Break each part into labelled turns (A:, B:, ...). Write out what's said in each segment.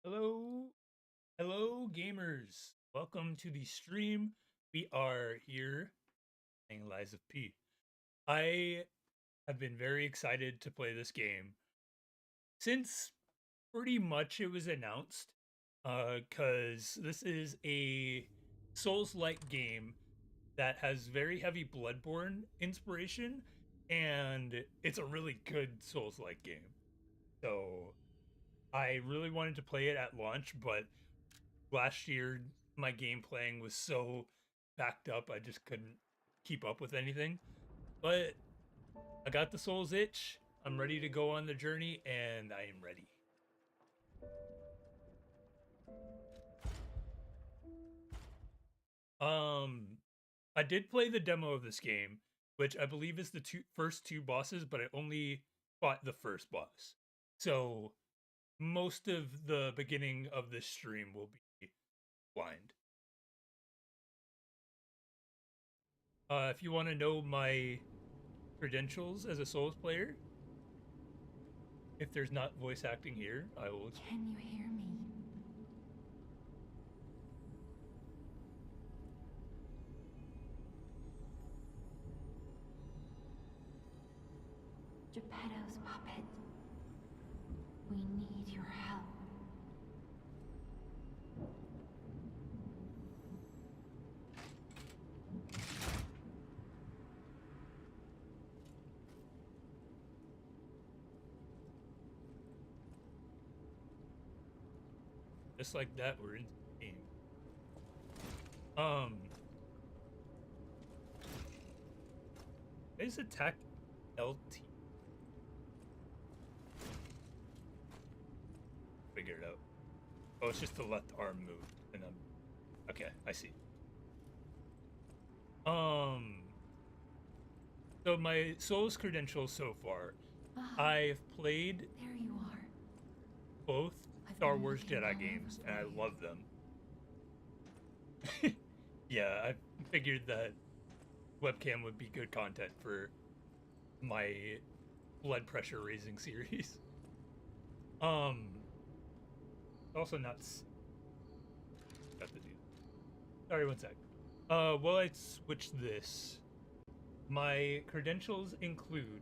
A: Hello, hello, gamers. Welcome to the stream. We are here playing Lies of P. I have been very excited to play this game since pretty much it was announced. Because this is a Souls-like game that has very heavy Bloodborne inspiration, and it's a really good Souls-like game. So I really wanted to play it at launch, but last year my game playing was so backed up I just couldn't keep up with anything. But I got the Souls itch. I'm ready to go on the journey and I am ready. Um I did play the demo of this game, which I believe is the first two bosses, but I only fought the first boss. So most of the beginning of this stream will be blind. If you want to know my credentials as a Souls player, if there's not voice acting here, I will explain.
B: Can you hear me? Geppetto's puppet. We need your help.
A: Just like that, we're in the game. Um, is attack LT? Figure it out. Oh, it's just the left arm move, and I'm okay. I see. Um, so my Souls credentials so far,
B: Ah,
A: I've played
B: there you are.
A: both
B: I've
A: Star
B: been
A: Wars
B: looking all
A: Jedi
B: over
A: games,
B: for
A: and I
B: you.
A: love them. Yeah, I figured that webcam would be good content for my blood pressure raising series. Um, also not got the dude. Sorry, one sec. While I switch this, my credentials include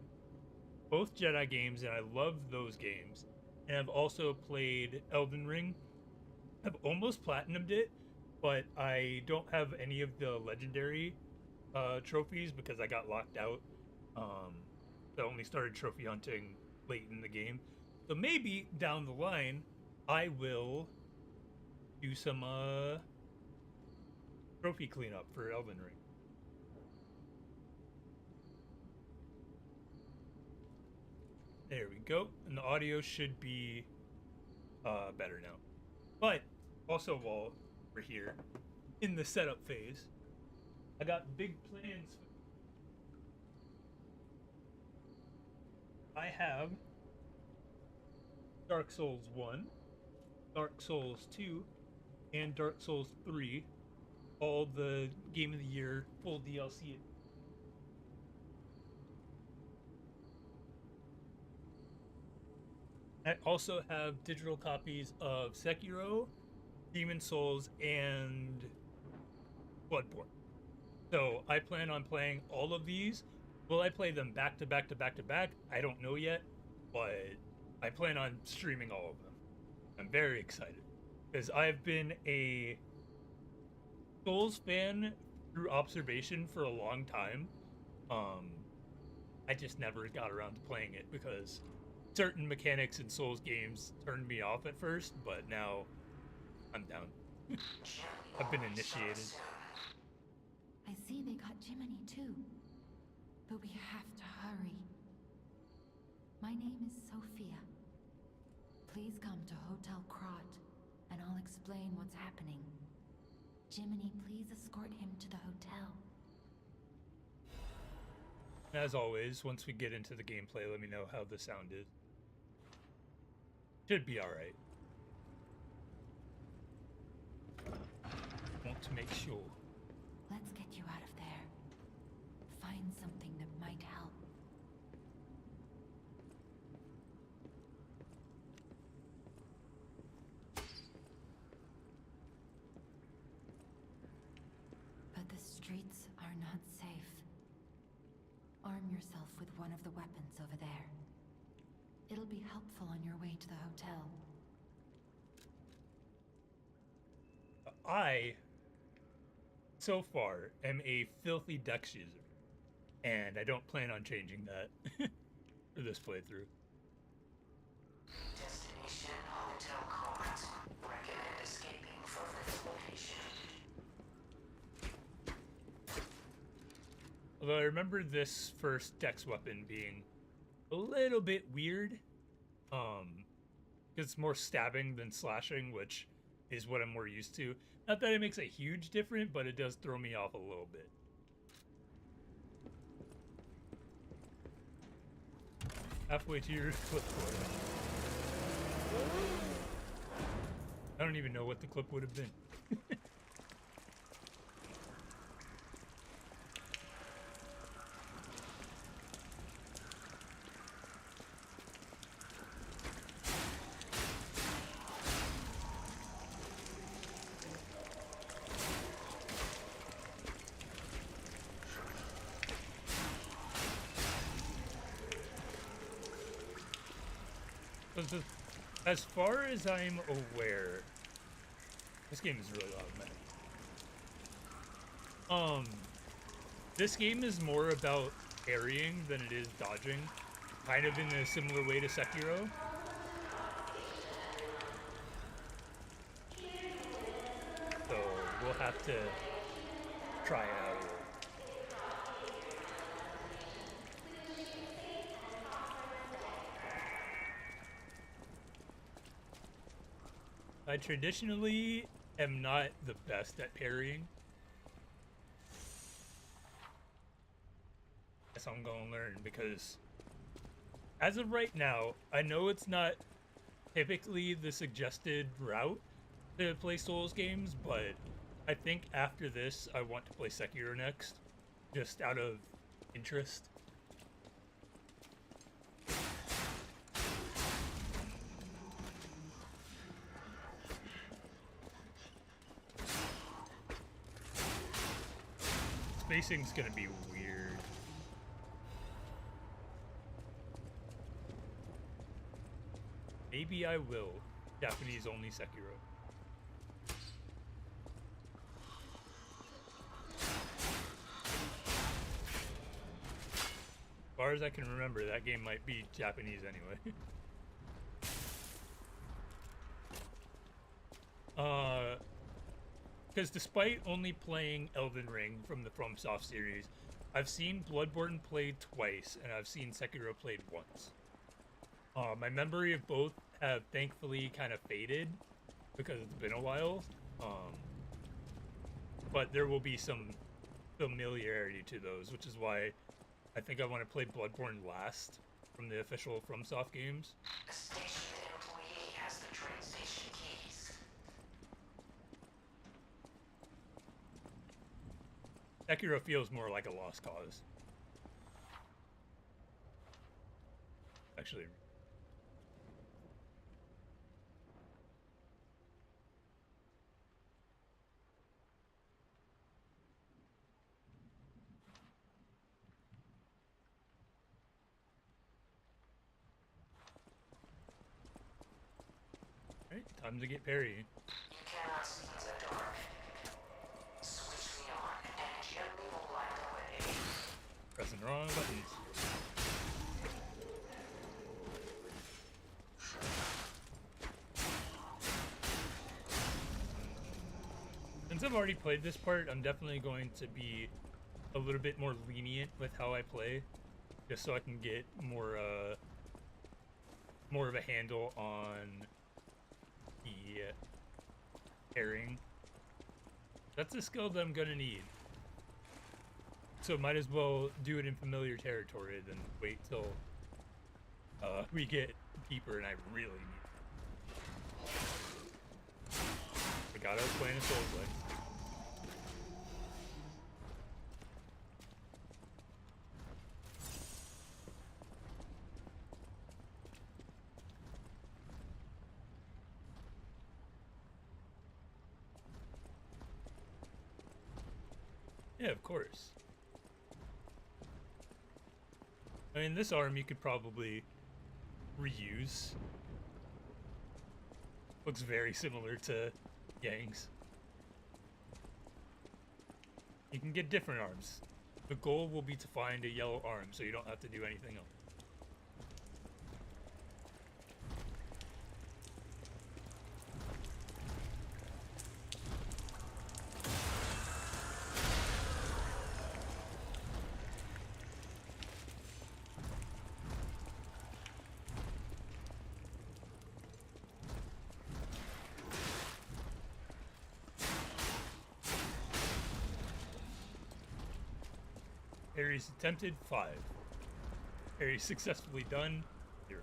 A: both Jedi games, and I love those games. And I've also played Elden Ring. I've almost platinumed it, but I don't have any of the legendary trophies because I got locked out. Um, I only started trophy hunting late in the game. So maybe down the line, I will do some trophy cleanup for Elden Ring. There we go. And the audio should be better now. But also, while we're here in the setup phase, I got big plans. I have Dark Souls 1, Dark Souls 2, and Dark Souls 3, all the Game of the Year full DLC. I also have digital copies of Sekiro, Demon Souls, and Bloodborne. So I plan on playing all of these. Will I play them back to back to back to back? I don't know yet, but I plan on streaming all of them. I'm very excited because I've been a Souls fan through observation for a long time. Um, I just never got around to playing it because certain mechanics in Souls games turned me off at first, but now I'm down. I've been initiated.
B: I see they got Jiminy too. But we have to hurry. My name is Sophia. Please come to Hotel Krot, and I'll explain what's happening. Jiminy, please escort him to the hotel.
A: As always, once we get into the gameplay, let me know how the sound is. Should be alright. Want to make sure.
B: Let's get you out of there. Find something that might help. streets are not safe. Arm yourself with one of the weapons over there. It'll be helpful on your way to the hotel.
A: I, so far, am a filthy Dex user, and I don't plan on changing that for this playthrough.
C: Destination Hotel Court. Recommend escaping from this location.
A: Although I remember this first Dex weapon being a little bit weird, because it's more stabbing than slashing, which is what I'm more used to. Not that it makes a huge difference, but it does throw me off a little bit. Halfway to your clipboard. I don't even know what the clip would have been. As far as I'm aware, this game is really loud, man. This game is more about parrying than it is dodging, kind of in a similar way to Sekiro. So we'll have to try it out. I traditionally am not the best at parrying. Guess I'm gonna learn, because as of right now, I know it's not typically the suggested route to play Souls games, but I think after this I want to play Sekiro next, just out of interest. Spacing's gonna be weird. Maybe I will. Japanese only Sekiro. As far as I can remember, that game might be Japanese anyway. Because despite only playing Elden Ring from the FromSoft series, I've seen Bloodborne played twice, and I've seen Sekiro played once. My memory of both have thankfully kind of faded, because it's been a while. But there will be some familiarity to those, which is why I think I want to play Bloodborne last from the official FromSoft games.
C: A station employee has the train station keys.
A: Sekiro feels more like a lost cause. Actually. Alright, time to get parrying.
C: You cannot see in the dark. Switch me on and gently will light the way.
A: Pressing the wrong buttons. Since I've already played this part, I'm definitely going to be a little bit more lenient with how I play, just so I can get more of a handle on the parrying. That's a skill that I'm gonna need. So might as well do it in familiar territory than wait till we get deeper and I really need it. Forgot I was playing a Souls-like. Yeah, of course. I mean, this arm you could probably reuse. Looks very similar to Yang's. You can get different arms. The goal will be to find a yellow arm, so you don't have to do anything else. Parries attempted, 5. Parries successfully done, 0.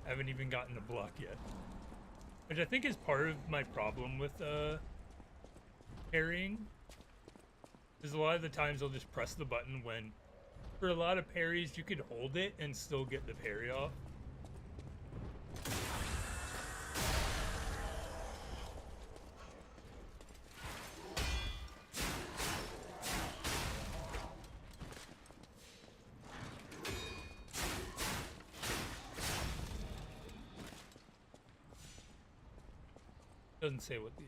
A: Haven't even gotten a block yet. Which I think is part of my problem with parrying. Because a lot of the times I'll just press the button when, for a lot of parries, you could hold it and still get the parry off. Doesn't say what the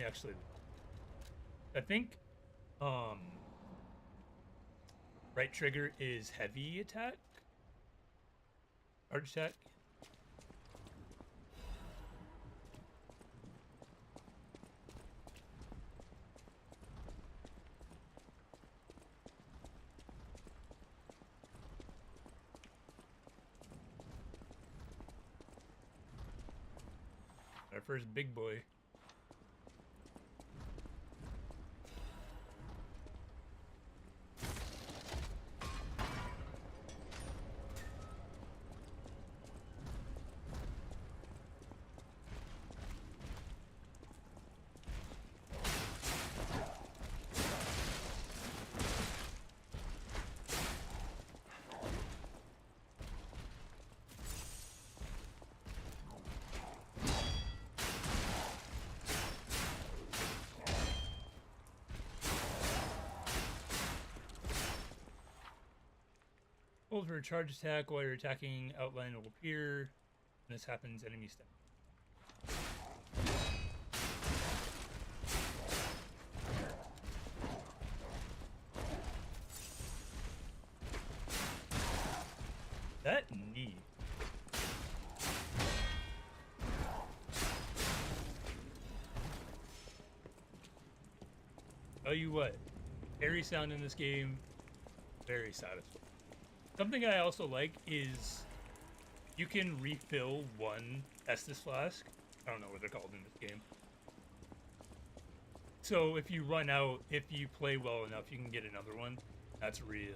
A: actually. I think right trigger is heavy attack, charge attack. Our first big boy. Hold for a charge attack while you're attacking. Outline will appear. When this happens, enemy step. That knee. Tell you what, parry sound in this game, very satisfying. Something I also like is you can refill one Estus flask. I don't know what they're called in this game. So if you run out, if you play well enough, you can get another one. That's really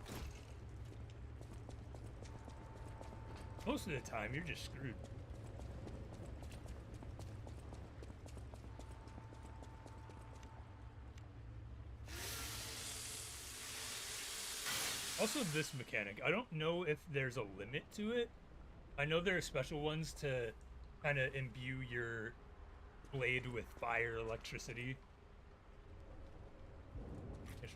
A: cool. Most of the time, you're just screwed. Also, this mechanic, I don't know if there's a limit to it. I know there are special ones to kind of imbue your blade with fire, electricity. I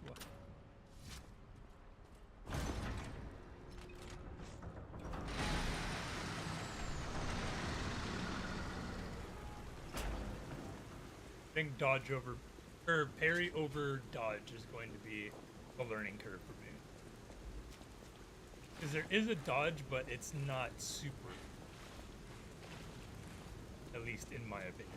A: think dodge over, or parry over dodge is going to be a learning curve for me. Because there is a dodge, but it's not super. At least in my opinion.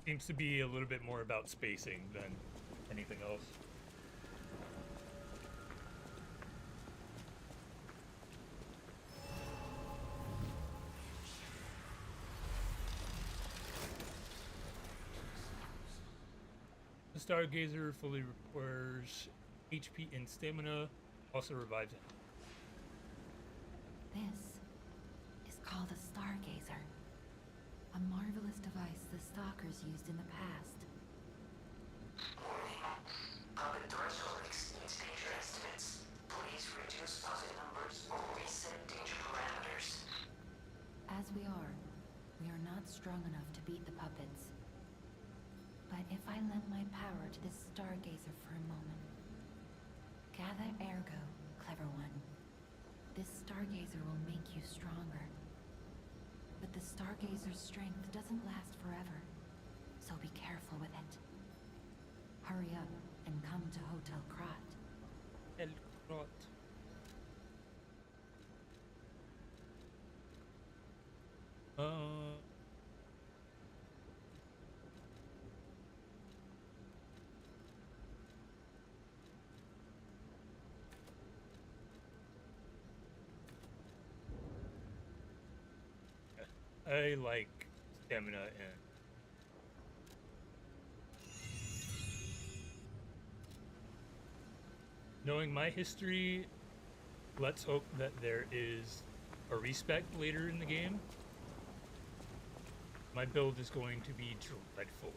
A: Seems to be a little bit more about spacing than anything else. The Stargazer fully requires HP and stamina, also revives it.
B: This is called a Stargazer. A marvelous device the Stalkers used in the past.
C: Warning. Puppet threshold exceeds danger estimates. Please reduce puppet numbers or reset danger parameters.
B: As we are not strong enough to be Stargazer will make you stronger. But the Stargazer's strength doesn't last forever, so be careful with it. Hurry up and come to Hotel Krat.
A: El Krot. I like stamina and knowing my history, let's hope that there is a respect later in the game. My build is going to be dreadful.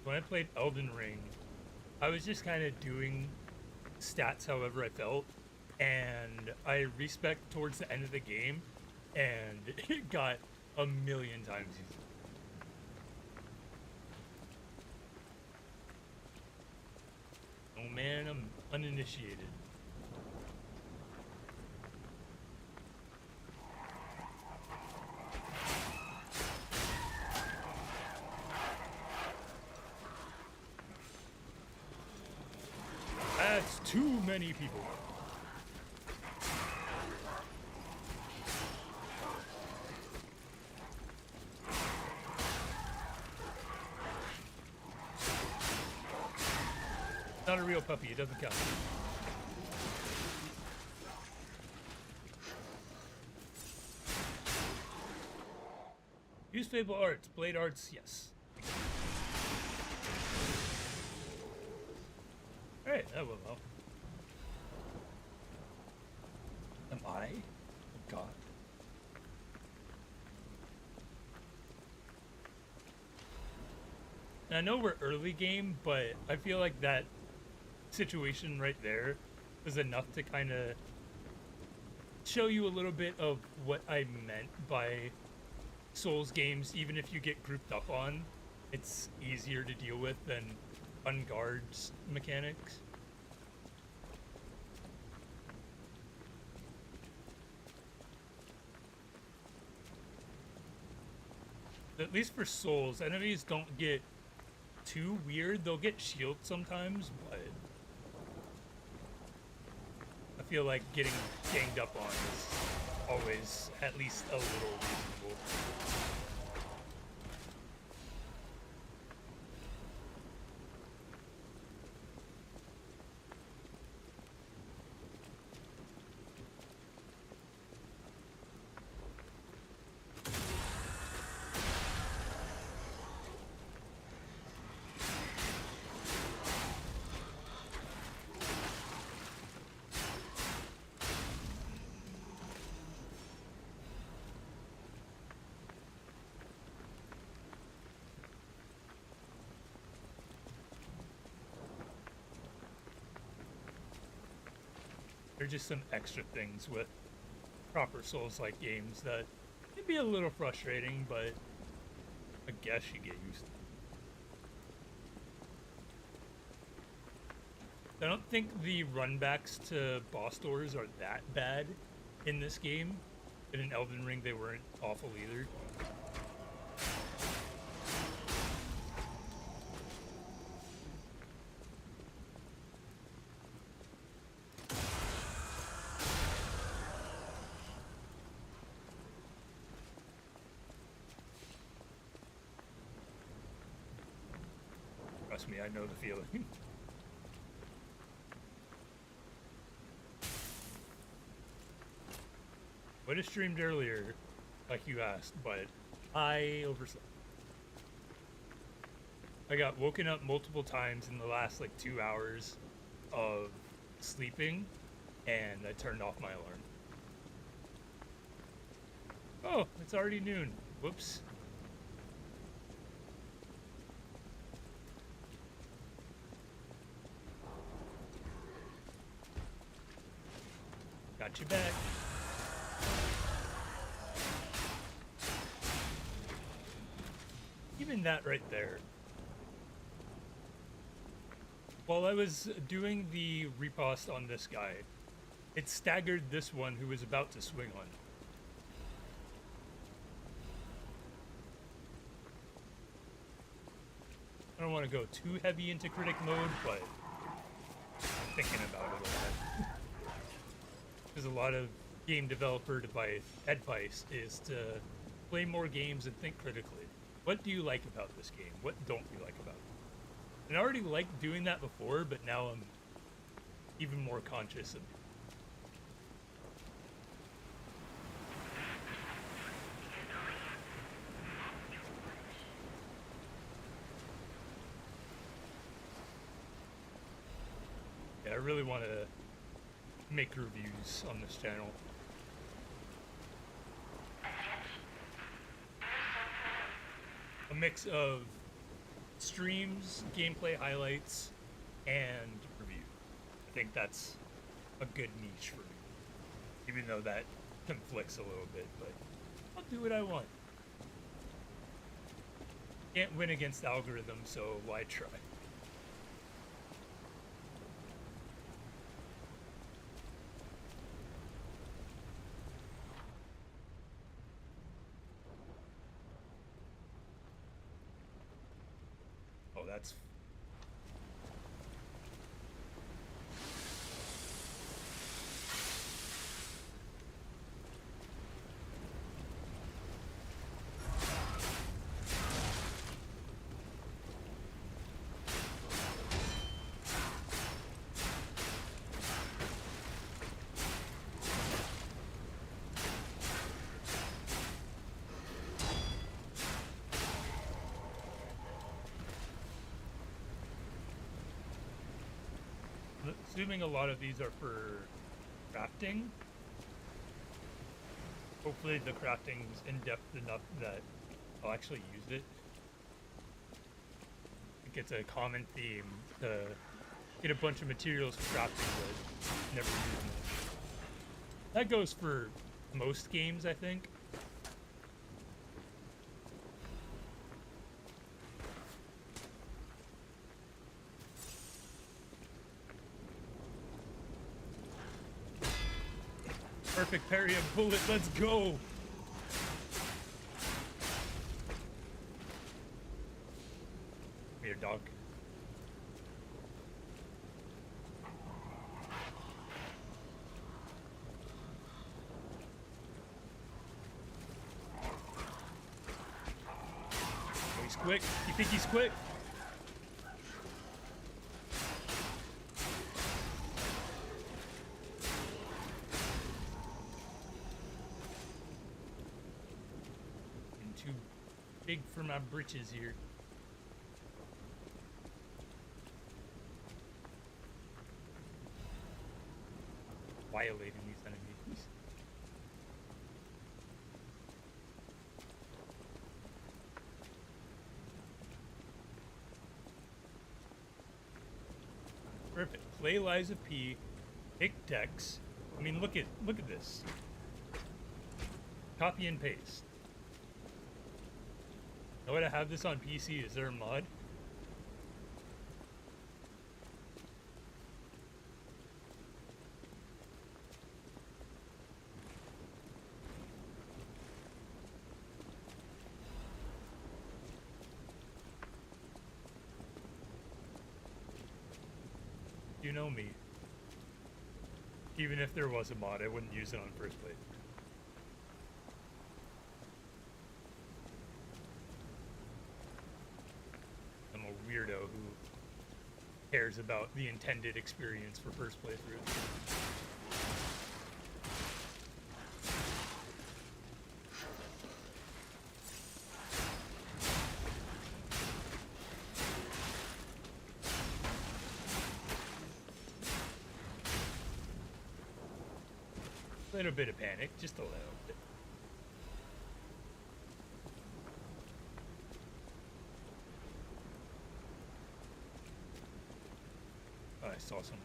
A: When I played Elden Ring, I was just kind of doing stats however I felt, and I respec towards the end of the game, and it got a million times easier. Oh man, I'm uninitiated. That's too many people. Not a real puppy, it doesn't count. Use Fable Arts, Blade Arts, yes. Alright, that went well. Am I? Oh god. And I know we're early game, but I feel like that situation right there is enough to kind of show you a little bit of what I meant by Souls games. Even if you get grouped up on, it's easier to deal with than unguards mechanics. At least for Souls, enemies don't get too weird. They'll get shields sometimes, but I feel like getting ganged up on is always at least a little reasonable. There are just some extra things with proper Souls-like games that can be a little frustrating, but I guess you get used to. I don't think the runbacks to boss doors are that bad in this game. And in Elden Ring, they weren't awful either. Trust me, I know the feeling. Would have streamed earlier, like you asked, but I overslept. I got woken up multiple times in the last like 2 hours of sleeping, and I turned off my alarm. Oh, it's already noon. Whoops. Got you back. Even that right there. While I was doing the riposte on this guy, it staggered this one who was about to swing on. I don't want to go too heavy into critic mode, but I'm thinking about it a lot. Because a lot of game developer advice is to play more games and think critically. What do you like about this game? What don't you like about it? And I already liked doing that before, but now I'm even more conscious of it. Yeah, I really want to make reviews on this channel. A mix of streams, gameplay highlights, and review. I think that's a good niche for me. Even though that conflicts a little bit, but I'll do what I want. Can't win against the algorithm, so why try? Oh, that's... Assuming a lot of these are for crafting. Hopefully the crafting's in-depth enough that I'll actually use it. I think it's a common theme to get a bunch of materials for crafting but never use them. That goes for most games, I think. Perfect parry and bullet, let's go! Come here, dog. Oh, he's quick. You think he's quick? Big for my britches here. Violating these enemies. Perfect. Play Liza P. Pick Dex. I mean, look at this. Copy and paste. Now would I have this on PC? Is there a mod? You know me. Even if there was a mod, I wouldn't use it on first play. Weirdo who cares about the intended experience for first playthrough. A little bit of panic, just a little bit. I saw some.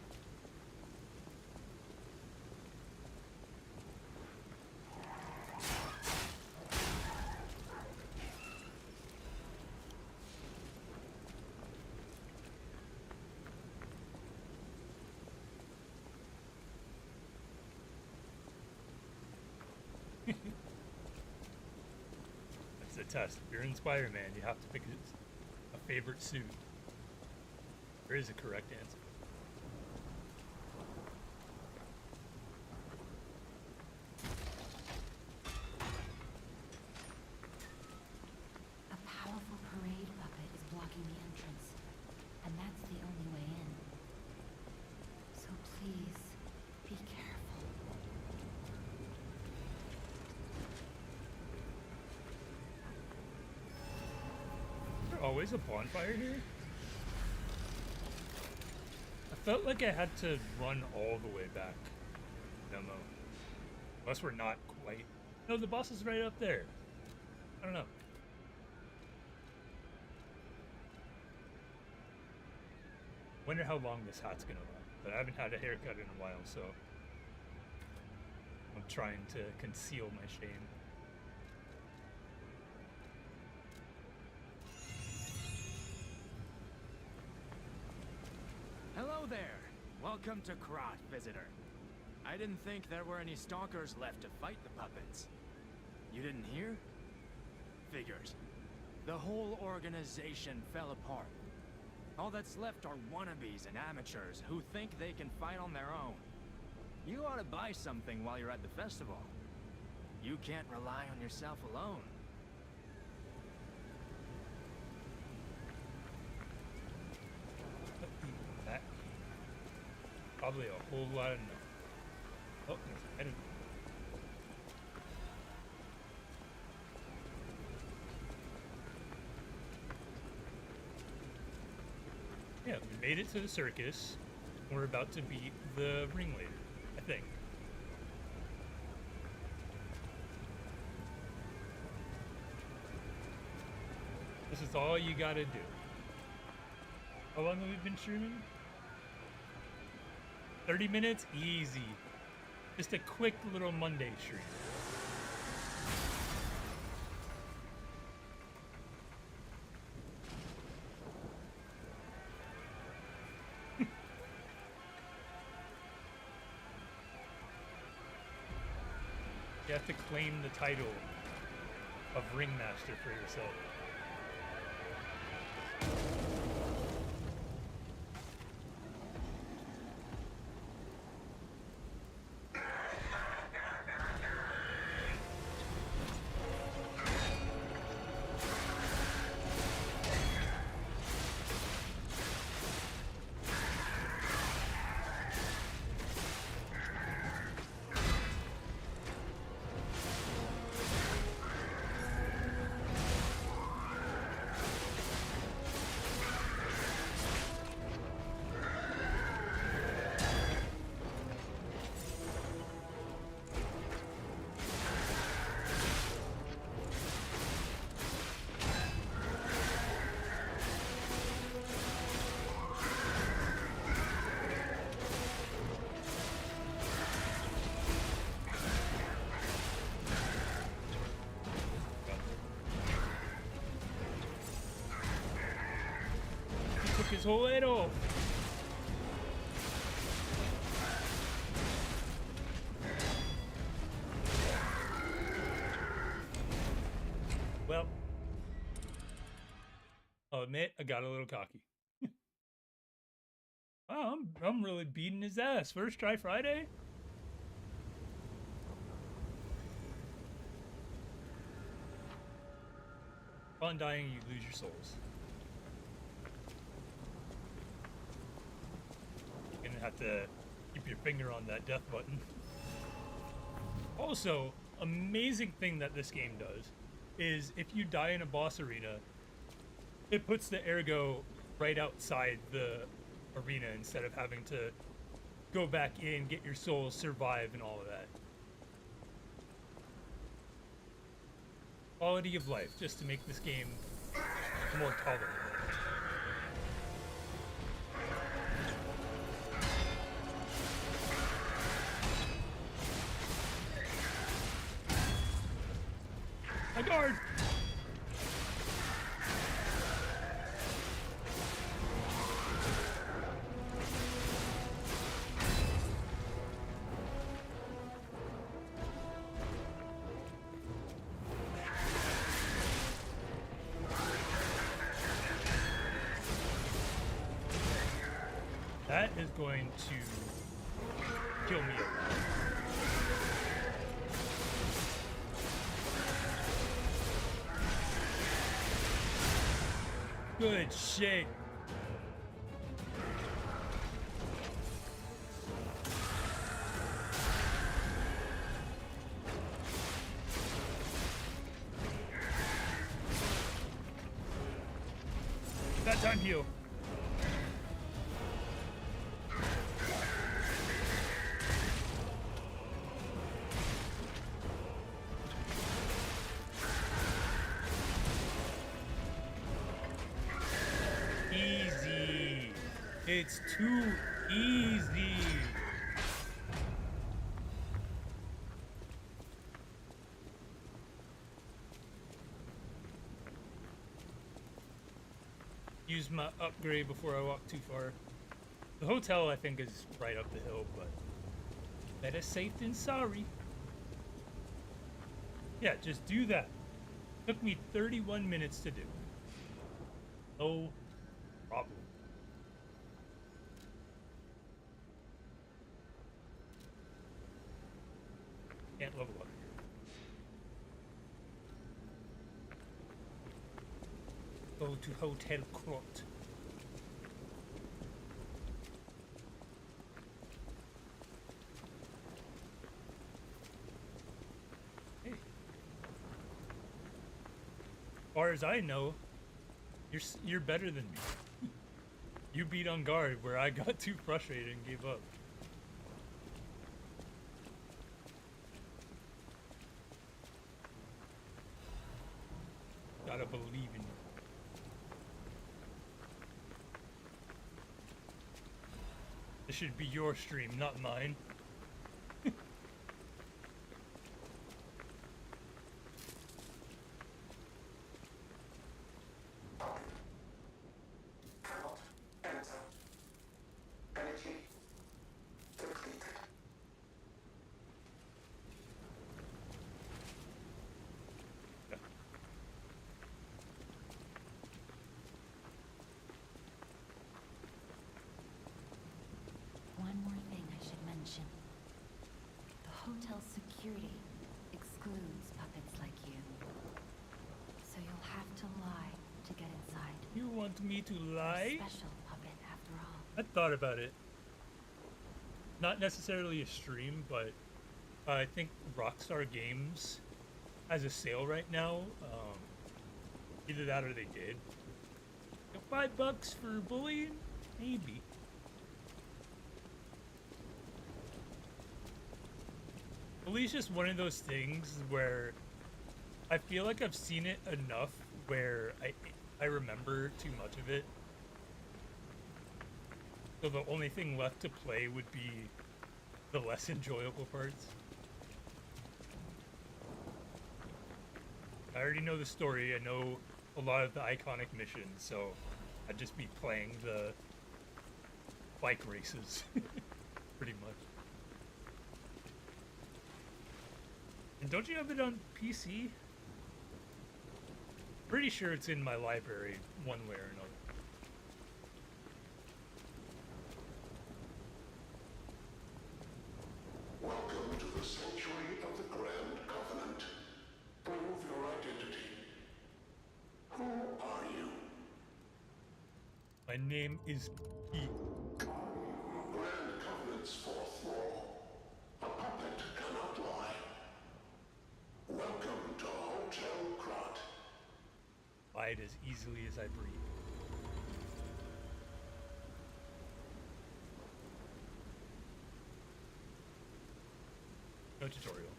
A: test. If you're in Spider-Man, you have to pick a favorite suit. There is a correct answer.
B: A powerful parade puppet is blocking the entrance, and that's the only way in. So please, be careful.
A: Is there always a bonfire here? I felt like I had to run all the way back. Demo. Unless we're not quite. No, the boss is right up there. I don't know. Wonder how long this hat's gonna last. But I haven't had a haircut in a while, so I'm trying to conceal my shame.
D: Hello there. Welcome to Crot, visitor. I didn't think there were any stalkers left to fight the puppets. You didn't hear? Figures. The whole organization fell apart. All that's left are wannabes and amateurs who think they can fight on their own. You ought to buy something while you're at the festival. You can't rely on yourself alone.
A: That probably a whole lot of no. Oh, there's a head. Yeah, we made it to the circus. We're about to beat the ringleader, I think. This is all you gotta do. How long have we been streaming? 30 minutes? Easy. Just a quick little Monday stream. You have to claim the title of Ringmaster for yourself. His whole head off. Well, I'll admit I got a little cocky. Wow, I'm really beating his ass. First try Friday. Upon dying, you lose your souls. Have to keep your finger on that death button. Also, amazing thing that this game does is if you die in a boss arena, it puts the ergo right outside the arena instead of having to go back in, get your soul, survive, and all of that. Quality of life, just to make this game more tolerable. My guard! That is going to kill me a lot. Good shit. That time heal. Easy. It's too easy. Use my upgrade before I walk too far. The hotel, I think, is right up the hill, but better safe than sorry. Yeah, just do that. Took me 31 minutes to do. No problem. Can't level up here. Go to Hotel Crotte. Hey. As far as I know, you're better than me. You beat on guard where I got too frustrated and gave up. Gotta believe in you. This should be your stream, not mine.
C: Energy depleted.
B: One more thing I should mention. The hotel's security excludes puppets like you. So you'll have to lie to get inside.
A: You want me to
B: You're
A: lie?
B: a special puppet after all.
A: I thought about it. Not necessarily a stream, but I think Rockstar Games has a sale right now. Either that or they did. $5 for bullying? Maybe. Bully's just one of those things where I feel like I've seen it enough where I remember too much of it. So the only thing left to play would be the less enjoyable parts. I already know the story, I know a lot of the iconic missions, so I'd just be playing the bike races, pretty much. And don't you have it on PC? Pretty sure it's in my library, one way or another.
E: Welcome to the sanctuary of the Grand Covenant. Prove your identity. Who are you?
A: My name is Pete.
E: Grand Covenant's fourth law. A puppet cannot lie. Welcome to Hotel Crotte.
A: Lied as easily as I breathe. No tutorial.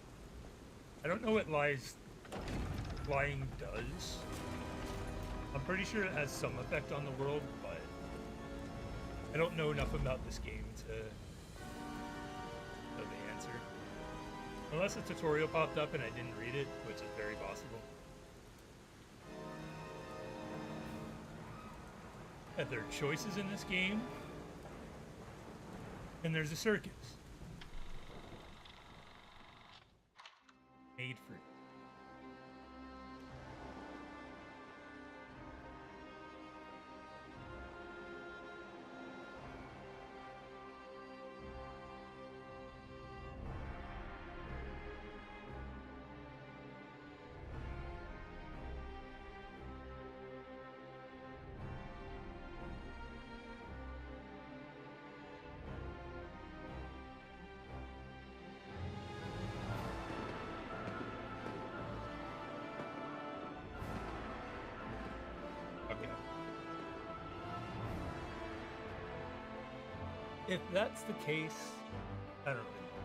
A: I don't know what lying does. I'm pretty sure it has some effect on the world, but I don't know enough about this game to know the answer. Unless a tutorial popped up and I didn't read it, which is very possible. That there are choices in this game, and there's a circus. Made for it. If that's the case, I don't really know.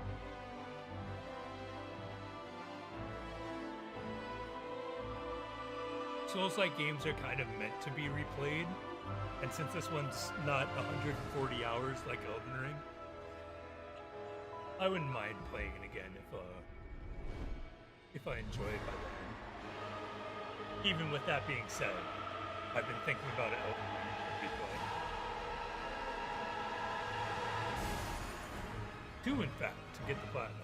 A: Souls-like games are kind of meant to be replayed, and since this one's not 140 hours like Elden Ring, I wouldn't mind playing it again if I enjoy it by then. Even with that being said, I've been thinking about an Elden Ring replay. Two, in fact, to get the platinum.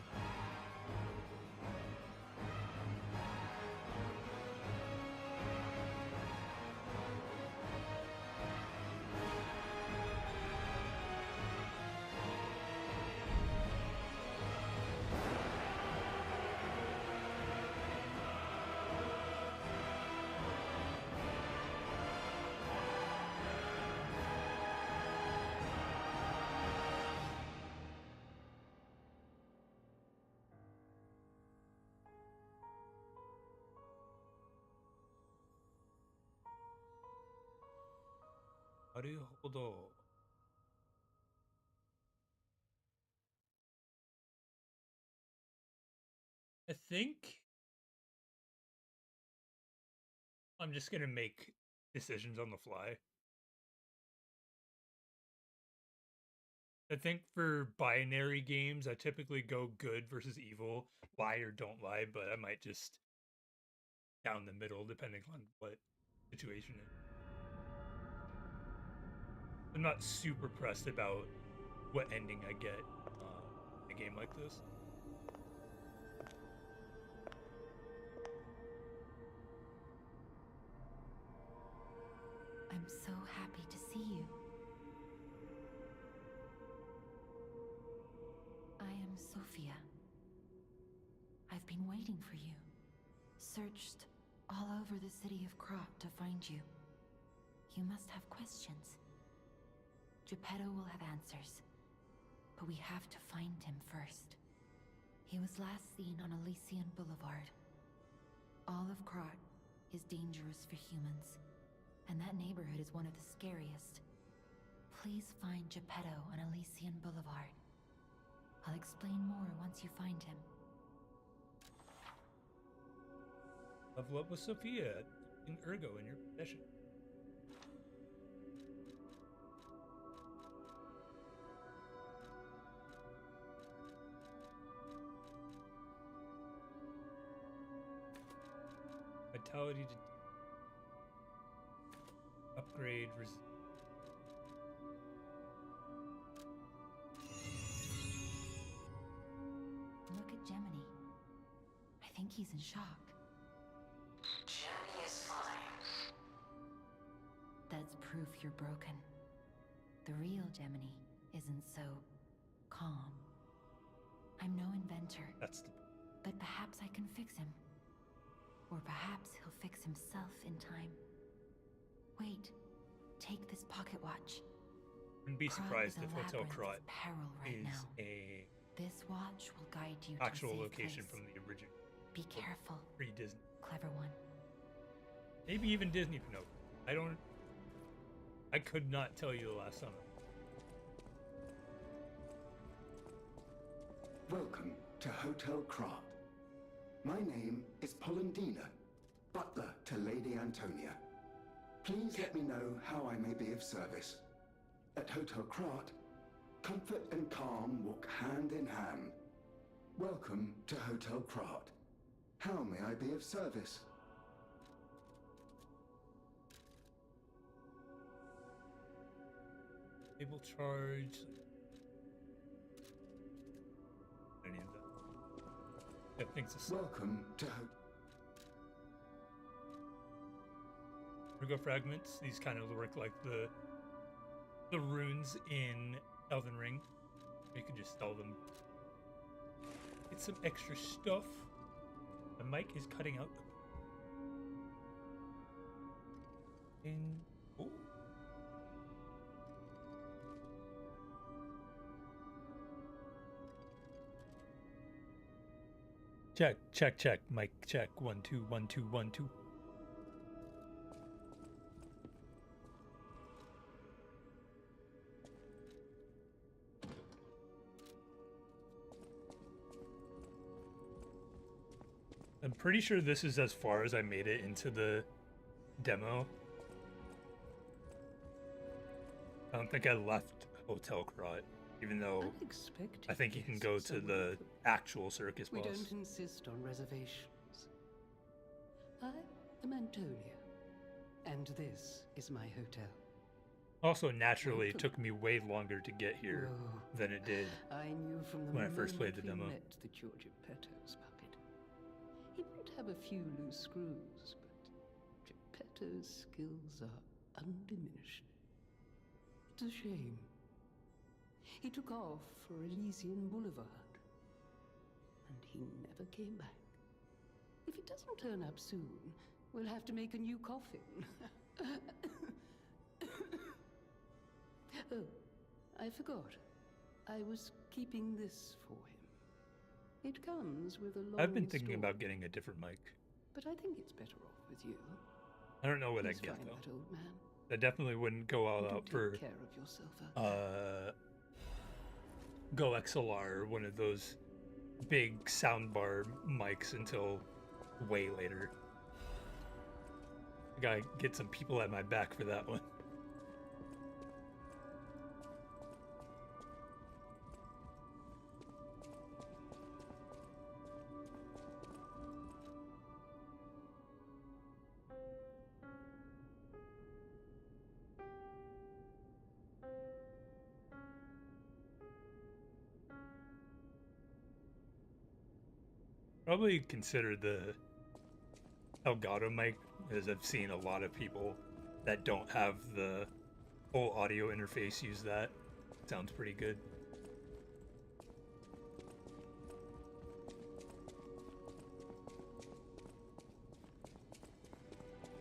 A: I think I'm just gonna make decisions on the fly. I think for binary games, I typically go good versus evil, lie or don't lie, but I might just down the middle depending on what situation it is. I'm not super pressed about what ending I get in a game like this.
B: I'm so happy to see you. I am Sophia. I've been waiting for you. Searched all over the city of Krat to find you. You must have questions. Geppetto will have answers, but we have to find him first. He was last seen on Elysian Boulevard. All of Krat is dangerous for humans, and that neighborhood is one of the scariest. Please find Geppetto on Elysian Boulevard. I'll explain more once you find him.
A: Level up with Sophia in Ergo in your possession. Vitality to upgrade.
B: Look at Gemini. I think he's in shock.
C: Jenny is fine.
B: That's proof you're broken. The real Gemini isn't so calm. I'm no inventor,
A: That's the
B: but perhaps I can fix him. Or perhaps he'll fix himself in time. Wait, take this pocket watch.
A: Wouldn't be
B: Krat
A: surprised
B: is a
A: if Hotel
B: labyrinth
A: Krat
B: of peril right
A: is
B: now.
A: a
B: This watch will guide you to
A: actual
B: a safe
A: location
B: place.
A: from the original
B: Be careful,
A: pre-Disney.
B: clever one.
A: Maybe even Disney Pinocchio. I could not tell you the last summer.
E: Welcome to Hotel Krat. My name is Polendina, butler to Lady Antonia. Please let me know how I may be of service. At Hotel Krat, comfort and calm walk hand in hand. Welcome to Hotel Krat. How may I be of service?
A: Table charge. Any of that. That thing's a
E: Welcome to
A: Ergo fragments. These kind of look like the runes in Elden Ring. You can just sell them. Get some extra stuff. The mic is cutting out. Oh. Check. Mic check. 1 2 1 2 1 2. I'm pretty sure this is as far as I made it into the demo. I don't think I left Hotel Crot, even though I think you can go to the actual circus boss.
F: We don't insist on reservations. I am Antonia, and this is my hotel.
A: Also, naturally, it took me way longer to get here than it did
F: I knew from the
A: when I first played the
F: moment we
A: demo.
F: met that you're Geppetto's puppet. He might have a few loose screws, but Geppetto's skills are undiminished. It's a shame. He took off for Elysian Boulevard, and he never came back. If he doesn't turn up soon, we'll have to make a new coffin. Oh, I forgot. I was keeping this for him. It comes with a long
A: I've been thinking
F: story,
A: about getting a different mic.
F: but I think it's better off with you.
A: I don't know what
F: Please
A: I'd get
F: find
A: though.
F: that old man.
A: I definitely wouldn't go all
F: Do
A: out
F: take
A: for
F: care of yourself out there.
A: Go XLR or one of those big soundbar mics until way later. I gotta get some people at my back for that one. Probably consider the Elgato mic, as I've seen a lot of people that don't have the whole audio interface use that. Sounds pretty good.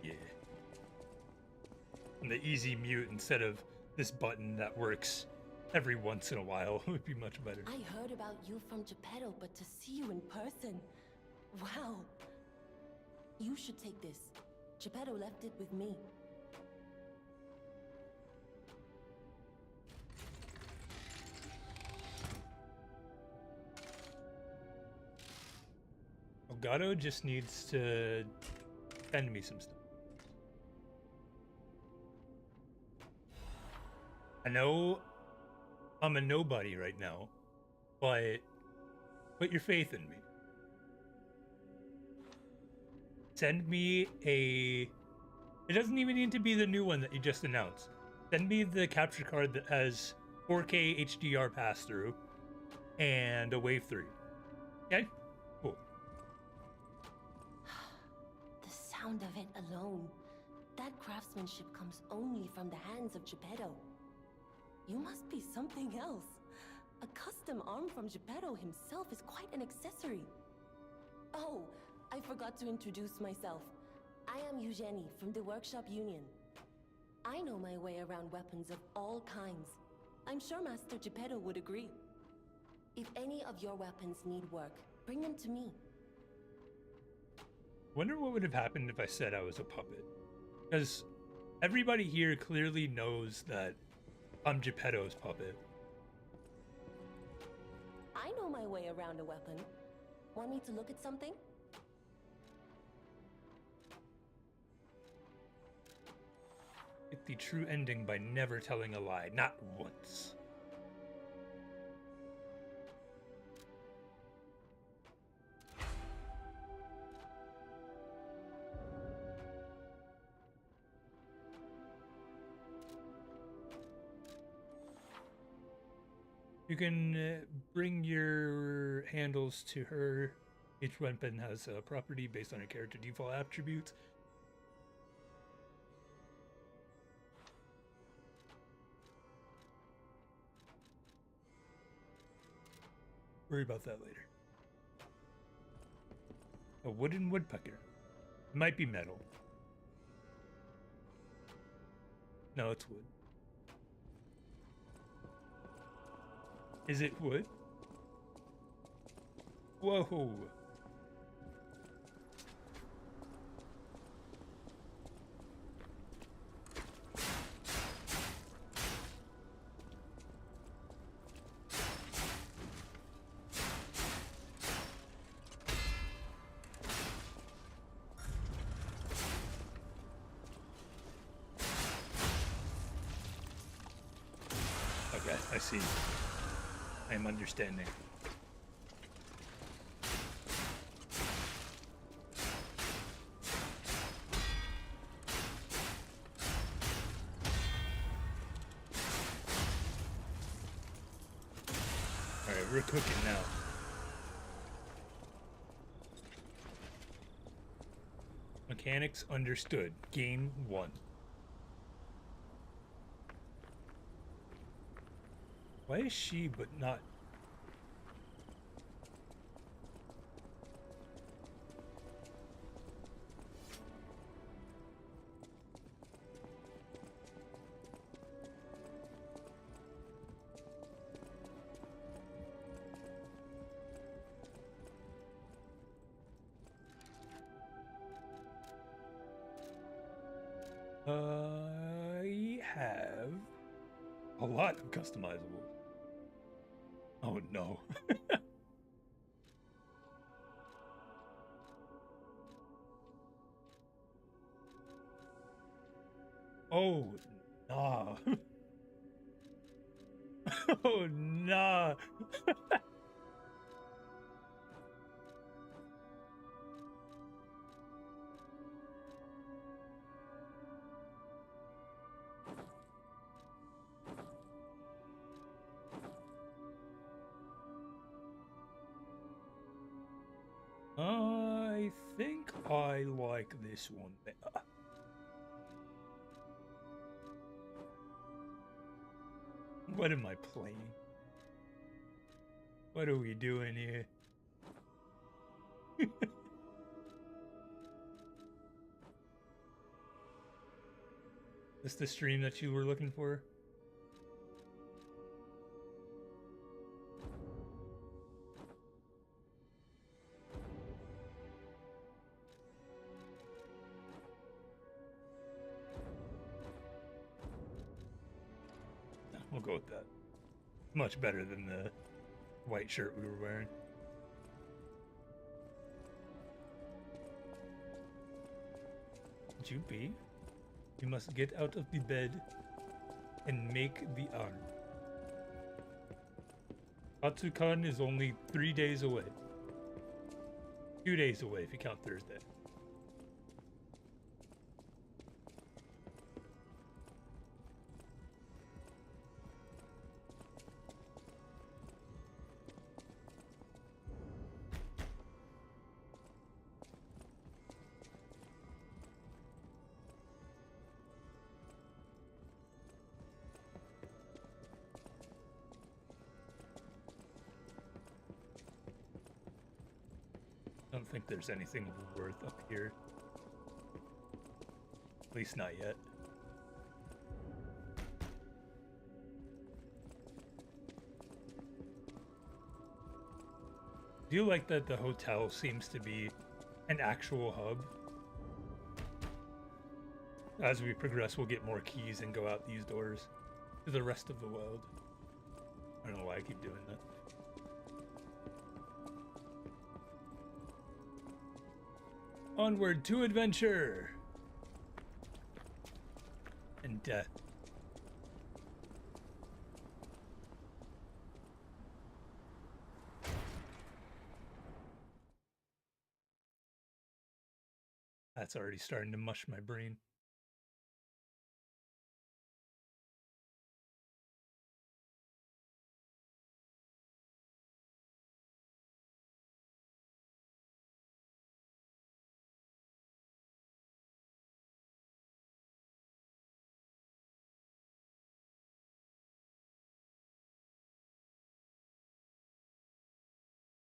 A: Yeah. And the easy mute instead of this button that works every once in a while would be much better.
G: I heard about you from Geppetto, but to see you in person, wow. You should take this. Geppetto left it with me.
A: Elgato just needs to send me some stuff. I know I'm a nobody right now, but put your faith in me. Send me a... It doesn't even need to be the new one that you just announced. Send me the capture card that has 4K HDR pass-through and a Wave 3. Okay? Cool.
G: The sound of it alone. That craftsmanship comes only from the hands of Geppetto. You must be something else. A custom arm from Geppetto himself is quite an accessory. Oh, I forgot to introduce myself. I am Eugenie from the Workshop Union. I know my way around weapons of all kinds. I'm sure Master Geppetto would agree. If any of your weapons need work, bring them to me.
A: Wonder what would have happened if I said I was a puppet. Because everybody here clearly knows that I'm Geppetto's puppet.
G: I know my way around a weapon. Want me to look at something?
A: Get the true ending by never telling a lie, not once. You can bring your handles to her. Each weapon has a property based on a character default attributes. Worry about that later. A wooden woodpecker. It might be metal. No, it's wood. Is it wood? Whoa. Okay, I see. I am understanding. Alright, we're cooking now. Mechanics understood. Game 1. Why is she but not? I have a lot of customizables. Oh no. Oh nah. Oh nah. I think I like this one better. What am I playing? What are we doing here? This the stream that you were looking for? We'll go with that. Much better than the white shirt we were wearing. Would you be? You must get out of the bed and make the arm. Katsukan is only 3 days away. 2 days away if you count Thursday. I don't think there's anything worth up here. At least not yet. Do you like that the hotel seems to be an actual hub? As we progress, we'll get more keys and go out these doors to the rest of the world. I don't know why I keep doing that. Onward to adventure and death. That's already starting to mush my brain.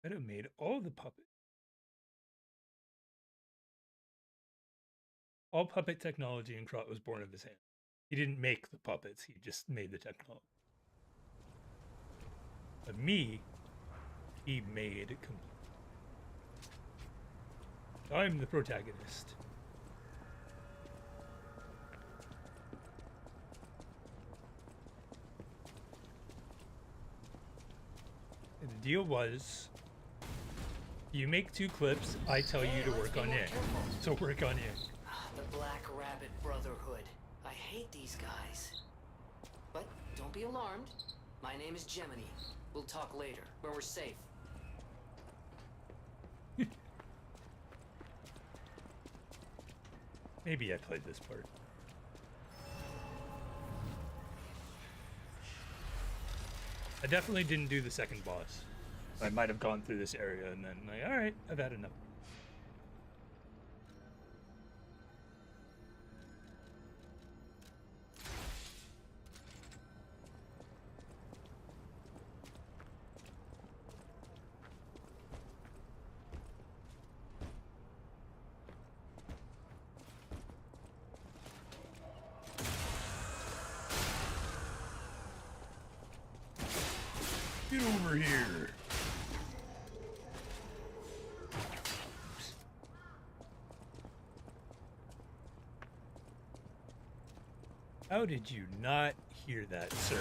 A: I'd have made all the puppets. All puppet technology in Krot was born of his hand. He didn't make the puppets, he just made the technology. But me, he made complete. I'm the protagonist. And the deal was, you make 2 clips, I tell you to work on it. So work on it.
C: The Black Rabbit Brotherhood. I hate these guys. But Don't be alarmed. My name is Gemini. We'll talk later, when we're safe.
A: Maybe I played this part. I definitely didn't do the second boss. I might have gone through this area and then like, alright, I've had enough. Get over here. How did you not hear that, sir?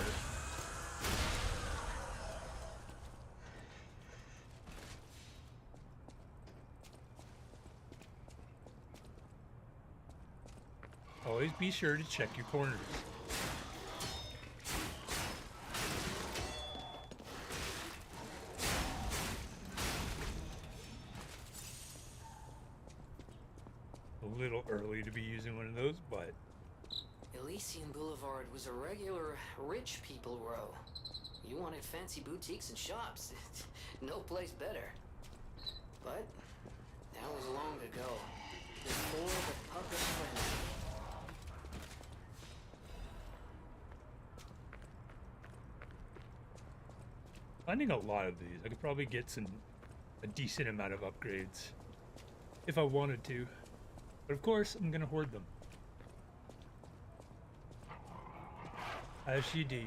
A: Always be sure to check your corners. A little early to be using one of those, but
C: Elysian Boulevard was a regular rich people row. You wanted fancy boutiques and shops. No place better. But that was long ago. Before the puppet frenzy.
A: finding a lot of these. I could probably get a decent amount of upgrades if I wanted to. But of course, I'm gonna hoard them. As you do.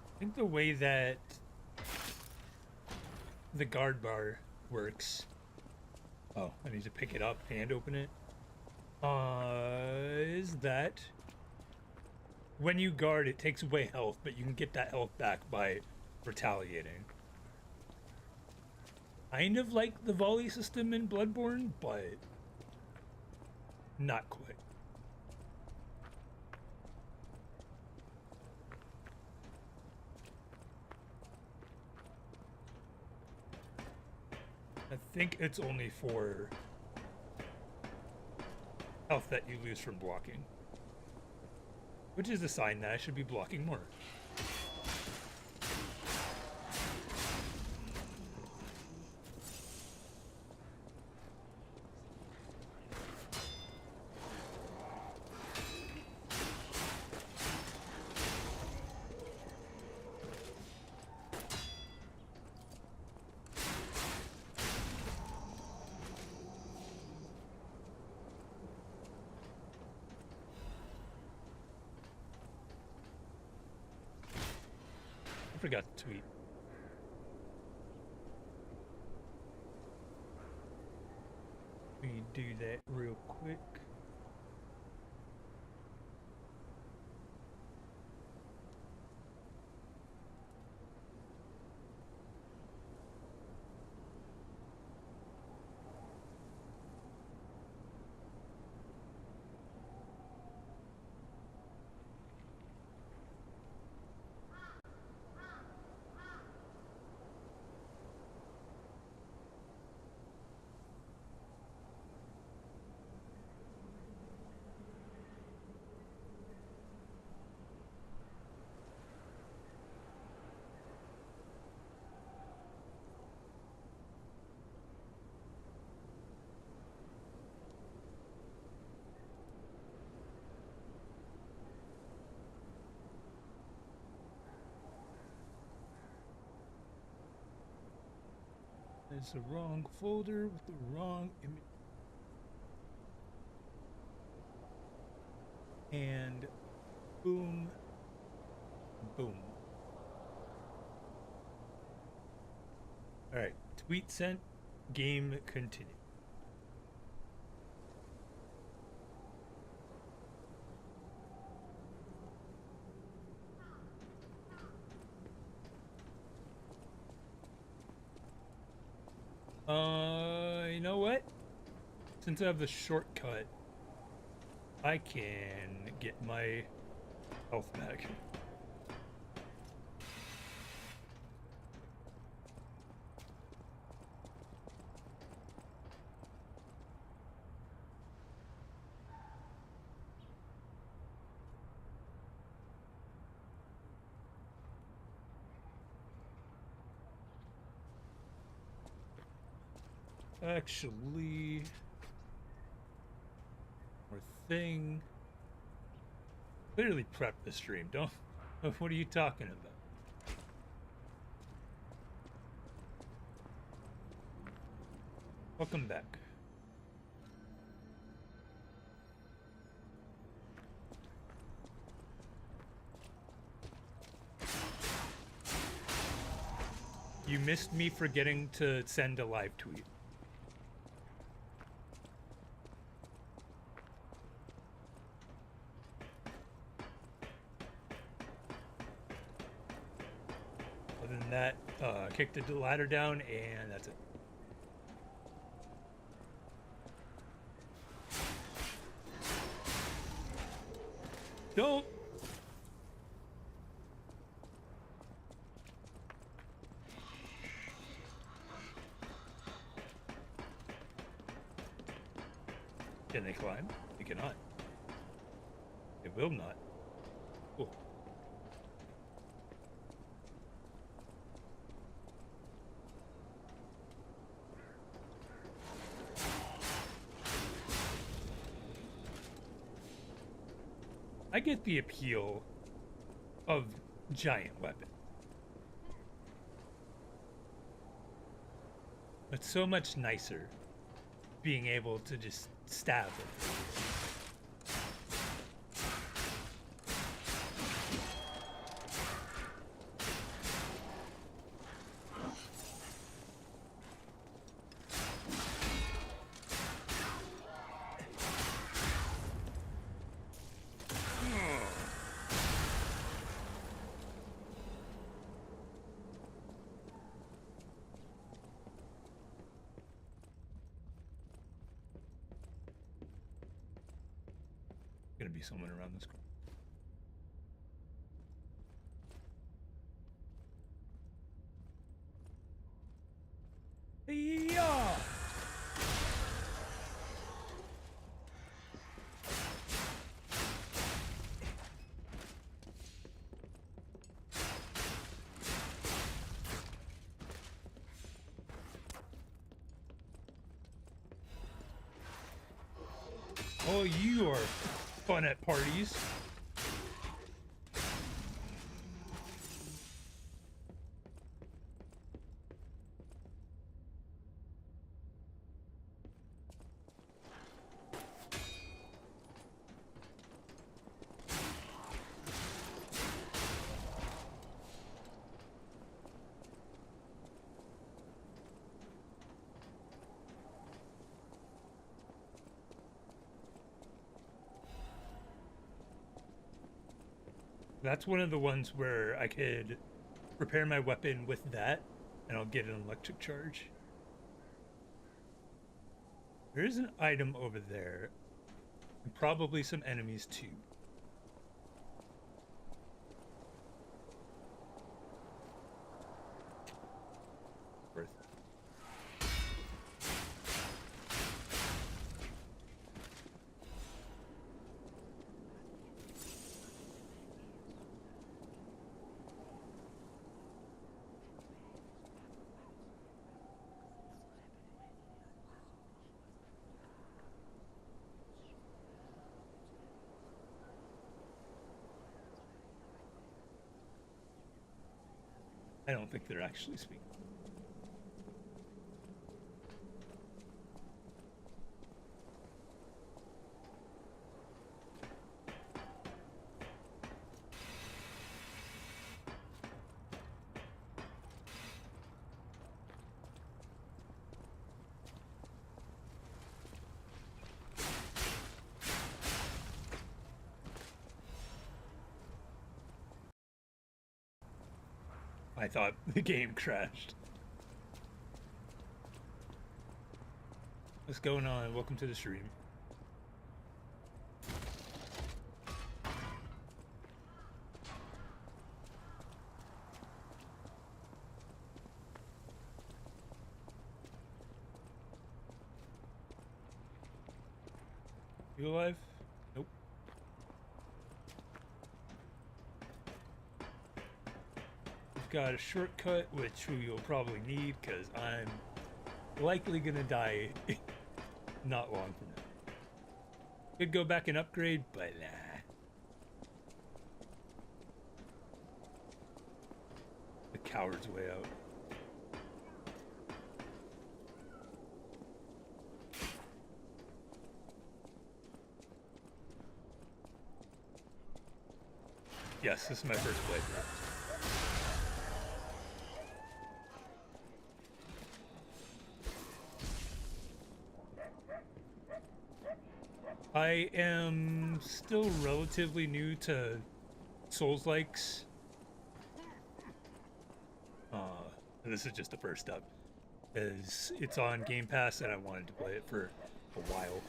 A: I think the way that the guard bar works. Oh, I need to pick it up and open it. Is that when you guard, it takes away health, but you can get that health back by retaliating. Kind of like the volley system in Bloodborne, but not quite. I think it's only for health that you lose from blocking. Which is a sign that I should be blocking more. I forgot to tweet. We do that real quick. It's the wrong folder with the wrong image. And boom, boom. Alright, tweet sent, game continue. You know what? Since I have the shortcut, I can get my health back. Actually, more thing. Clearly prep the stream, don't. What are you talking about? Welcome back. You missed me forgetting to send a live tweet. Other than that, kick the ladder down, and that's it. Don't. Can they climb? They cannot. They will not. Cool. I get the appeal of giant weapon. It's so much nicer being able to just stab it. Gonna be someone around this corner. Yeah. Oh, you are fun at parties. That's one of the ones where I could repair my weapon with that, and I'll get an electric charge. There is an item over there, and probably some enemies too. Worth it. I don't think they're actually speaking. I thought the game crashed. What's going on? Welcome to the stream. You alive? Nope. We've got a shortcut, which we'll probably need, because I'm likely gonna die not long from now. Could go back and upgrade, but nah. The coward's way out. Yes, this is my first playthrough. I am still relatively new to Souls-likes. This is just the first step, as it's on Game Pass and I wanted to play it for a while.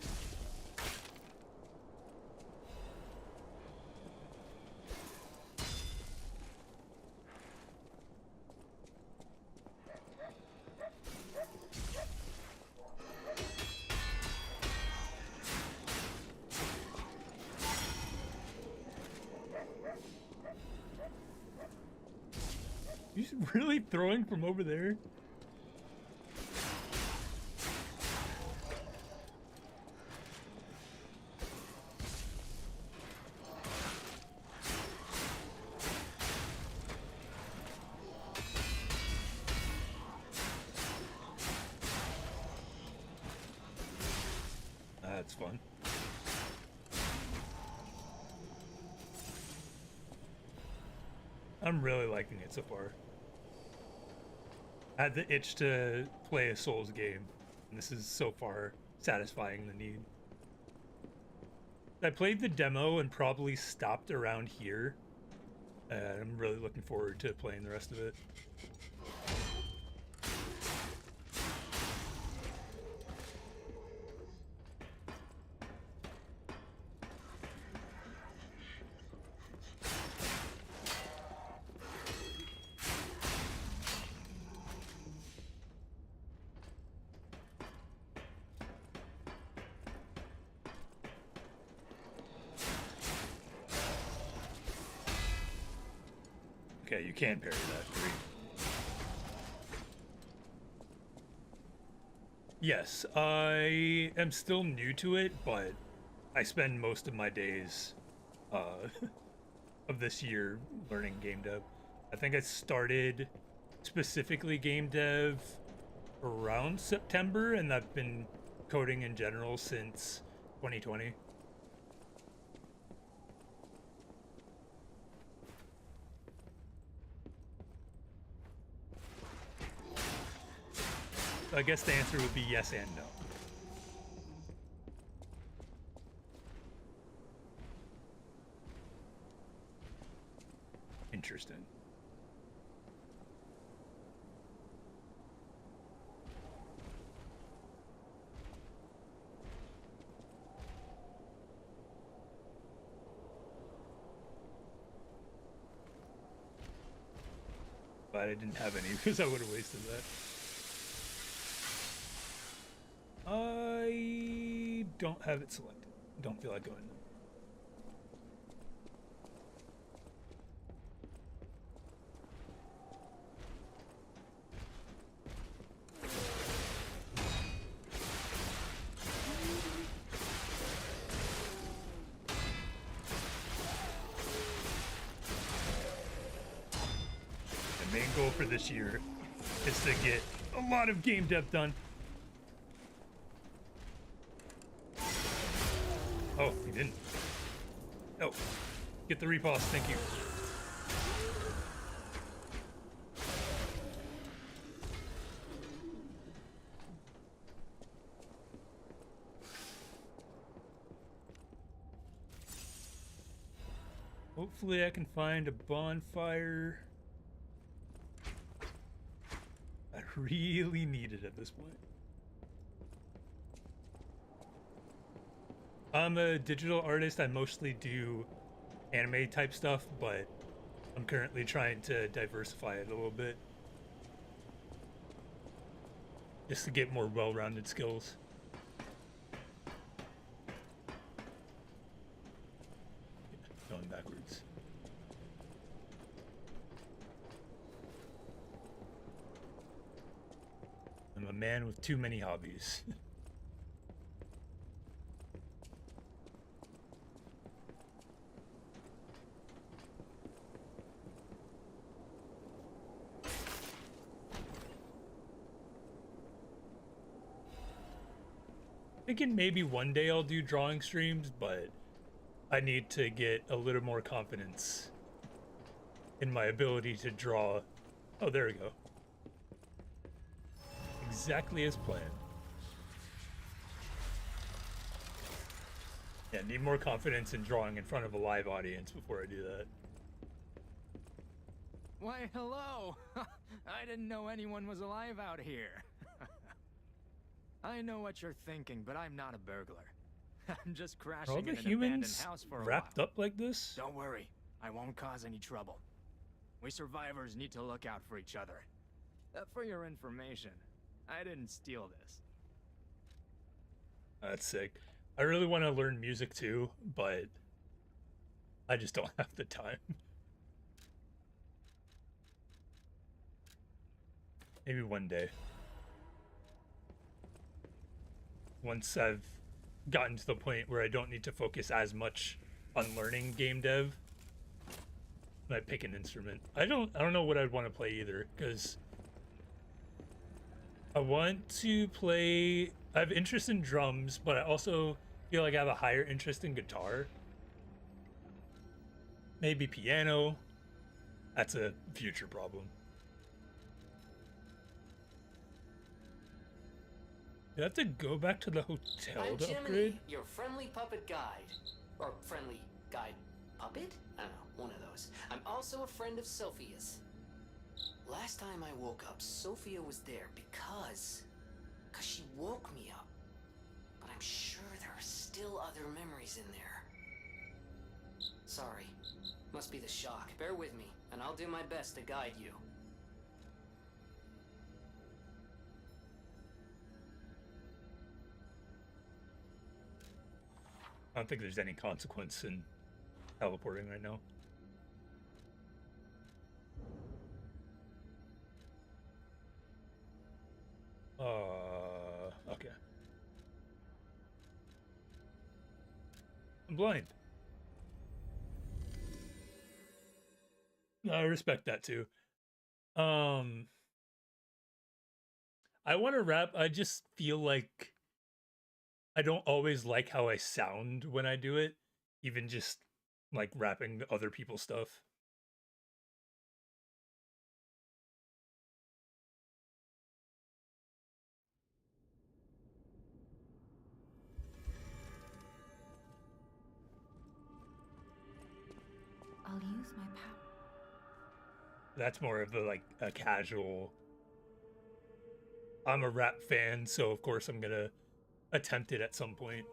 A: He's really throwing from over there? That's fun. I'm really liking it so far. I had the itch to play a Souls game, and this is so far satisfying the need. I played the demo and probably stopped around here. I'm really looking forward to playing the rest of it. Okay, you can parry that. Great. Yes, I am still new to it, but I spend most of my days of this year learning game dev. I think I started specifically game dev around September, and I've been coding in general since 2020. I guess the answer would be yes and no. Interesting. But I didn't have any because I would have wasted that. I don't have it selected. Don't feel like going. The main goal for this year is to get a lot of game dev done. Oh, he didn't. Oh, get the repause, thank you. Hopefully I can find a bonfire. really needed at this point. I'm a digital artist. I mostly do anime type stuff, but I'm currently trying to diversify it a little bit. Just to get more well-rounded skills. Going backwards. I'm a man with too many hobbies. Thinking maybe one day I'll do drawing streams, but I need to get a little more confidence in my ability to draw. Oh, there we go. Exactly as planned. Yeah, need more confidence in drawing in front of a live audience before I do that.
D: Why, hello! I didn't know anyone was alive out here. I know what you're thinking, but I'm not a burglar. I'm just
A: Are all
D: crashing
A: the
D: in an abandoned
A: humans
D: house for a
A: wrapped
D: while.
A: up like this?
D: Don't worry, I won't cause any trouble. We survivors need to look out for each other. For your information, I didn't steal this.
A: That's sick. I really want to learn music too, but I just don't have the time. Maybe one day. Once I've gotten to the point where I don't need to focus as much on learning game dev, I pick an instrument. I don't know what I'd want to play either, because I want to play. I have interest in drums, but I also feel like I have a higher interest in guitar. Maybe piano. That's a future problem. Do I have to go back to the hotel
C: I'm
A: to
C: Jiminy,
A: upgrade?
C: your friendly puppet guide. Or friendly guide puppet? I don't know, one of those. I'm also a friend of Sophia's. Last time I woke up, Sophia was there because she woke me up. But I'm sure there are still other memories in there. Sorry. Must be the shock. Bear with me, and I'll do my best to guide you.
A: I don't think there's any consequence in teleporting right now. Okay. I'm blind. I respect that too. I want to rap. I just feel like I don't always like how I sound when I do it, even just like rapping other people's stuff.
B: I'll use my power.
A: That's more of a casual. I'm a rap fan, so of course I'm gonna attempt it at some point.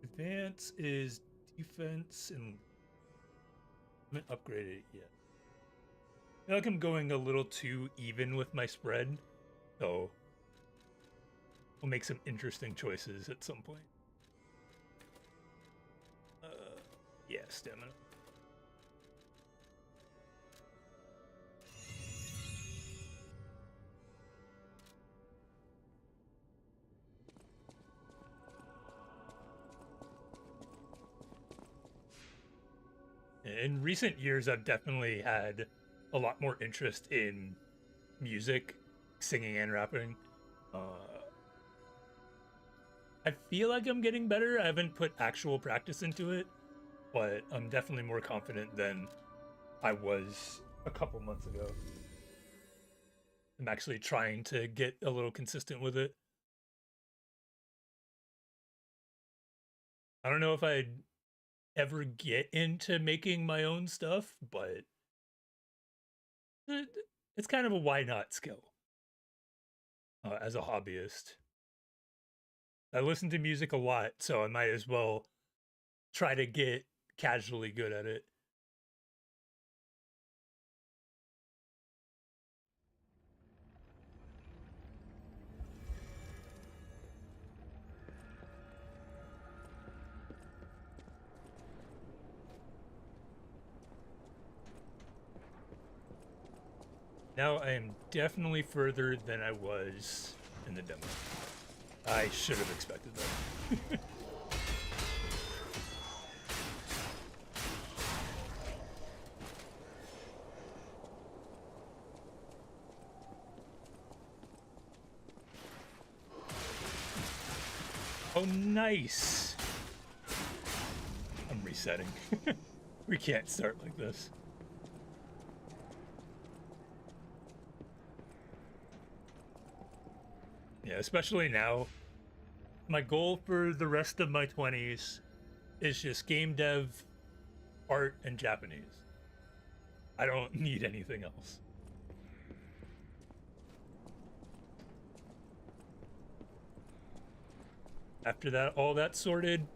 A: Advance is defense, and I haven't upgraded it yet. I feel like I'm going a little too even with my spread, so we'll make some interesting choices at some point. Yeah, stamina. In recent years, I've definitely had a lot more interest in music, singing and rapping. I feel like I'm getting better. I haven't put actual practice into it, but I'm definitely more confident than I was a couple months ago. I'm actually trying to get a little consistent with it. I don't know if I'd ever get into making my own stuff, but it's kind of a why not skill as a hobbyist. I listen to music a lot, so I might as well try to get casually good at it. Now I am definitely further than I was in the demo. I should have expected that. Oh, nice. I'm resetting. We can't start like this. Yeah, especially now. My goal for the rest of my 20s is just game dev, art, and Japanese. I don't need anything else. After that, all that sorted,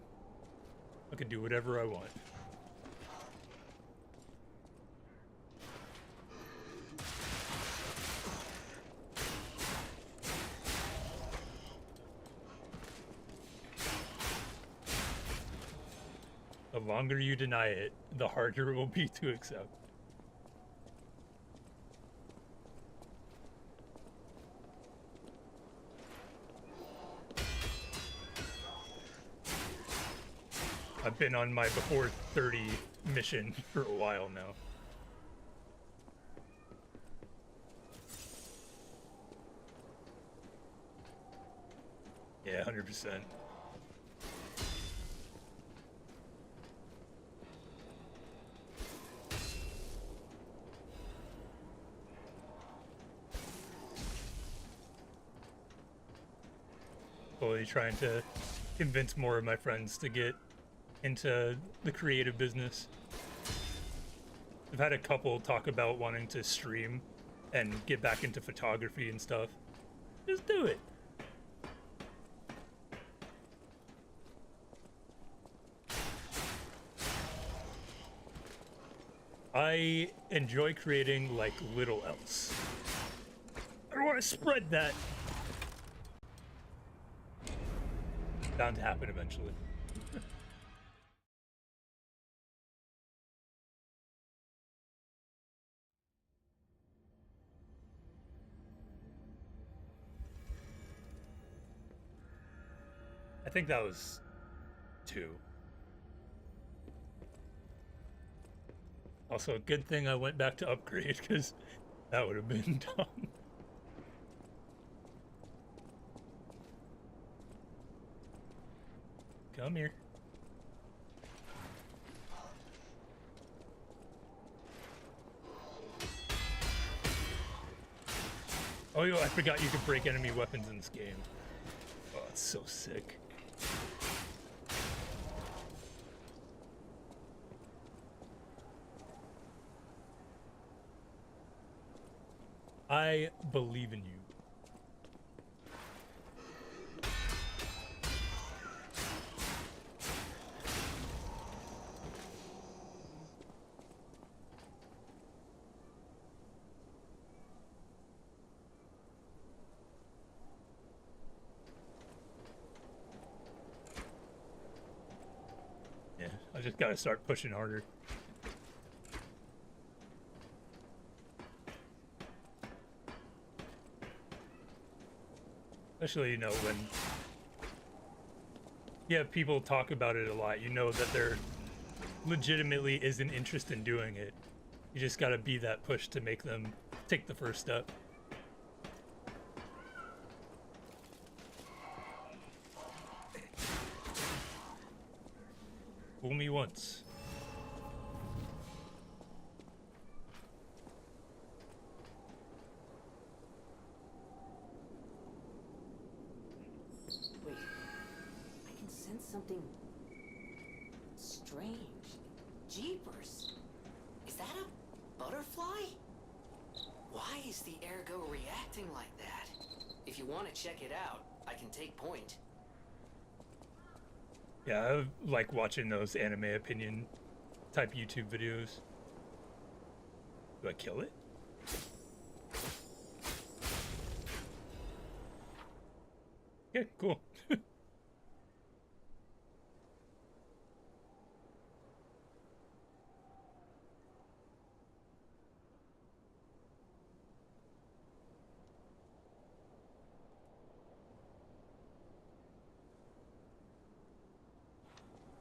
A: I can do whatever I want. The longer you deny it, the harder it will be to accept. I've been on my before 30 mission for a while now. Yeah, 100%. Slowly trying to convince more of my friends to get into the creative business. I've had a couple talk about wanting to stream and get back into photography and stuff. Just do it. I enjoy creating like little else. I want to spread that. Bound to happen eventually. I think that was 2. Also, good thing I went back to upgrade, because that would have been dumb. Come here. Oh, yo, I forgot you could break enemy weapons in this game. Oh, it's so sick. I believe in you. Yeah, I just gotta start pushing harder. Especially, you know, when you have people talk about it a lot, you know that there legitimately is an interest in doing it. You just gotta be that push to make them take the first step. Fool me once.
C: Wait, I can sense something strange. Jeepers. Is that a butterfly? Why is the ergo reacting like that? If you want to check it out, I can take point.
A: Yeah, I like watching those anime opinion type YouTube videos. Do I kill it? Okay, cool.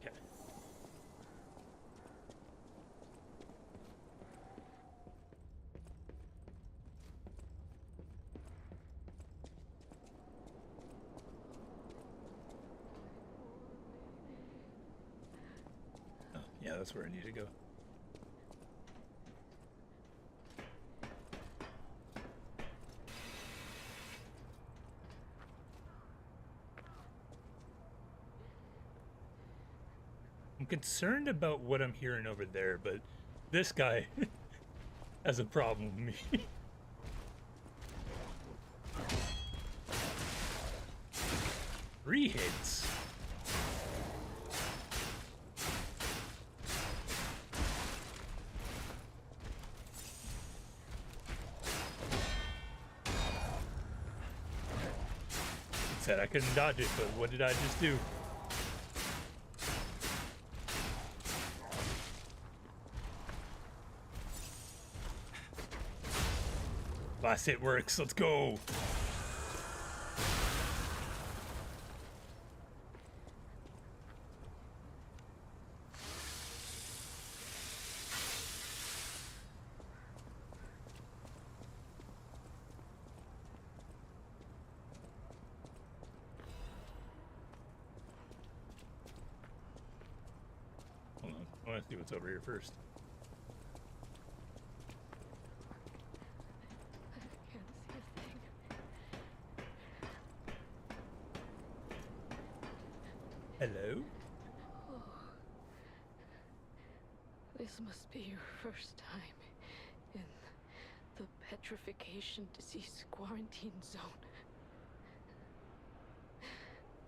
A: Okay. Oh, yeah, that's where I need to go. I'm concerned about what I'm hearing over there, but this guy has a problem with me. 3 hits. Said I couldn't dodge it, but what did I just do? Last hit works, let's go! Hold on, I want to see what's over here first. Hello?
H: Oh. This must be your first time in the petrification disease quarantine zone.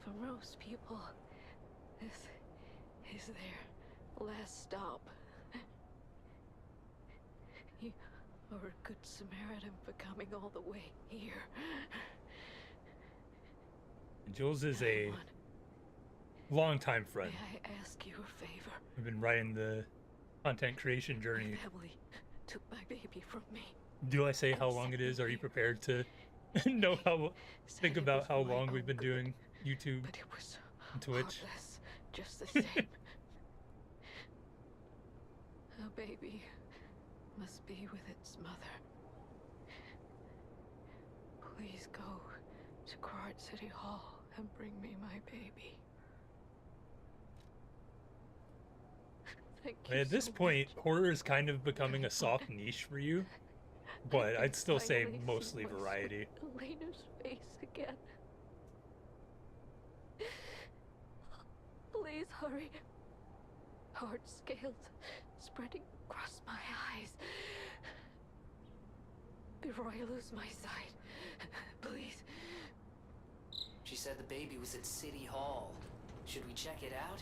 H: For most people, this is their last stop. You are a good Samaritan for coming all the way here.
A: Jules is a longtime friend.
H: May I ask you a favor?
A: We've been riding the content creation journey.
H: My family took my baby from me.
A: Do I say how long it is? Are you prepared to know how? Think about how long we've been doing YouTube
H: But it was
A: and Twitch.
H: heartless, just the same. A baby must be with its mother. Please go to Corrupted City Hall and bring me my baby. Thank you
A: At this
H: so
A: point,
H: much.
A: horror is kind of becoming a soft niche for you, but I'd still say
H: Finally see
A: mostly
H: my
A: variety.
H: sweet Elena's face again. Please hurry. Hard scales spreading across my eyes. Before I lose my sight, please.
C: She said the baby was at City Hall. Should we check it out?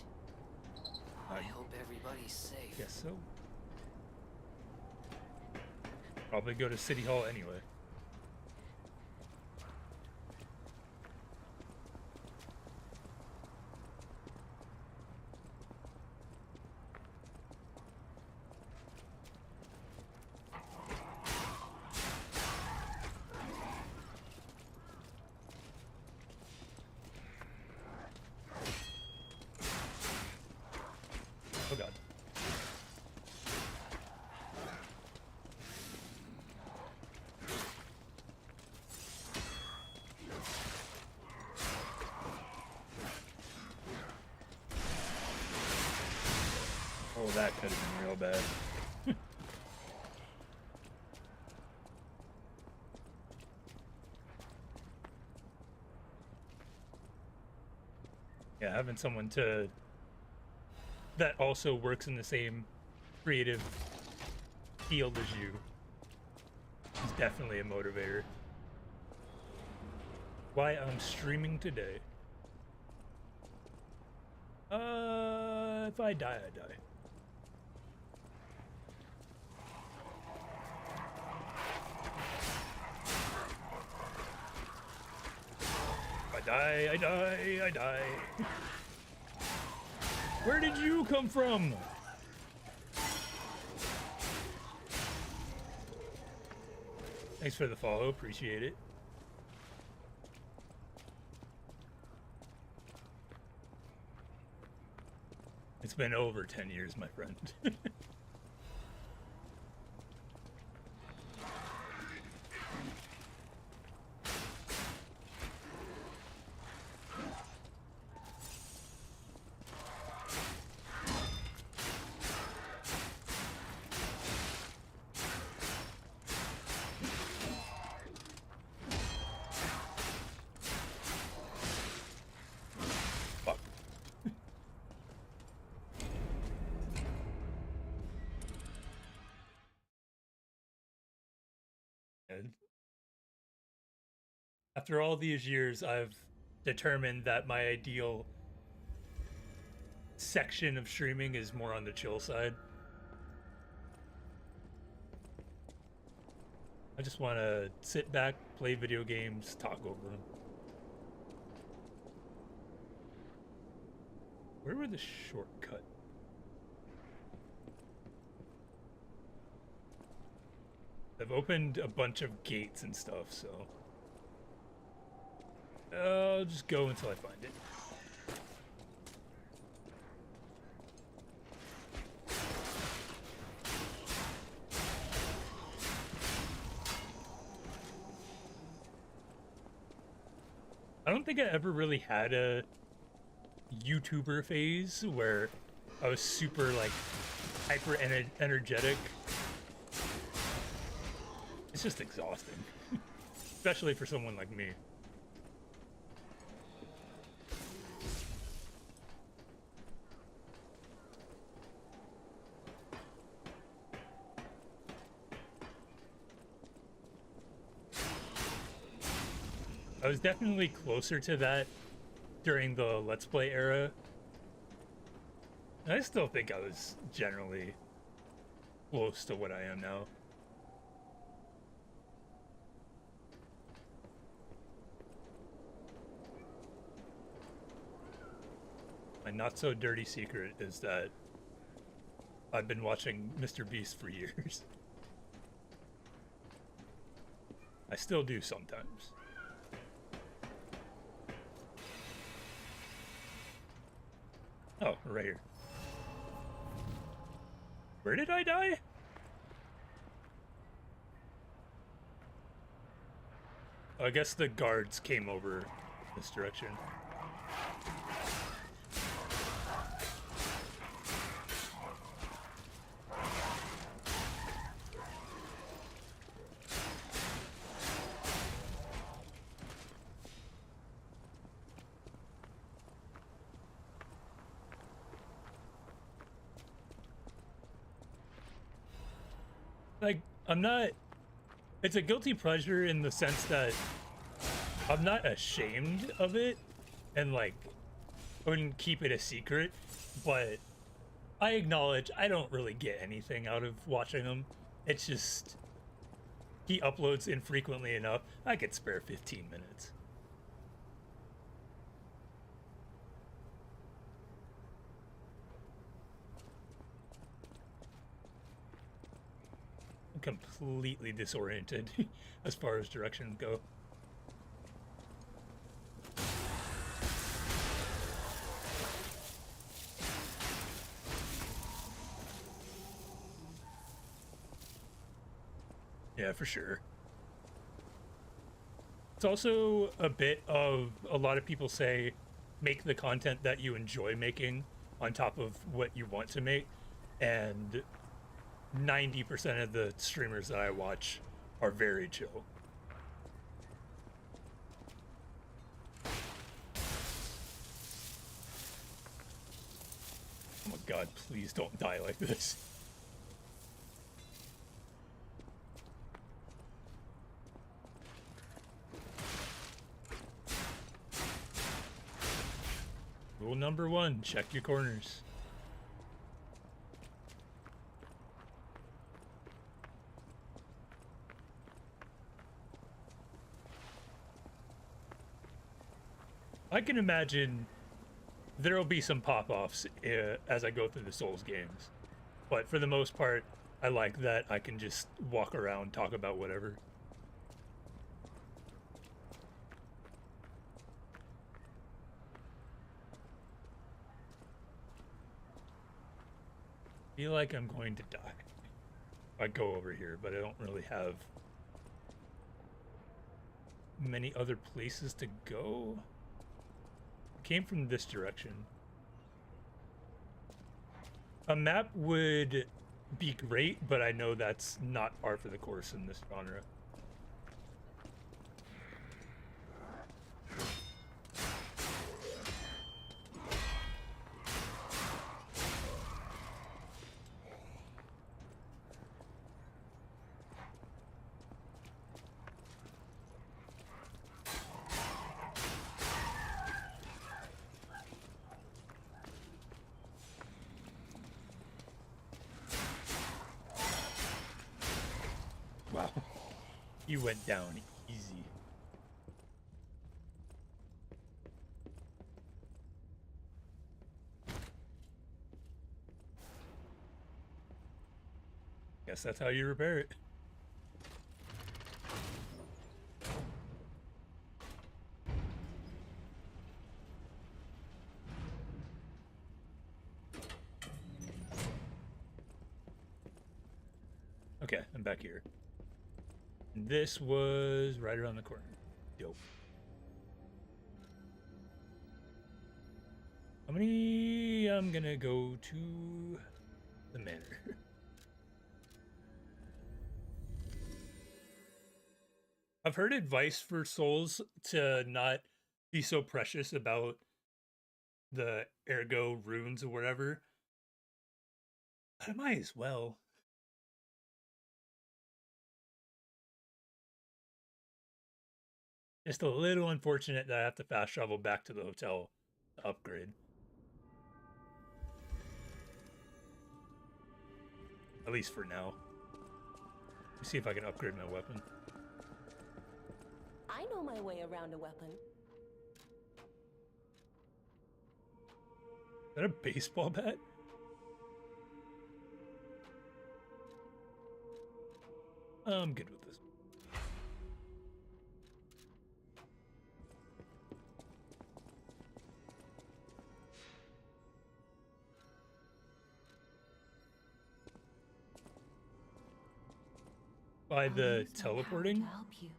C: I hope everybody's safe.
A: Guess so. Probably go to City Hall anyway. Oh god. Oh, that could have been real bad. Yeah, having someone to that also works in the same creative field as you is definitely a motivator. Why I'm streaming today. If I die, I die. If I die, I die, I die. Where did you come from? Thanks for the follow, appreciate it. It's been over 10 years, my friend. After all these years, I've determined that my ideal section of streaming is more on the chill side. I just want to sit back, play video games, talk over them. Where were the shortcut? I've opened a bunch of gates and stuff, so I'll just go until I find it. I don't think I ever really had a YouTuber phase where I was super like hyper energetic. It's just exhausting, especially for someone like me. I was definitely closer to that during the Let's Play era. And I still think I was generally close to what I am now. My not so dirty secret is that I've been watching Mr. Beast for years. I still do sometimes. Oh, right here. Where did I die? Oh, I guess the guards came over this direction. Like, I'm not, it's a guilty pleasure in the sense that I'm not ashamed of it and like wouldn't keep it a secret, but I acknowledge I don't really get anything out of watching him. It's just, he uploads infrequently enough, I could spare 15 minutes. Completely disoriented as far as directions go. Yeah, for sure. It's also a bit of, a lot of people say, make the content that you enjoy making on top of what you want to make, and 90% of the streamers that I watch are very chill. Oh my god, please don't die like this. Rule number 1, check your corners. I can imagine there'll be some pop-offs as I go through the Souls games. But for the most part, I like that I can just walk around, talk about whatever. Feel like I'm going to die if I go over here, but I don't really have many other places to go. I came from this direction. A map would be great, but I know that's not par for the course in this genre. Wow, you went down easy. Guess that's how you repair it. Okay, I'm back here. This was right around the corner. Dope. How many? I'm gonna go to the manor. I've heard advice for souls to not be so precious about the ergo runes or whatever. But I might as well. Just a little unfortunate that I have to fast travel back to the hotel to upgrade. At least for now. Let me see if I can upgrade my weapon.
G: I know my way around a weapon.
A: Is that a baseball bat? I'm good with this. By
B: I'll
A: the
B: use my power
A: teleporting?
B: to help you.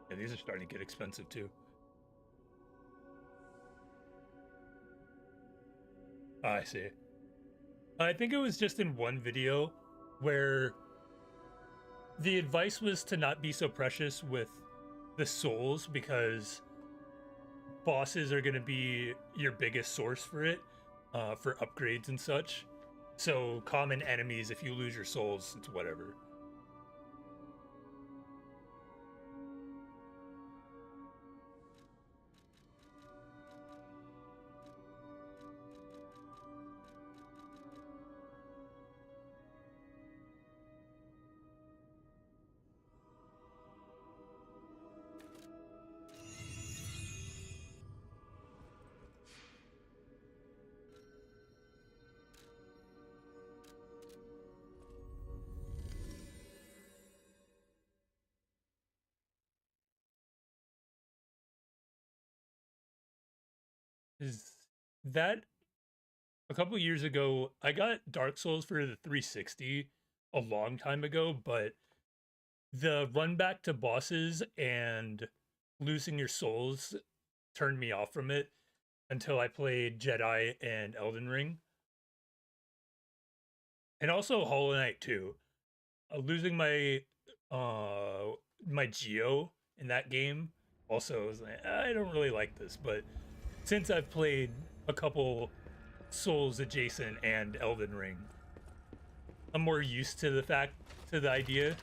A: Yeah, these are starting to get expensive too. I see. I think it was just in one video where the advice was to not be so precious with the souls because bosses are going to be your biggest source for it, for upgrades and such. So common enemies, if you lose your souls, it's whatever. Is that a couple years ago? I got Dark Souls for the 360 a long time ago, but the run back to bosses and losing your souls turned me off from it until I played Jedi and Elden Ring. And also Hollow Knight 2. Losing my my Geo in that game also was like, I don't really like this, but since I've played a couple Souls adjacent and Elden Ring, I'm more used to the idea.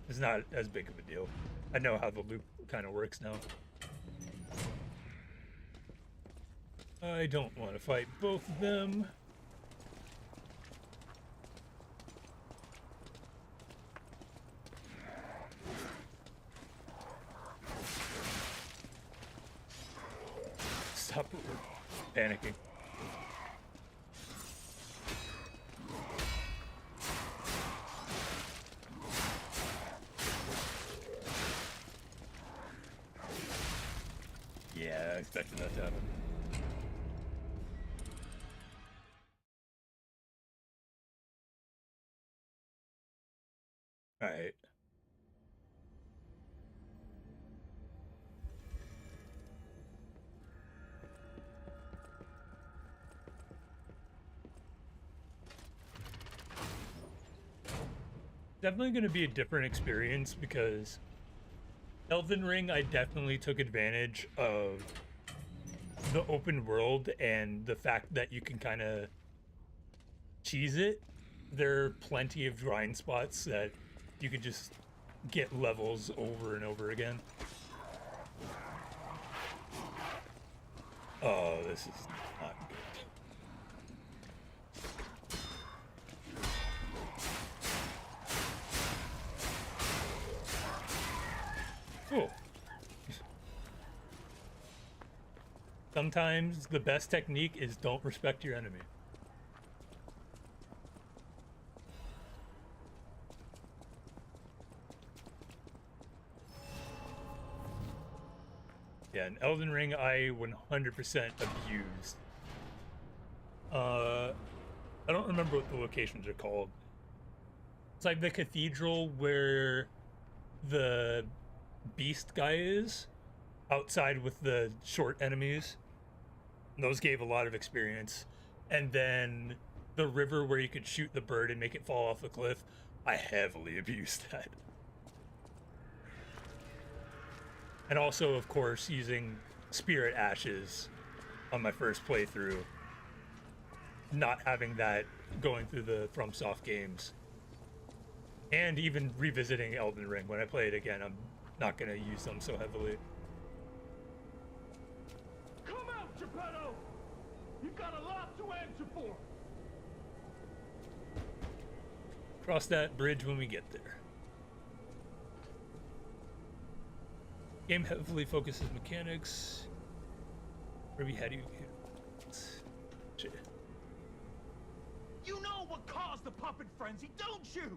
A: It's not as big of a deal. I know how the loop kind of works now. I don't want to fight both of them. Stop panicking. Yeah, I expected that to happen. All right. Definitely going to be a different experience because Elden Ring, I definitely took advantage of the open world and the fact that you can kind of cheese it. There are plenty of grind spots that you can just get levels over and over again. Oh, this is not good. Cool. Sometimes the best technique is don't respect your enemy. Yeah, in Elden Ring, I 100% abused. I don't remember what the locations are called. It's like the cathedral where the beast guy is, outside with the short enemies. Those gave a lot of experience. And then the river where you could shoot the bird and make it fall off the cliff. I heavily abused that. And also, of course, using Spirit Ashes on my first playthrough. Not having that going through the FromSoft games. And even revisiting Elden Ring. When I play it again, I'm not going to use them so heavily.
I: Come out, Geppetto! You've got a lot to answer for!
A: Cross that bridge when we get there. Game heavily focuses mechanics. Ruby, how do you...
I: You know what caused the puppet frenzy, don't you?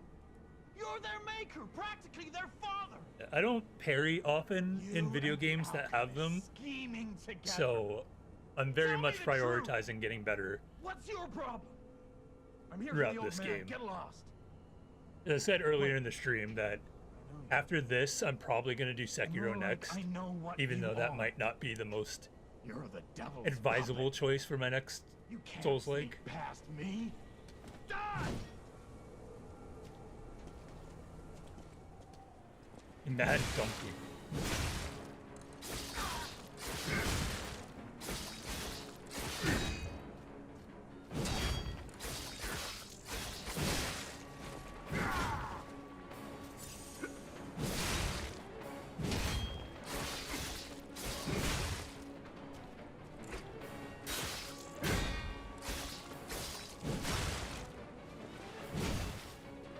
I: You're their maker, practically their father.
A: I don't parry often in video games that have them,
I: Scheming together.
A: so I'm very
I: Tell me
A: much
I: the truth.
A: prioritizing getting better
I: What's your problem? I'm here
A: throughout
I: for the old
A: this
I: man.
A: game.
I: Get lost.
A: As I said earlier in the stream that after this, I'm probably going to do Sekiro next,
I: I know what
A: even
I: you
A: though that
I: are.
A: might not be the most
I: You're the devil's
A: advisable
I: puppet.
A: choice for my next
I: You can't
A: Souls-like.
I: sneak past me. Die!
A: Mad donkey.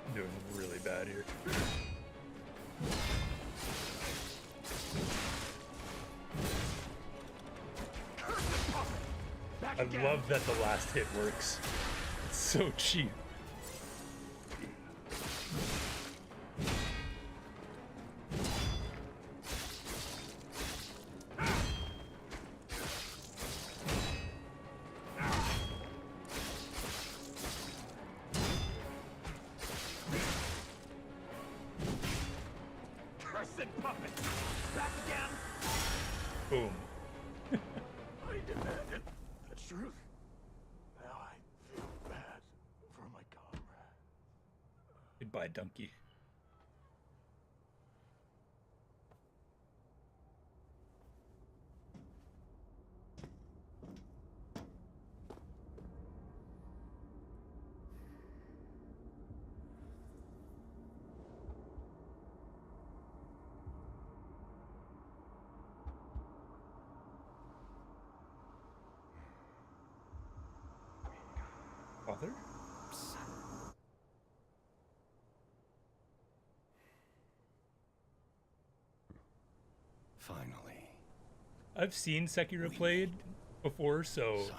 A: I'm doing really bad here.
I: Back
A: I
I: again.
A: love that the last hit works. It's so cheap.
I: Cursed puppet. Back again.
A: Boom.
I: I demanded that Now I feel bad for my comrade.
A: Goodbye, donkey. Father?
J: Finally.
A: I've seen Sekiro played before, so
J: Son,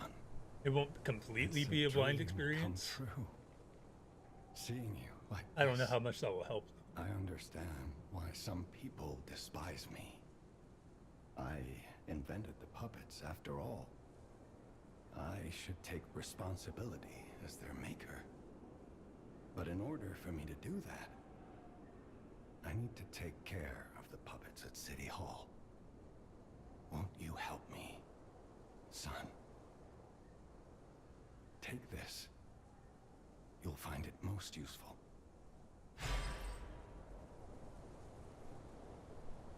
A: it won't completely be a blind experience.
J: Come true. Seeing you like
A: I don't know
J: this,
A: how much that will help.
J: I understand why some people despise me. I invented the puppets, after all. I should take responsibility as their maker. But in order for me to do that, I need to take care of the puppets at City Hall. Won't you help me, son? Take this. You'll find it most useful.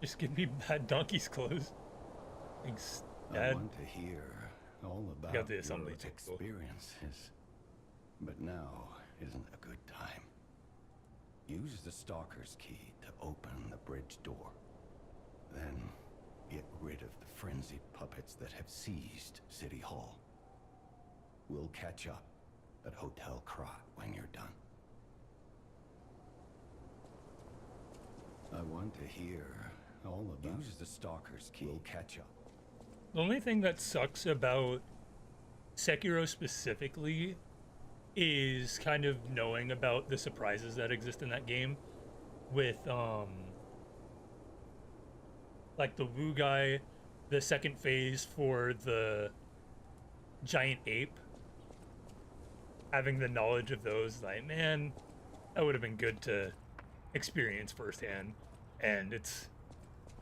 A: Just give me bad donkey's clothes. Thanks,
J: I
A: Dad.
J: want to hear all about
A: got the
J: your
A: assembly table.
J: experiences, but now isn't a good time. Use the Stalker's key to open the bridge door. Then get rid of the frenzied puppets that have seized City Hall. We'll catch up at Hotel Krot when you're done. I want to hear all about. Use the Stalker's key. We'll catch up.
A: The only thing that sucks about Sekiro specifically is kind of knowing about the surprises that exist in that game with like the Wu guy, the second phase for the giant ape. Having the knowledge of those, like, man, that would have been good to experience firsthand, and it's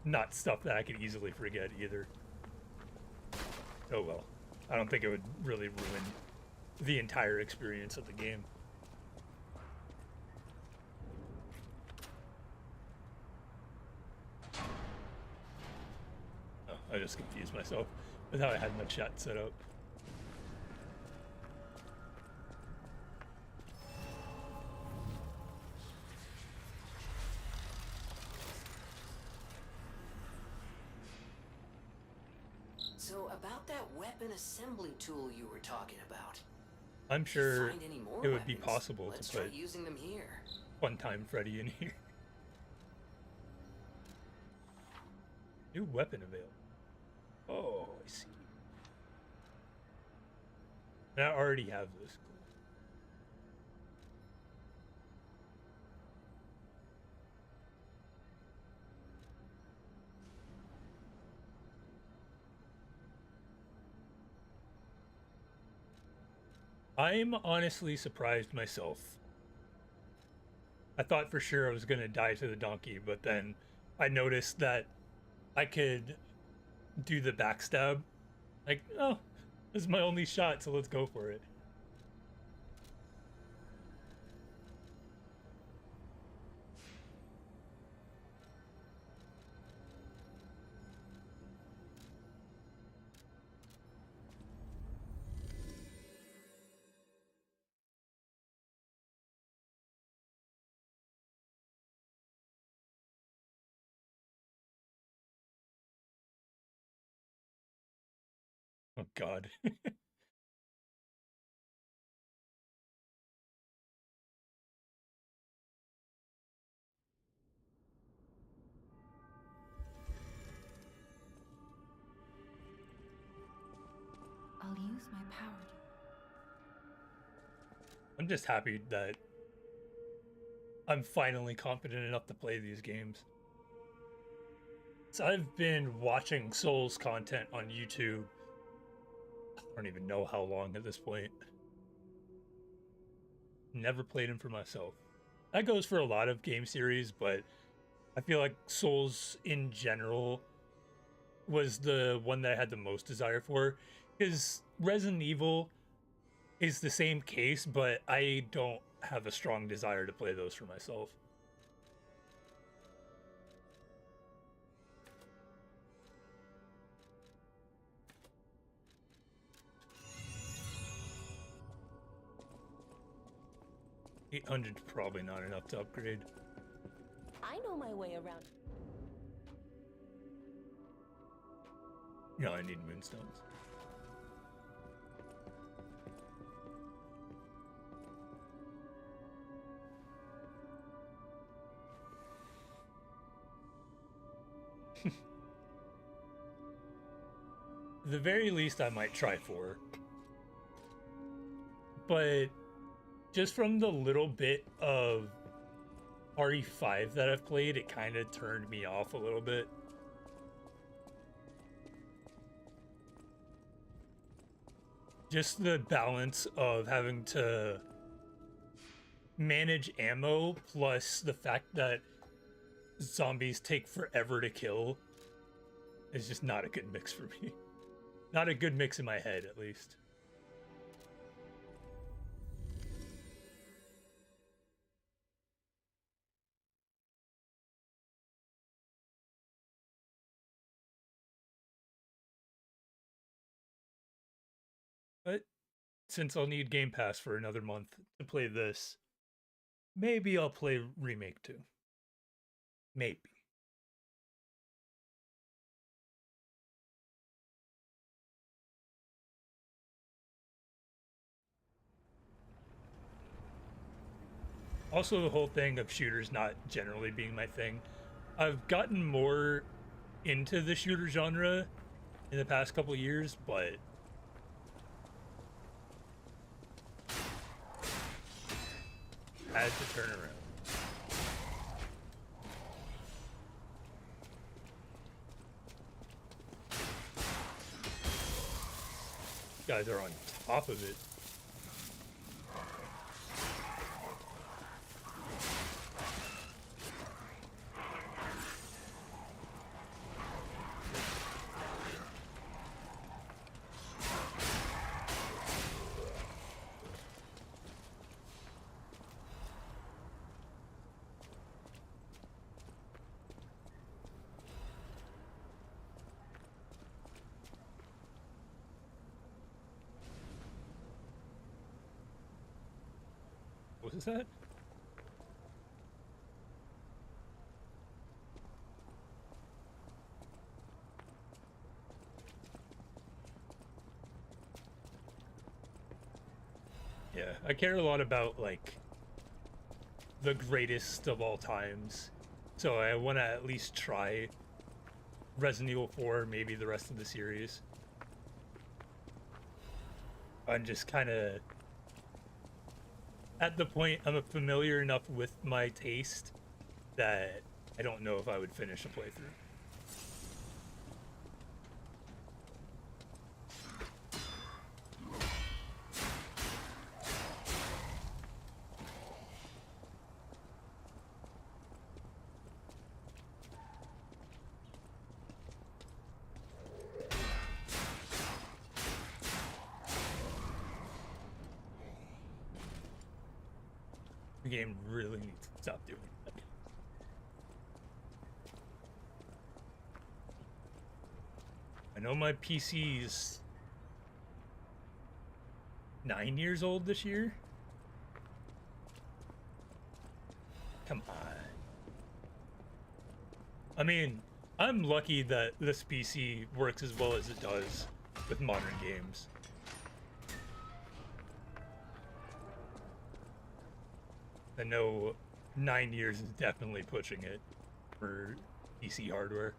A: not stuff that I could easily forget either. Oh well, I don't think it would really ruin the entire experience of the game. Oh, I just confused myself with how I had my chat set up.
C: So about that weapon assembly tool you were talking about.
A: I'm sure
C: Find any more
A: it would be
C: weapons?
A: possible
C: Let's
A: to
C: try
A: put
C: using them here.
A: One-Time Freddy in here. New weapon available. Oh, I see. And I already have this. I'm honestly surprised myself. I thought for sure I was gonna die to the donkey, but then I noticed that I could do the backstab. Like, oh, this is my only shot, so let's go for it. Oh God.
B: I'll use my power to...
A: I'm just happy that I'm finally confident enough to play these games. So I've been watching Souls content on YouTube. I don't even know how long at this point. Never played them for myself. That goes for a lot of game series, but I feel like Souls in general was the one that I had the most desire for. Because Resident Evil is the same case, but I don't have a strong desire to play those for myself. $800 probably not enough to upgrade.
G: I know my way around.
A: No, I need moonstones. The very least I might try 4. But just from the little bit of RE5 that I've played, it kind of turned me off a little bit. Just the balance of having to manage ammo, plus the fact that zombies take forever to kill, is just not a good mix for me. Not a good mix in my head, at least. But since I'll need Game Pass for another month to play this, maybe I'll play Remake 2. Maybe. Also, the whole thing of shooters not generally being my thing. I've gotten more into the shooter genre in the past couple years, but had to turn around. Guys are on top of it. What is that? Yeah, I care a lot about, like, the greatest of all times. So I want to at least try Resident Evil 4, maybe the rest of the series. I'm just kind of at the point I'm familiar enough with my taste that I don't know if I would finish a playthrough. The game really needs to stop doing that. I know my PC's 9 years old this year. Come on. I mean, I'm lucky that this PC works as well as it does with modern games. I know 9 years is definitely pushing it for PC hardware.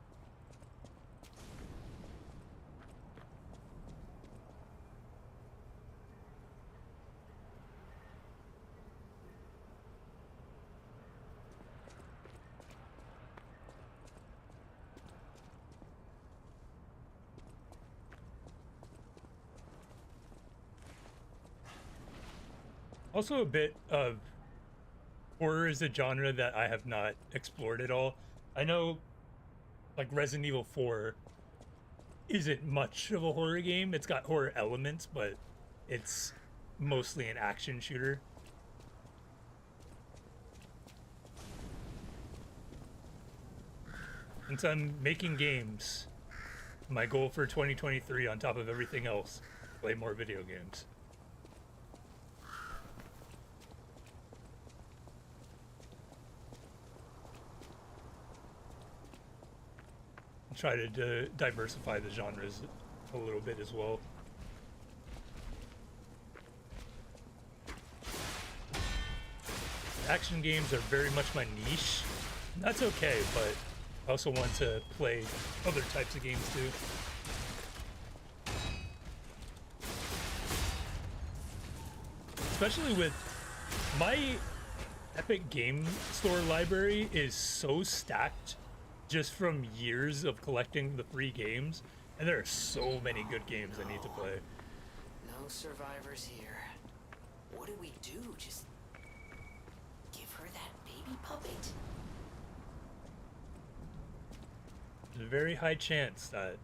A: Also, a bit of horror is a genre that I have not explored at all. I know, like, Resident Evil 4 isn't much of a horror game. It's got horror elements, but it's mostly an action shooter. Since I'm making games, my goal for 2023 on top of everything else, play more video games. Try to diversify the genres a little bit as well. Action games are very much my niche. That's okay, but I also want to play other types of games too. Especially with my Epic Game Store library is so stacked just from years of collecting the free games, and there are so many good games I need to play.
C: No survivors here. What do we do? Just give her that baby puppet?
A: There's a very high chance that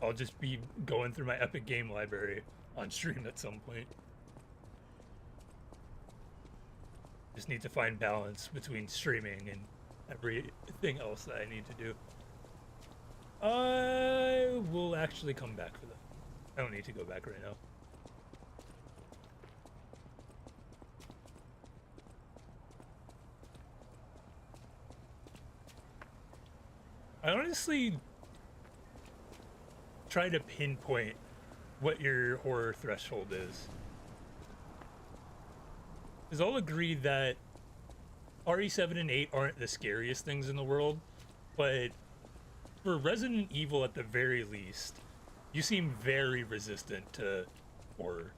A: I'll just be going through my Epic Game library on stream at some point. Just need to find balance between streaming and everything else that I need to do. I will actually come back for that. I don't need to go back right now. I honestly try to pinpoint what your horror threshold is. Because I'll agree that RE7 and 8 aren't the scariest things in the world, but for Resident Evil at the very least, you seem very resistant to horror.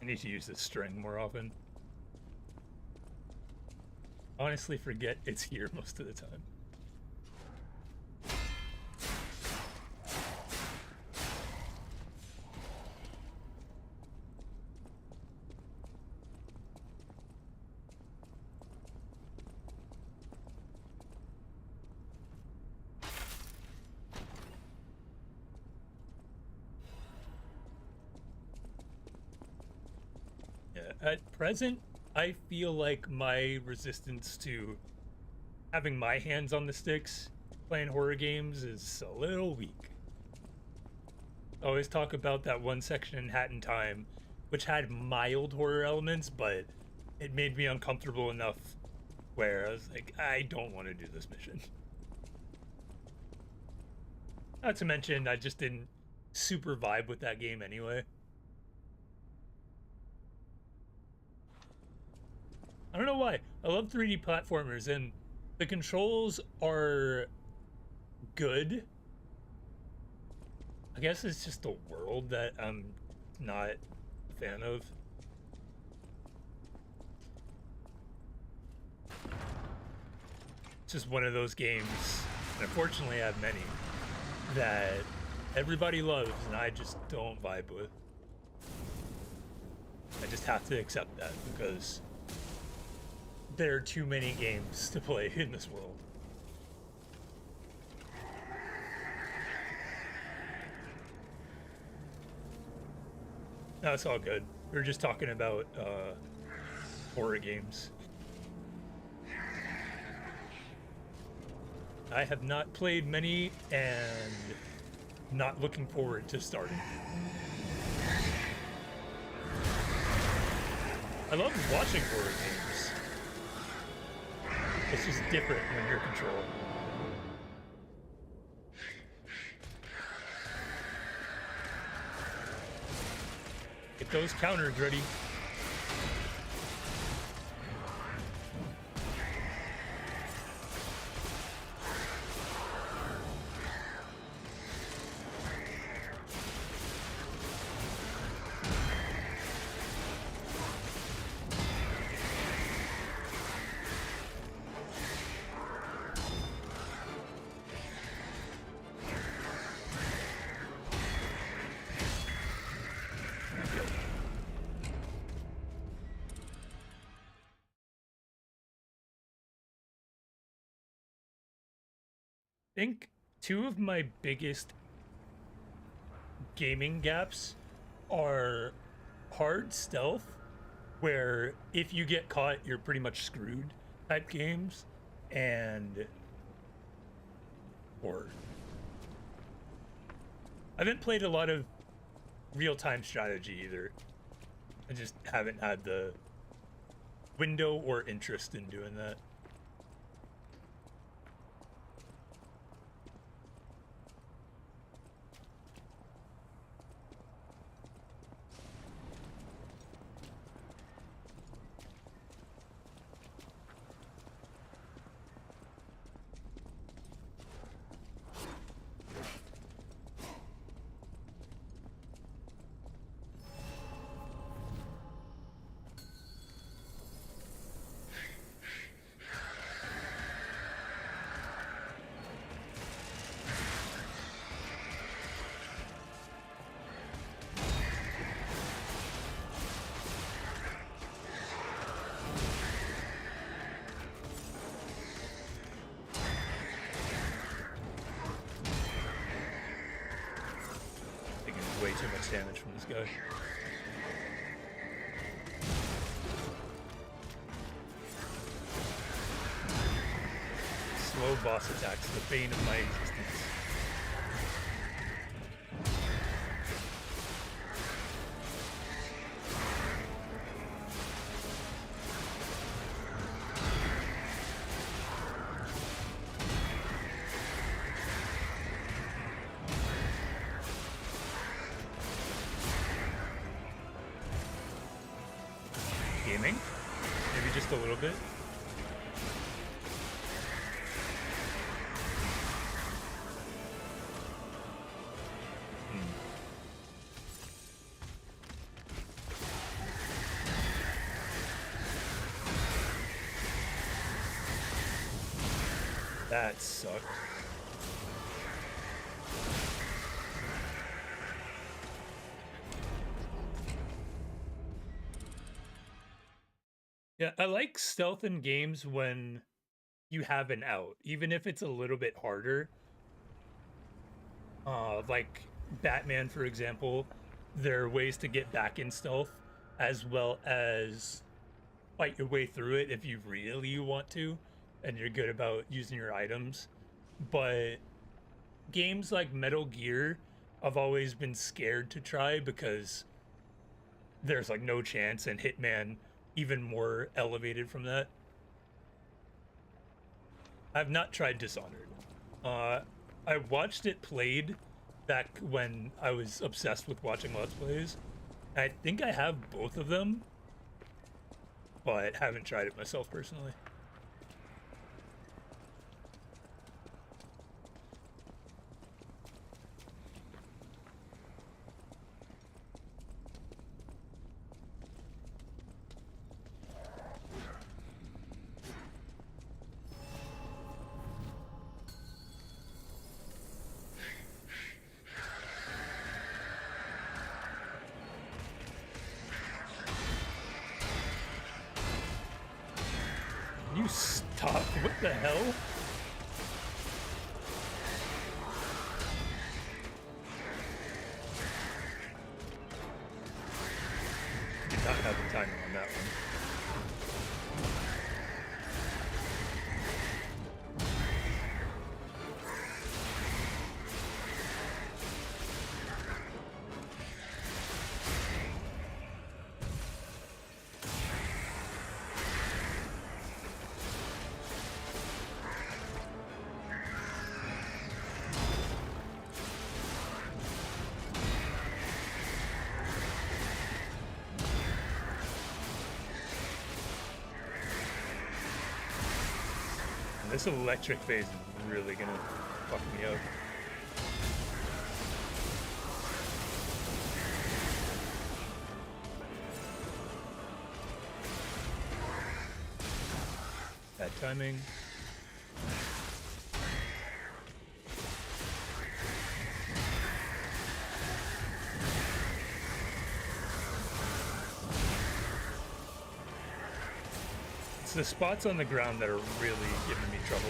A: I need to use this string more often. Honestly, forget it's here most of the time. At present, I feel like my resistance to having my hands on the sticks playing horror games is a little weak. I always talk about that one section in Hat in Time, which had mild horror elements, but it made me uncomfortable enough where I was like, I don't want to do this mission. Not to mention, I just didn't super vibe with that game anyway. I don't know why. I love 3D platformers, and the controls are good. I guess it's just the world that I'm not a fan of. It's just one of those games, and unfortunately I have many, that everybody loves and I just don't vibe with. I just have to accept that because there are too many games to play in this world. No, it's all good. We were just talking about horror games. I have not played many and not looking forward to starting. I love watching horror games. It's just different when you're in control. Get those counters ready. think two of my biggest gaming gaps are hard stealth, where if you get caught, you're pretty much screwed type games, and horde. I haven't played a lot of real-time strategy either. I just haven't had the window or interest in doing that. Way too much damage from this guy. Slow boss attacks, the bane of my existence. Gaming? Maybe just a little bit. That sucked. Yeah, I like stealth in games when you have an out, even if it's a little bit harder. Like Batman, for example, there are ways to get back in stealth as well as fight your way through it if you really want to, and you're good about using your items. But games like Metal Gear, I've always been scared to try because there's like no chance, and Hitman even more elevated from that. I've not tried Dishonored. I watched it played back when I was obsessed with watching Let's Plays. I think I have both of them, but haven't tried it myself personally. You stop. What the hell? Did not have the timing on that one. This electric phase is really gonna fuck me up. Bad timing. It's the spots on the ground that are really giving me trouble.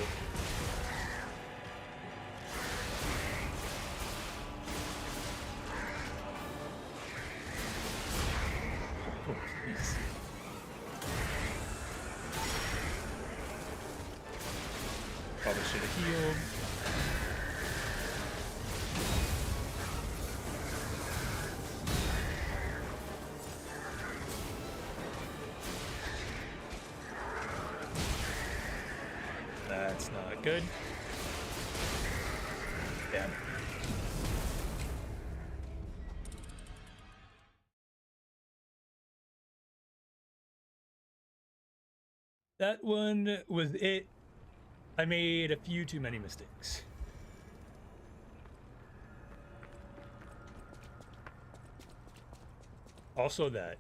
A: Probably should have healed. That's not good. Damn. That one was it. I made a few too many mistakes. Also that.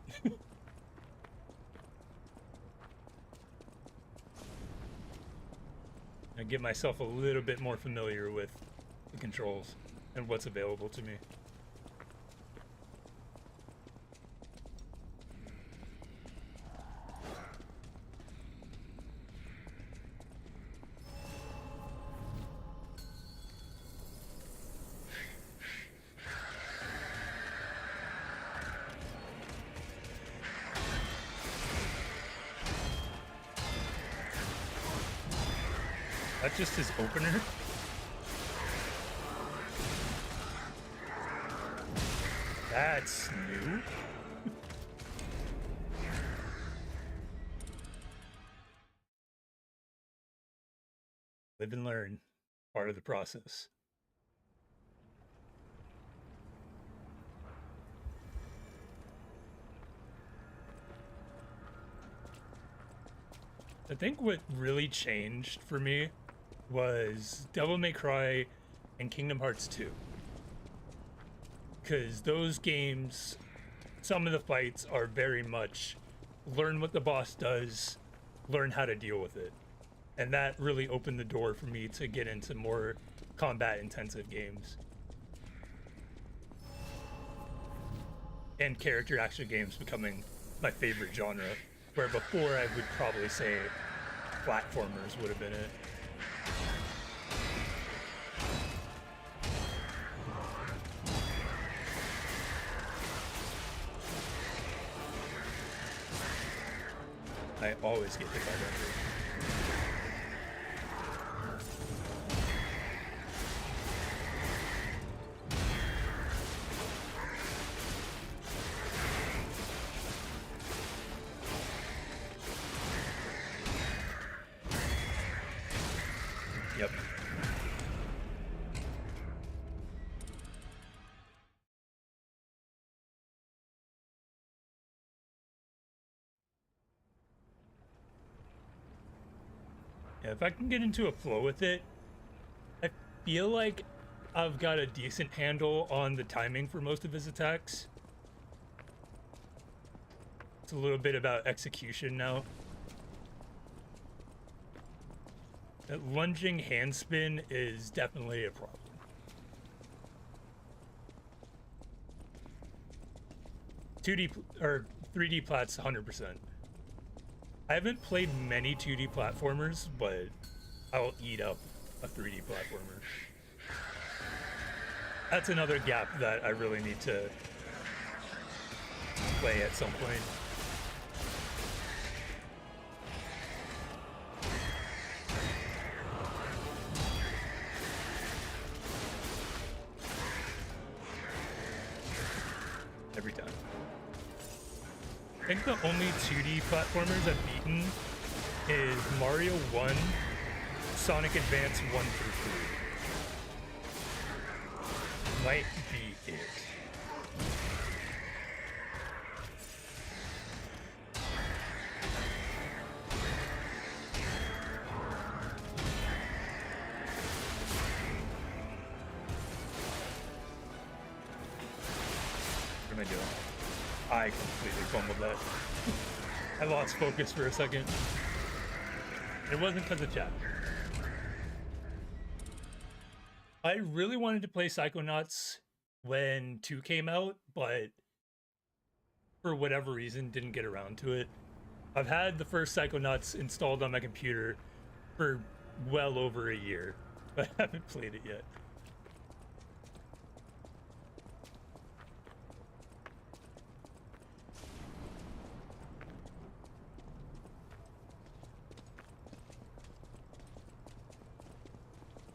A: I get myself a little bit more familiar with the controls and what's available to me. That's just his opener. That's new. Live and learn. Part of the process. I think what really changed for me was Devil May Cry and Kingdom Hearts 2. Because those games, some of the fights are very much learn what the boss does, learn how to deal with it. And that really opened the door for me to get into more combat intensive games. And character action games becoming my favorite genre, where before I would probably say platformers would have been it. I always get hit by that. Yep. Yeah, if I can get into a flow with it, I feel like I've got a decent handle on the timing for most of his attacks. It's a little bit about execution now. That lunging handspin is definitely a problem. or 3D plats 100%. I haven't played many 2D platformers, but I'll eat up a 3D platformer. That's another gap that I really need to play at some point. Every time. I think the only 2D platformers I've beaten is Mario 1, Sonic Advance 1 through 3. Might be it. What am I doing? I completely fumbled that. I lost focus for a second. It wasn't because of chat. I really wanted to play Psychonauts when 2 came out, but for whatever reason didn't get around to it. I've had the first Psychonauts installed on my computer for well over a year, but I haven't played it yet.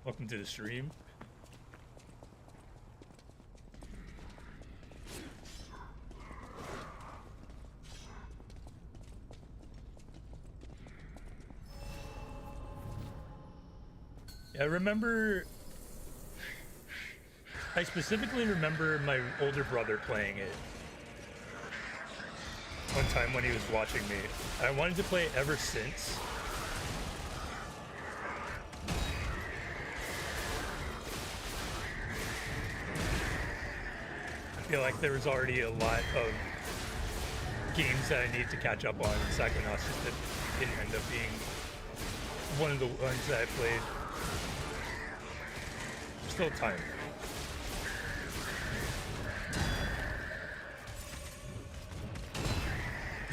A: Welcome to the stream. I specifically remember my older brother playing it one time when he was watching me. I wanted to play it ever since. I feel like there was already a lot of games that I needed to catch up on. Psychonauts just didn't end up being one of the ones that I played. Still time.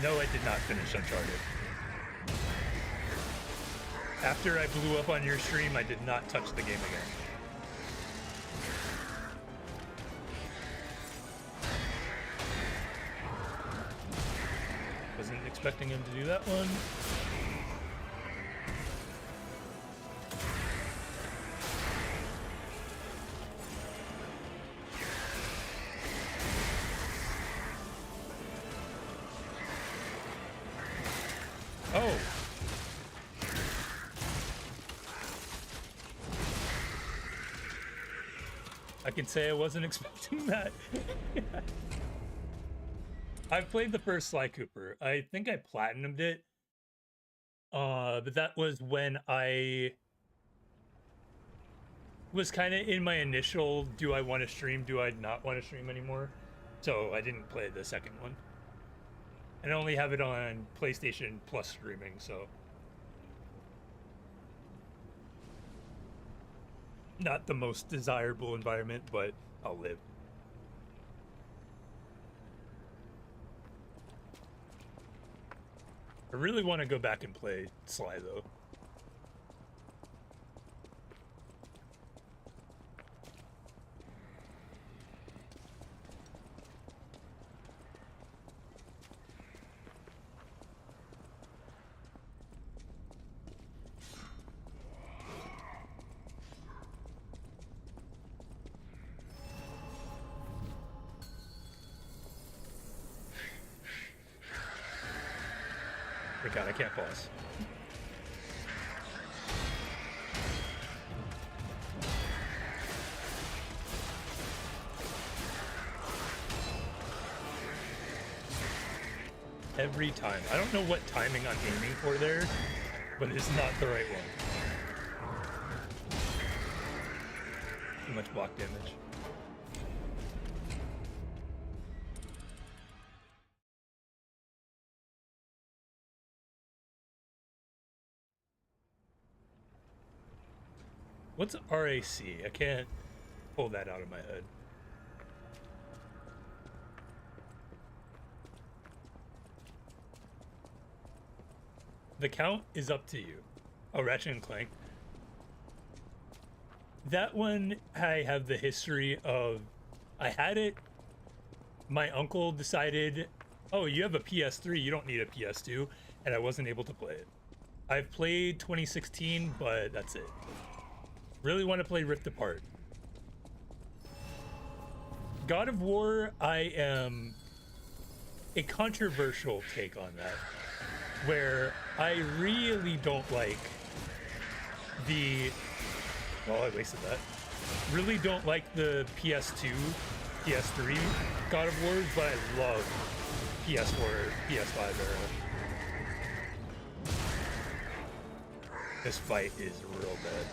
A: No, I did not finish Uncharted. After I blew up on your stream, I did not touch the game again. Wasn't expecting him to do that one. Oh. I can say I wasn't expecting that. I've played the first Sly Cooper. I think I platinumed it. But that was when I was kind of in my initial, do I want to stream, do I not want to stream anymore? So I didn't play the second one. And I only have it on PlayStation Plus streaming, so. Not the most desirable environment, but I'll live. I really want to go back and play Sly, though. God, I can't pause. Every time. I don't know what timing I'm aiming for there, but it's not the right one. Too much block damage. What's RAC? I can't pull that out of my head. The count is up to you. Oh, Ratchet and Clank. That one, I have the history of, I had it, my uncle decided, oh, you have a PS3, you don't need a PS2, and I wasn't able to play it. I've played 2016, but that's it. Really want to play Rift Apart. God of War, I am a controversial take on that, where I really don't like the, well, I wasted that. Really don't like the PS2, PS3 God of Wars, but I love PS4, PS5 era. This fight is real bad.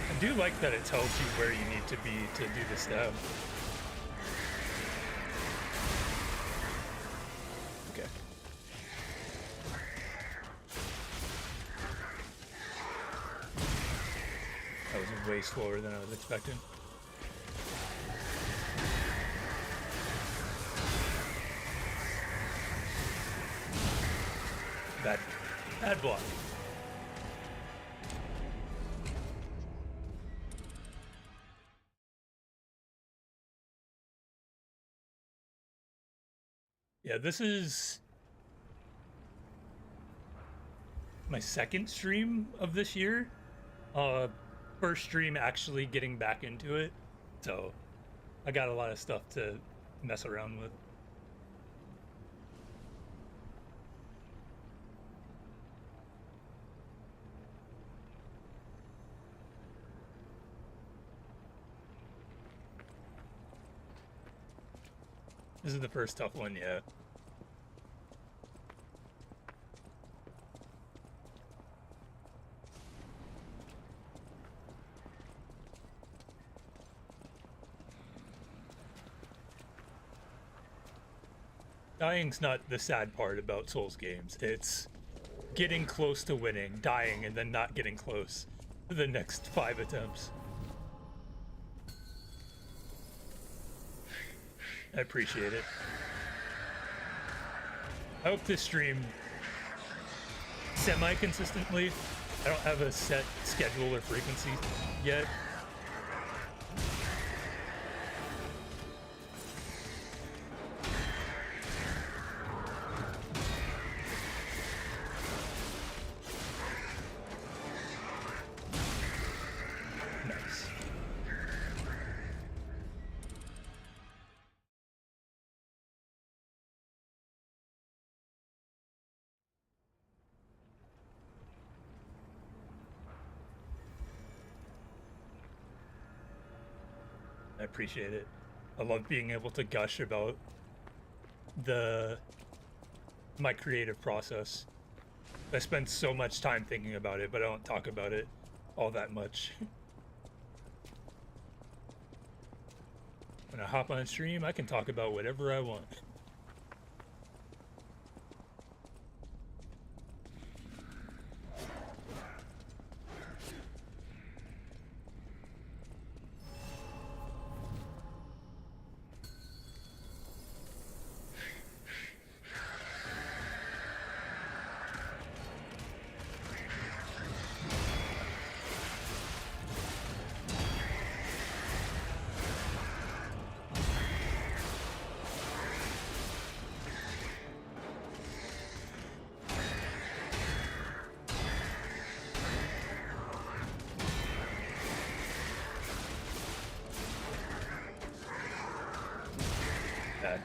A: I do like that it tells you where you need to be to do the stab. way slower than I was expecting. Bad block. Yeah, this is my second stream of this year. First stream actually getting back into it. So I got a lot of stuff to mess around with. This is the first tough one, yeah. Dying's not the sad part about Souls games. It's getting close to winning, dying, and then not getting close to the next 5 attempts. I appreciate it. I hope this stream semi-consistently. I don't have a set schedule or frequency yet. Nice. I appreciate it. I love being able to gush about my creative process. I spend so much time thinking about it, but I don't talk about it all that much. When I hop on stream, I can talk about whatever I want. Bad.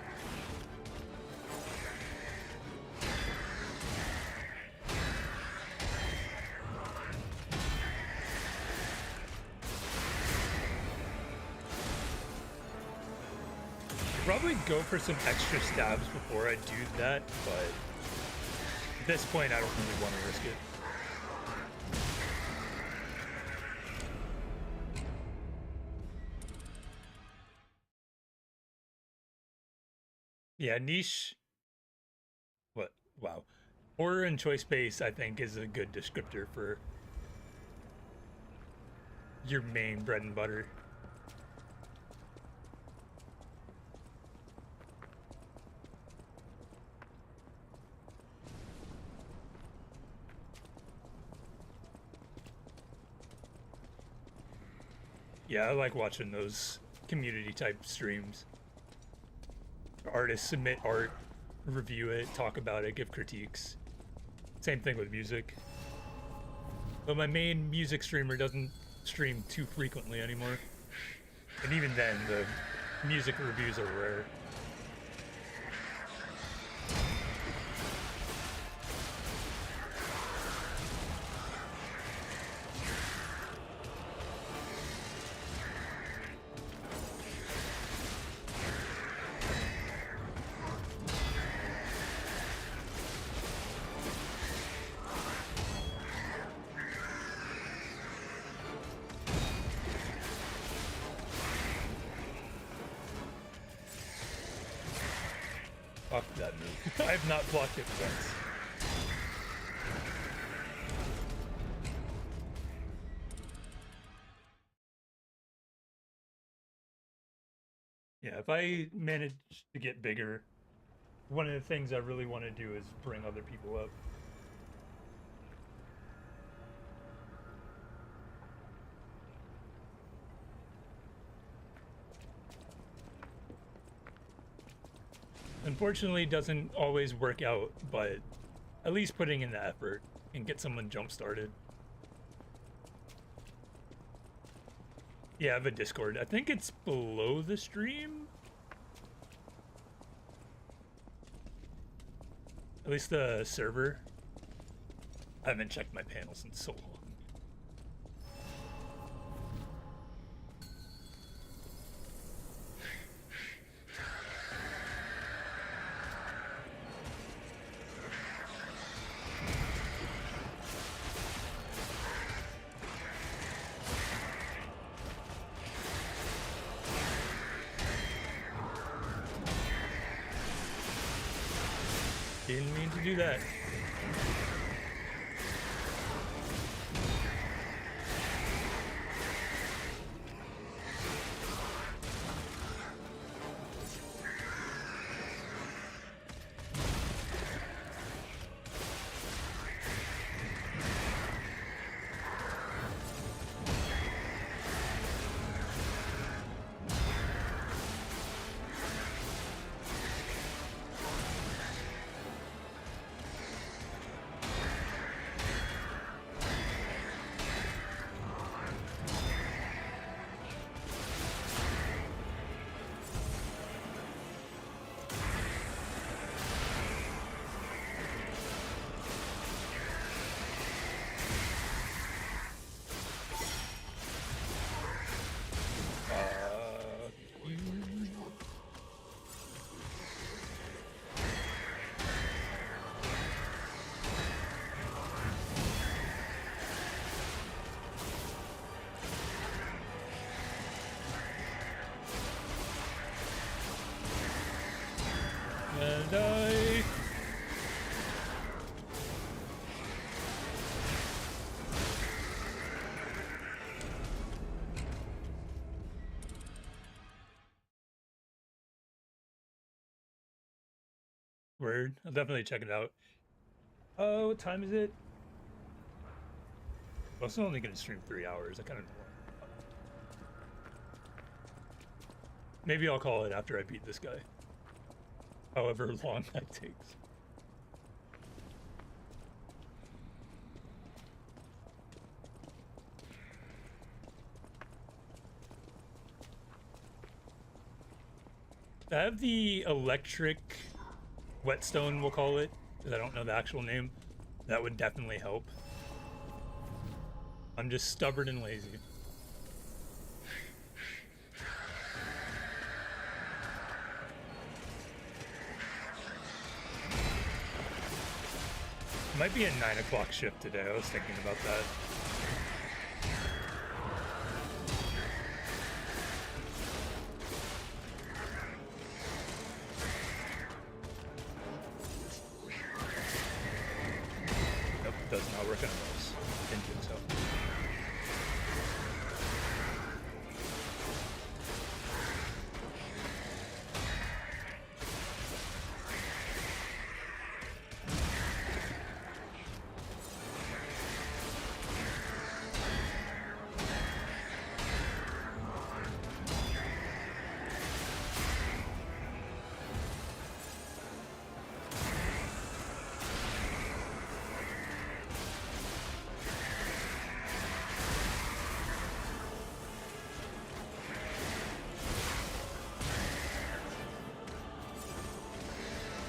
A: Probably go for some extra stabs before I do that, but at this point I don't really want to risk it. Yeah, niche. What? Wow. Horror and choice base, I think, is a good descriptor for your main bread and butter. Yeah, I like watching those community type streams. Artists submit art, review it, talk about it, give critiques. Same thing with music. But my main music streamer doesn't stream too frequently anymore. And even then, the music reviews are rare. Fuck that move. I have not blocked it once. Yeah, if I manage to get bigger, one of the things I really want to do is bring other people up. Unfortunately, it doesn't always work out, but at least putting in the effort and get someone jump started. Yeah, I have a Discord. I think it's below the stream. At least the server. I haven't checked my panels in so long. Didn't mean to do that. And I... Word. I'll definitely check it out. Oh, what time is it? I was only going to stream 3 hours. I kind of know. Maybe I'll call it after I beat this guy. However long that takes. I have the electric whetstone, we'll call it, because I don't know the actual name. That would definitely help. I'm just stubborn and lazy. Might be a 9 o'clock shift today. I was thinking about that. Nope, does not work on those. Didn't think so.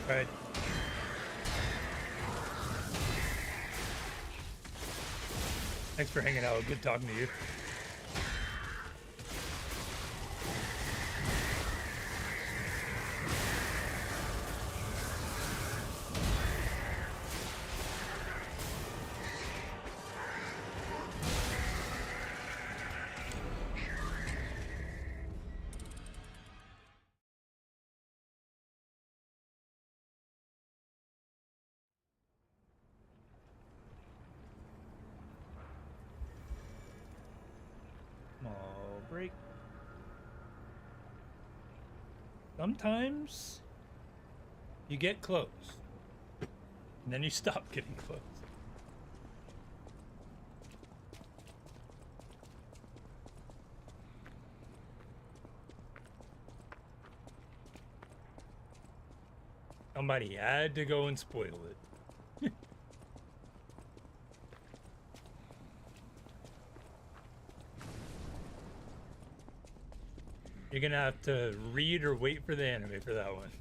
A: Alright. Thanks for hanging out. Good talking to you. Sometimes you get close, and then you stop getting close. Somebody had to go and spoil it. You're gonna have to read or wait for the anime for that one.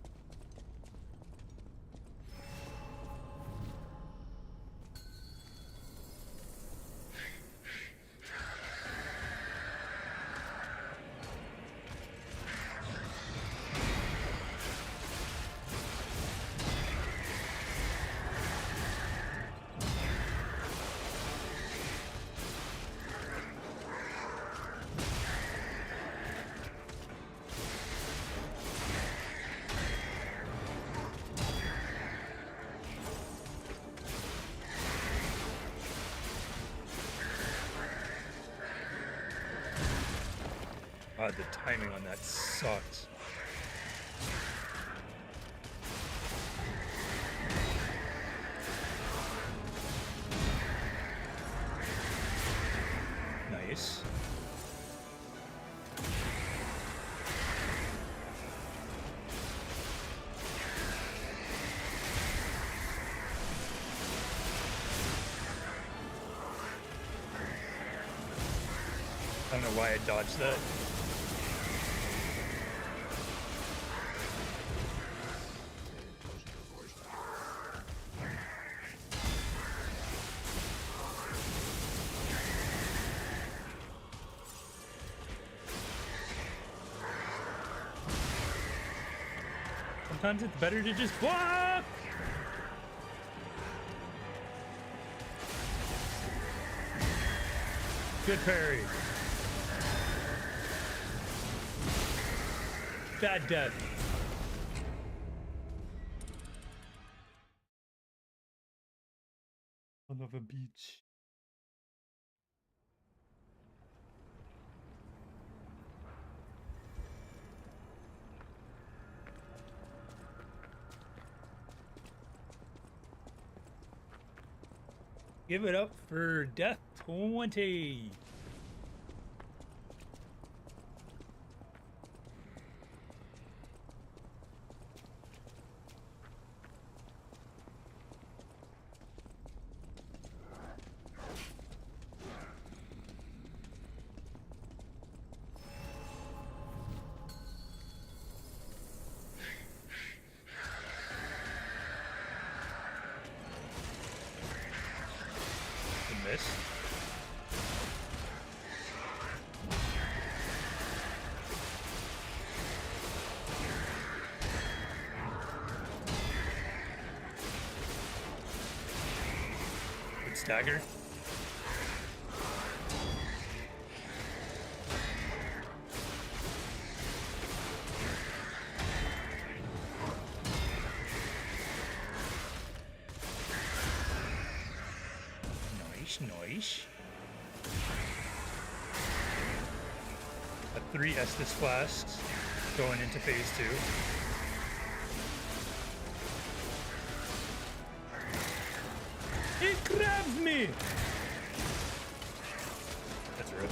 A: God, the timing on that sucks. Nice. I don't know why I dodged that. Sometimes it's better to just block! Good parry. Bad death. Son of a beach. Give it up for Death 20. Miss. Good stagger. Nice. A 3 Estus flasks going into phase 2. It grabs me! That's rude.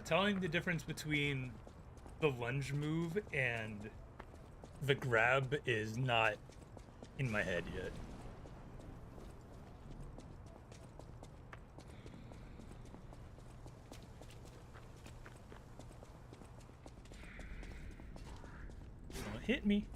A: Telling the difference between the lunge move and the grab is not in my head yet. Don't hit me.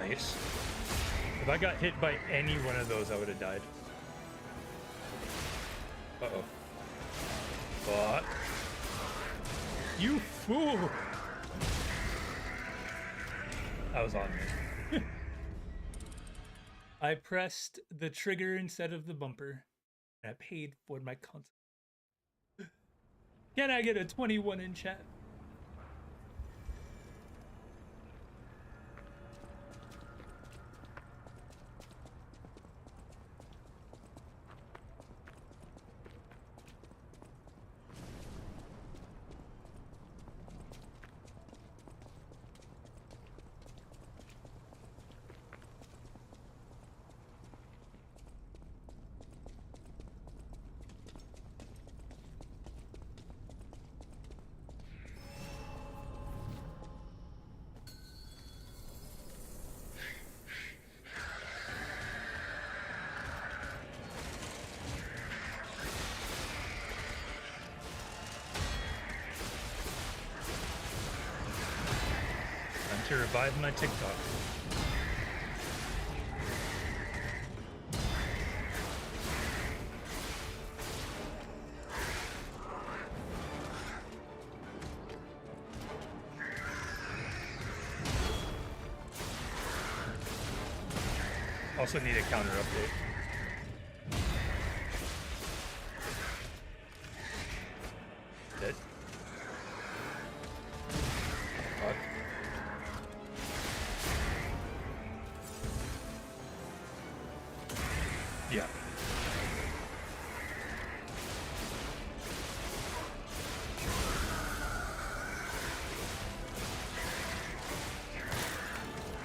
A: Nice. If I got hit by any one of those, I would have died. Uh-oh. Fuck. You fool! I was on me. I pressed the trigger instead of the bumper, and I paid for my content. Can I get a 21 in chat? To revive my TikTok. Also need a counter update. Dead. Fuck. Yeah.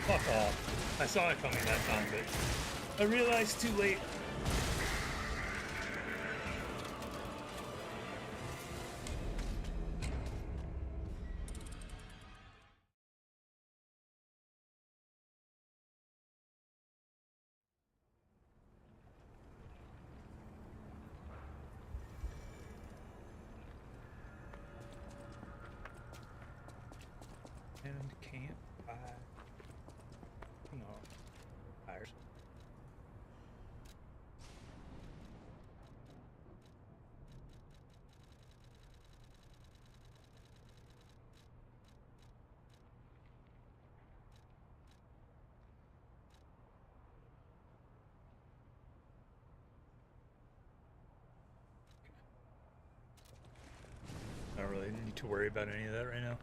A: Fuck off. I saw it coming that time, but I realized too late. And can't buy no tires. I don't really need to worry about any of that right now.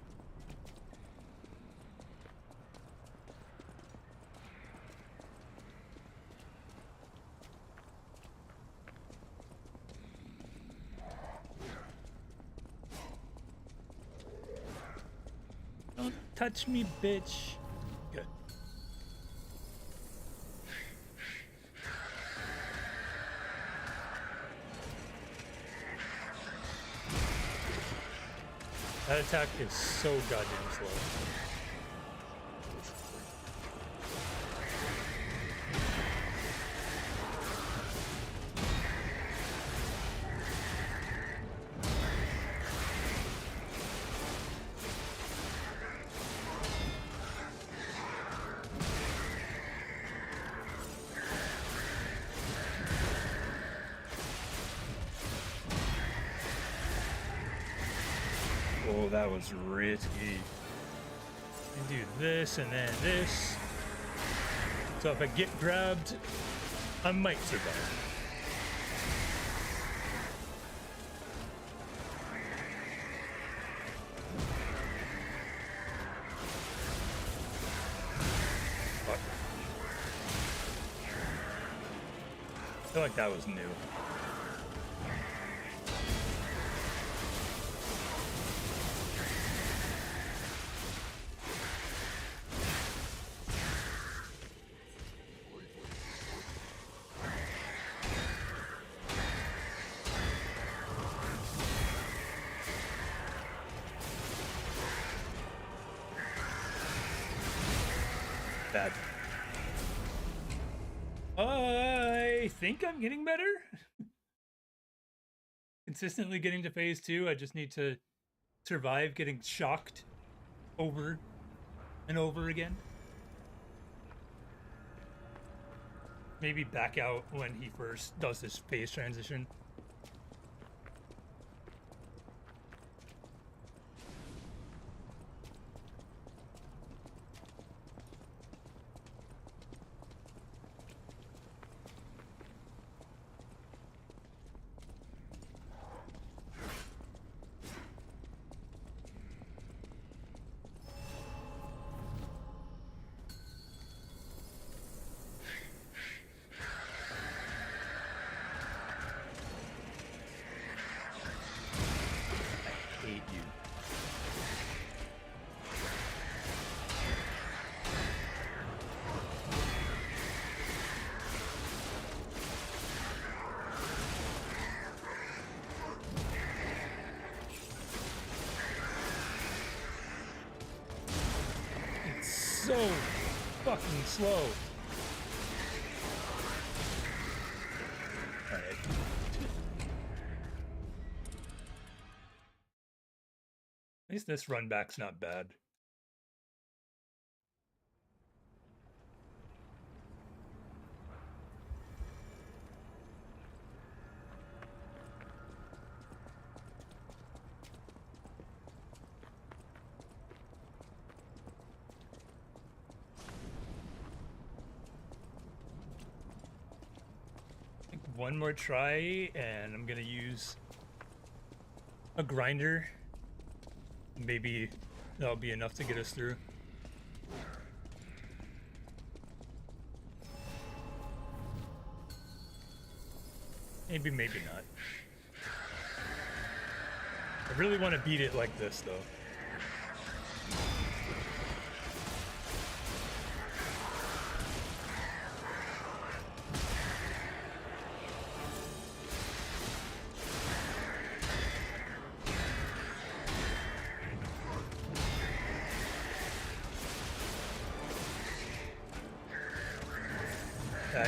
A: Don't touch me, bitch. Good. That attack is so goddamn slow. Oh, that was risky. And do this and then this. So if I get grabbed, I might survive. Fuck. I feel like that was new. Bad. I think I'm getting better. Consistently getting to phase 2. I just need to survive getting shocked over and over again. maybe back out when he first does this phase transition. So fucking slow. Alright. At least this run back's not bad. One more try, and I'm gonna use a grinder. Maybe that'll be enough to get us through. Maybe, maybe not. I really want to beat it like this, though.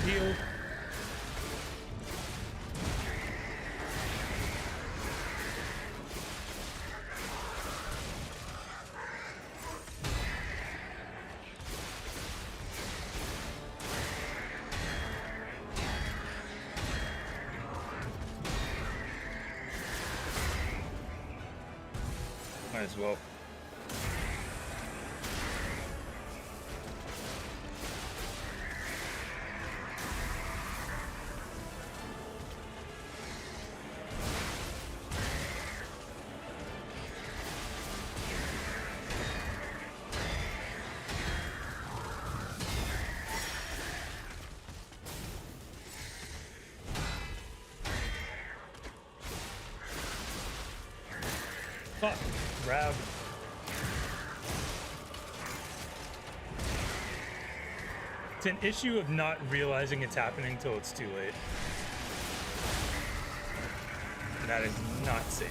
A: Heal. Might as well. Fuck, grab. It's an issue of not realizing it's happening till it's too late. And that is not safe.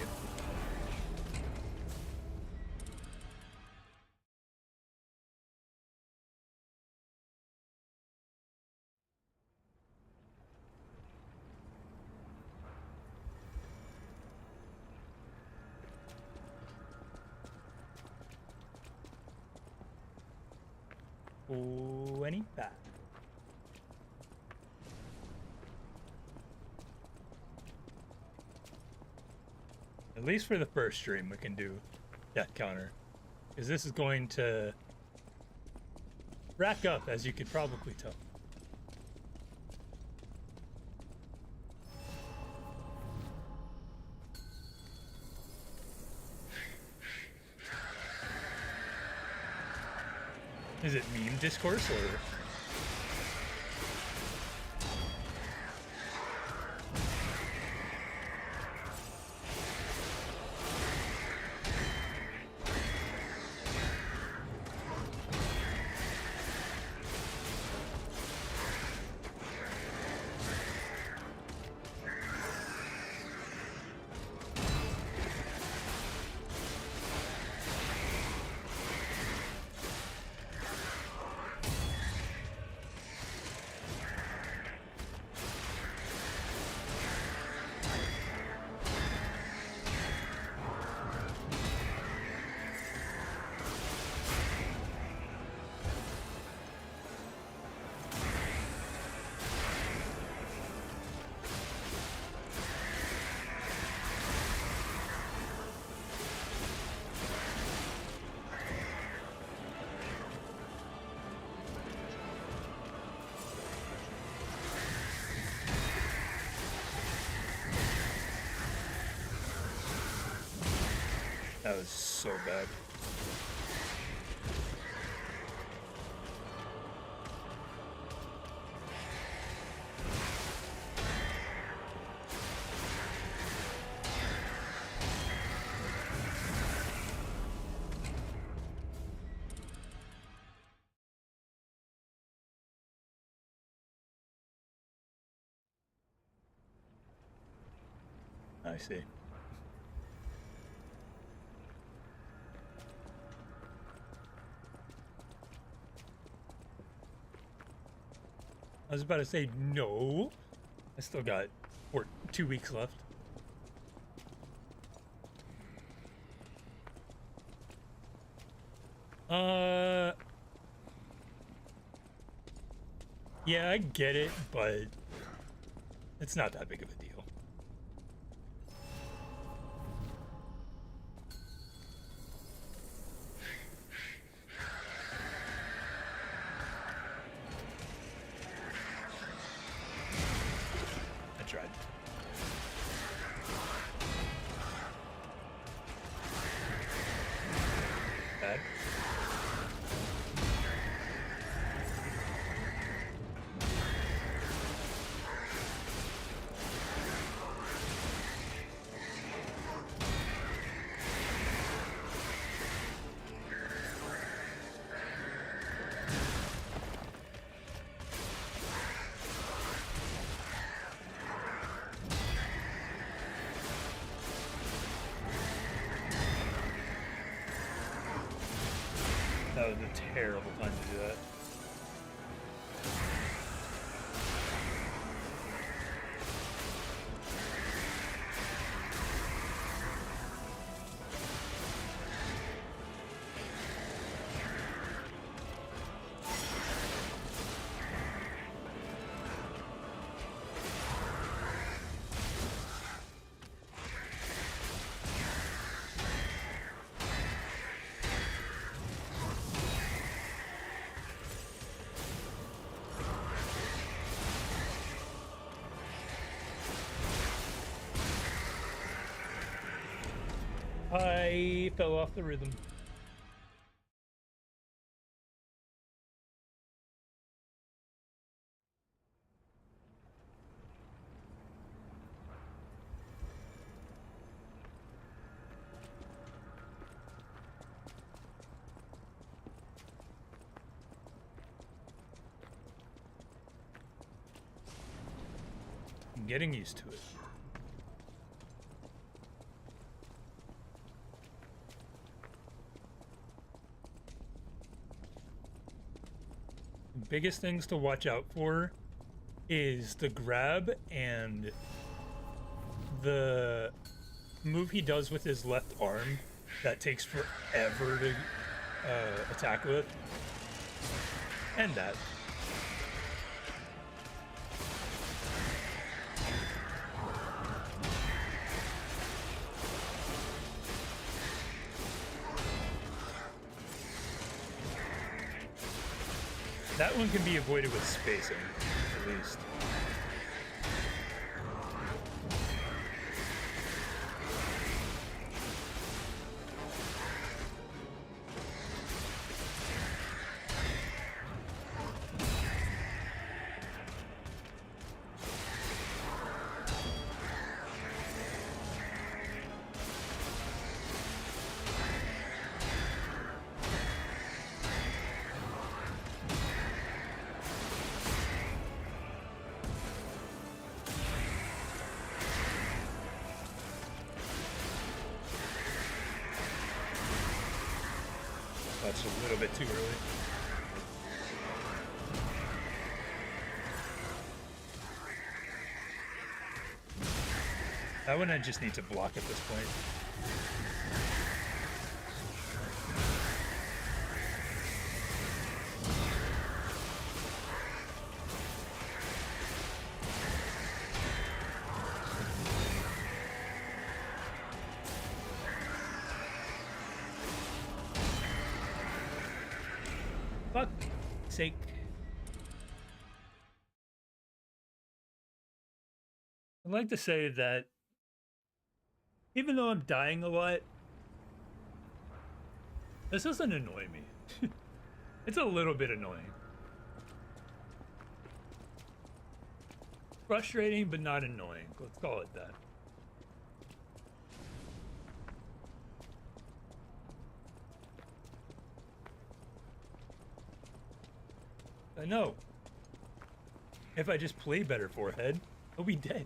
A: Any bad. At least for the first stream we can do death counter, because this is going to rack up, as you could probably tell. Is it meme discourse or? That was so bad. I see. I was about to say no. I still got 2 weeks left. Yeah, I get it, but it's not that big of a deal. I tried. Bad. That was a terrible time to do that. I fell off the rhythm. I'm getting used to it. Biggest things to watch out for is the grab and the move he does with his left arm that takes forever to attack with, and that. That one can be avoided with spacing, at least. That's a little bit too early. That one I just need to block at this point. Fuck sake. I'd like to say that even though I'm dying a lot, This doesn't annoy me. It's a little bit annoying. Frustrating, but not annoying. Let's call it that. I know. If I just play better, Forehead, I'll be dead.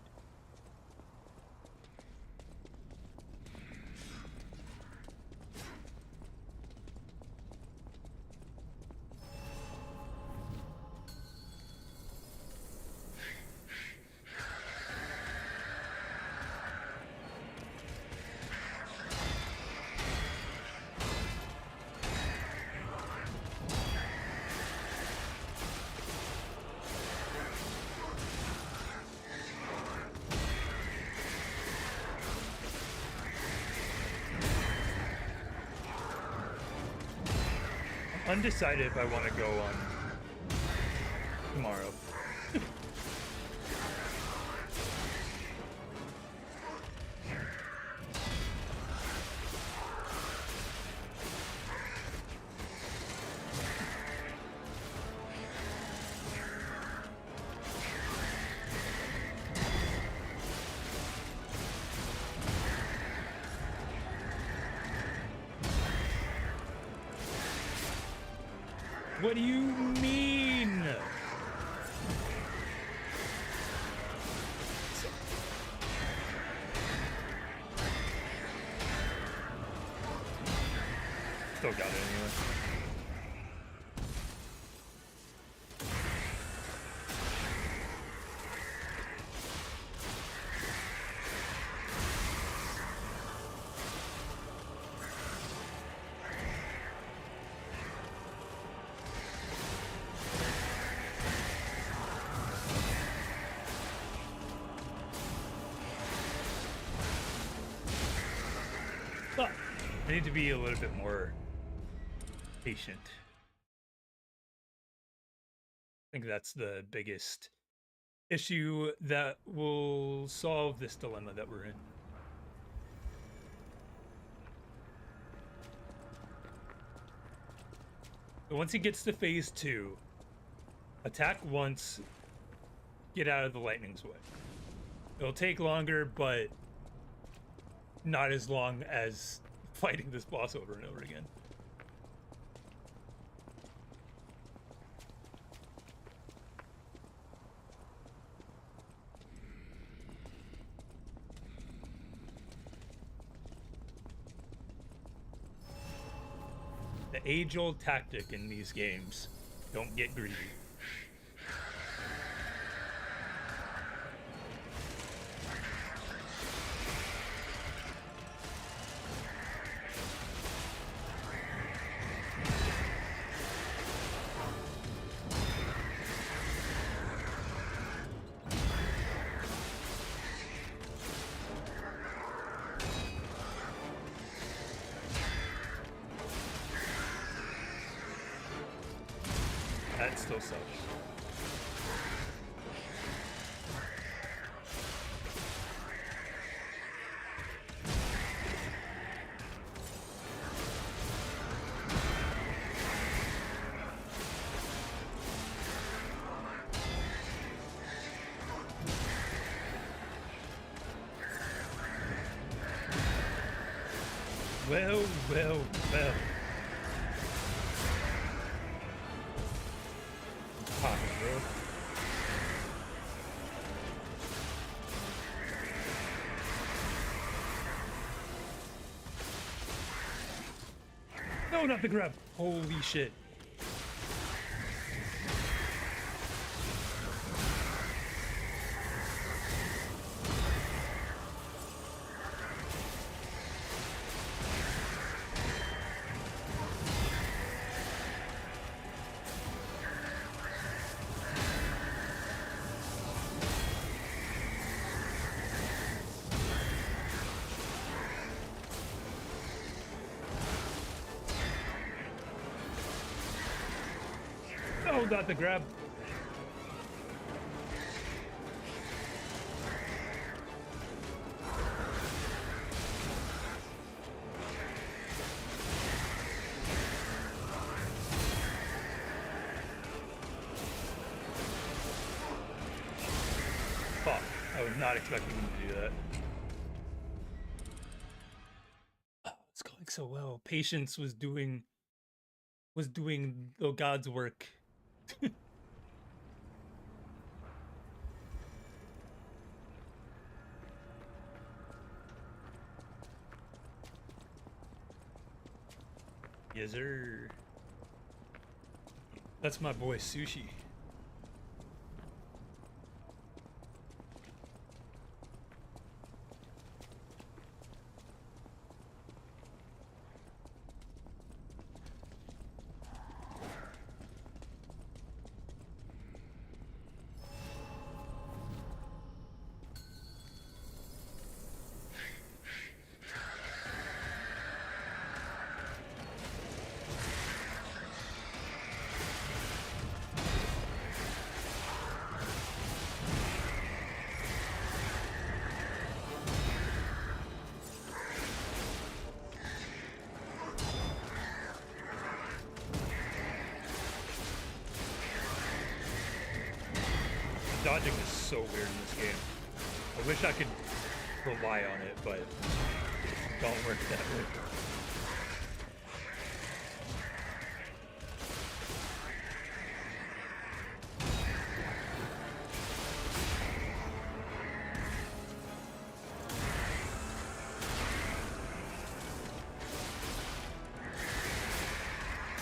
A: Undecided if I want to go on tomorrow. What do you mean? Still got it anyway. But I need to be a little bit more patient. I think that's the biggest issue that will solve this dilemma that we're in. So once he gets to phase 2, attack once, get out of the lightning's way. It'll take longer, but not as long as fighting this boss over and over again. The age-old tactic in these games: don't get greedy. That still sucks. Well, well, well. Popping, bro. No, not the grab. Holy shit. No, not the grab. I was not expecting him to do that. Oh, it's going so well. Patience was doing the God's work. Yes, sir. That's my boy Sushi. Dodging is so weird in this game. I wish I could rely on it, but it don't work that way.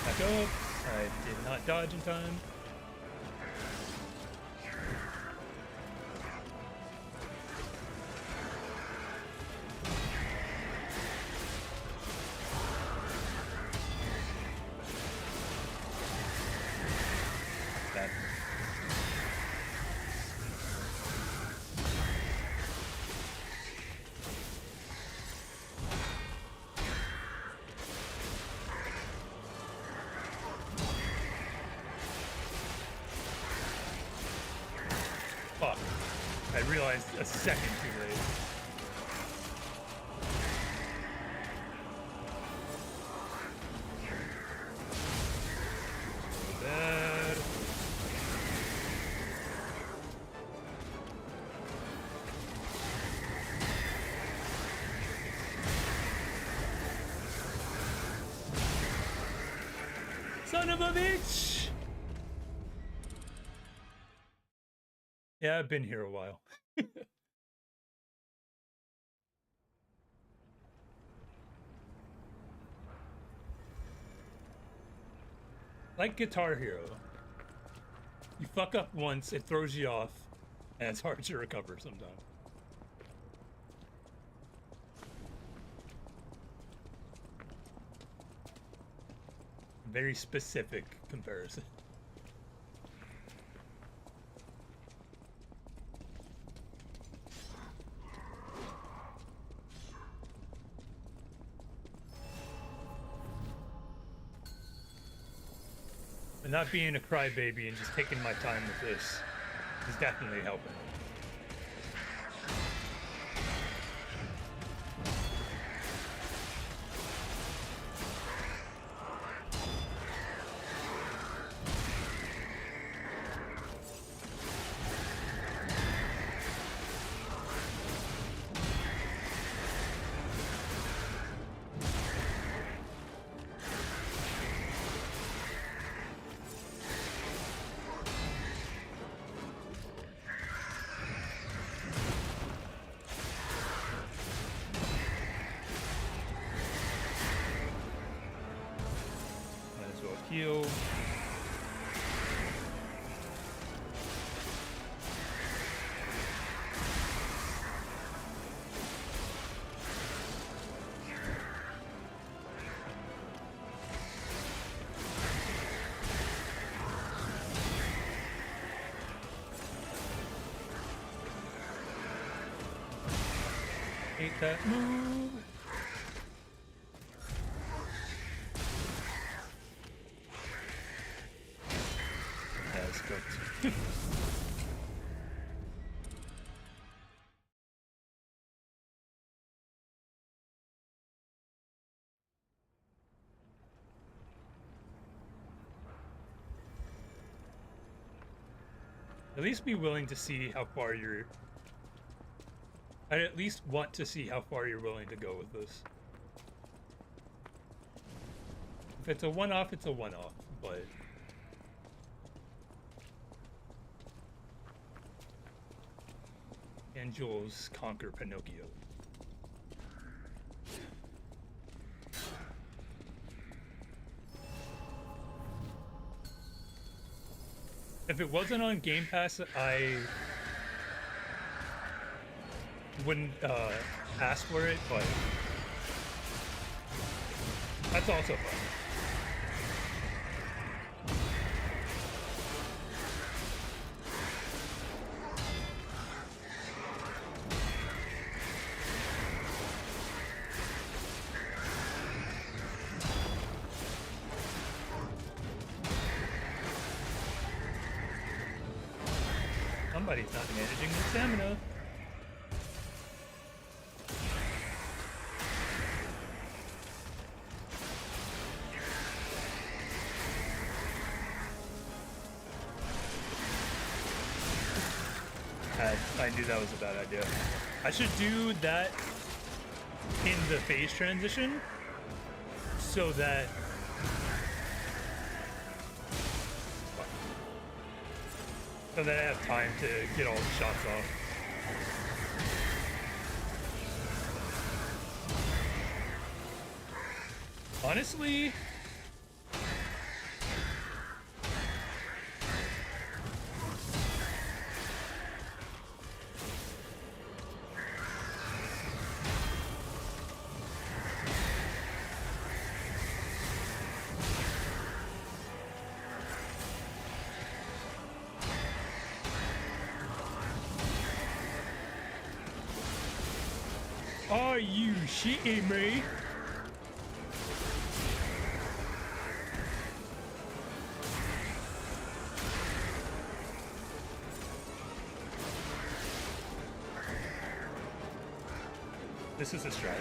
A: Back up. I did not dodge in time. Fuck. I realized a second too late. Bad. Son of a bitch! Yeah, I've been here a while. Like Guitar Hero. You fuck up once, it throws you off, and it's hard to recover sometimes. Very specific comparison. But not being a crybaby and just taking my time with this is definitely helping. Heal. Hate that move. At least be willing to see how far you're I at least want to see how far you're willing to go with this. If it's a one-off, it's a one-off, but... And Jules conquer Pinocchio. If it wasn't on Game Pass, I wouldn't ask for it, but that's also fun. Somebody's not managing the stamina. I knew that was a bad idea. I should do that in the phase transition so that I have time to get all the shots off. Honestly, are you shitting me? This is a strat.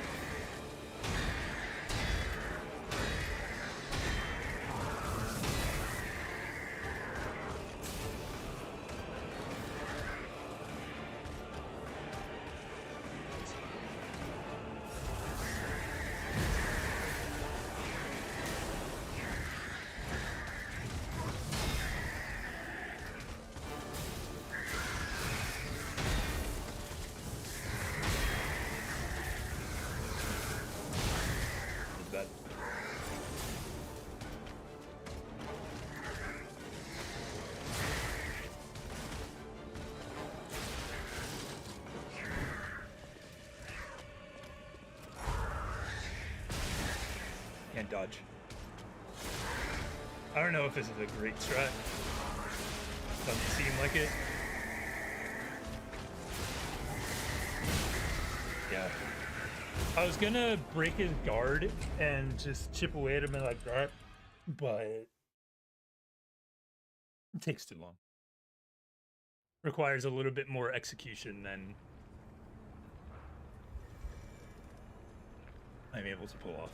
A: Can't dodge. I don't know if this is a great strat. Doesn't seem like it. Yeah. I was gonna break his guard and just chip away at him like that, but it takes too long. Requires a little bit more execution than I'm able to pull off.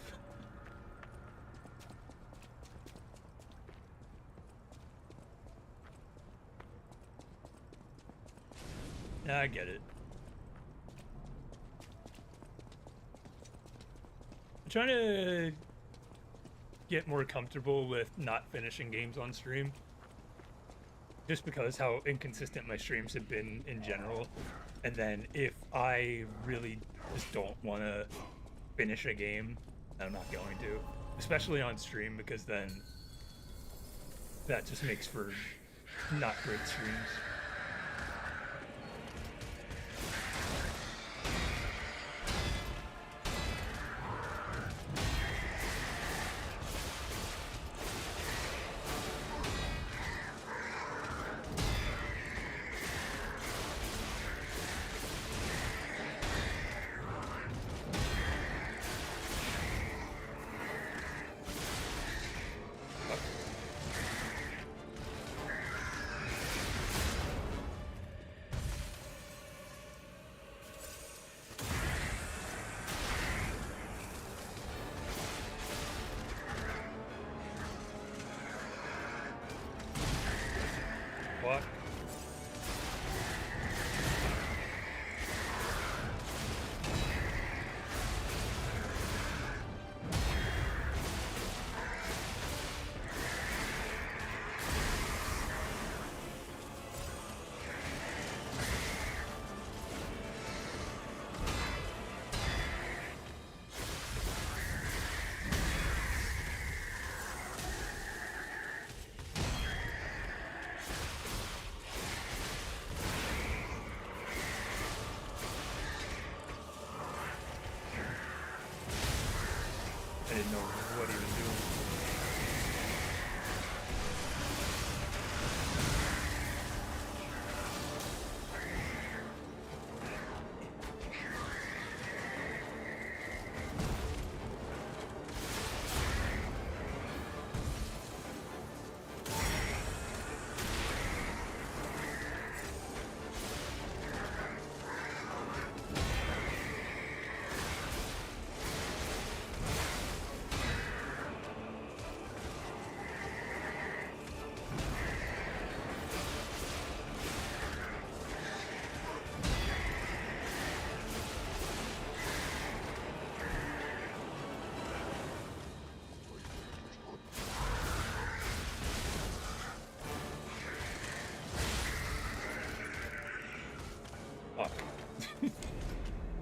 A: Yeah, I get it. I'm trying to get more comfortable with not finishing games on stream. Just because how inconsistent my streams have been in general. And then if I really just don't want to finish a game, I'm not going to. Especially on stream, because then that just makes for not great streams.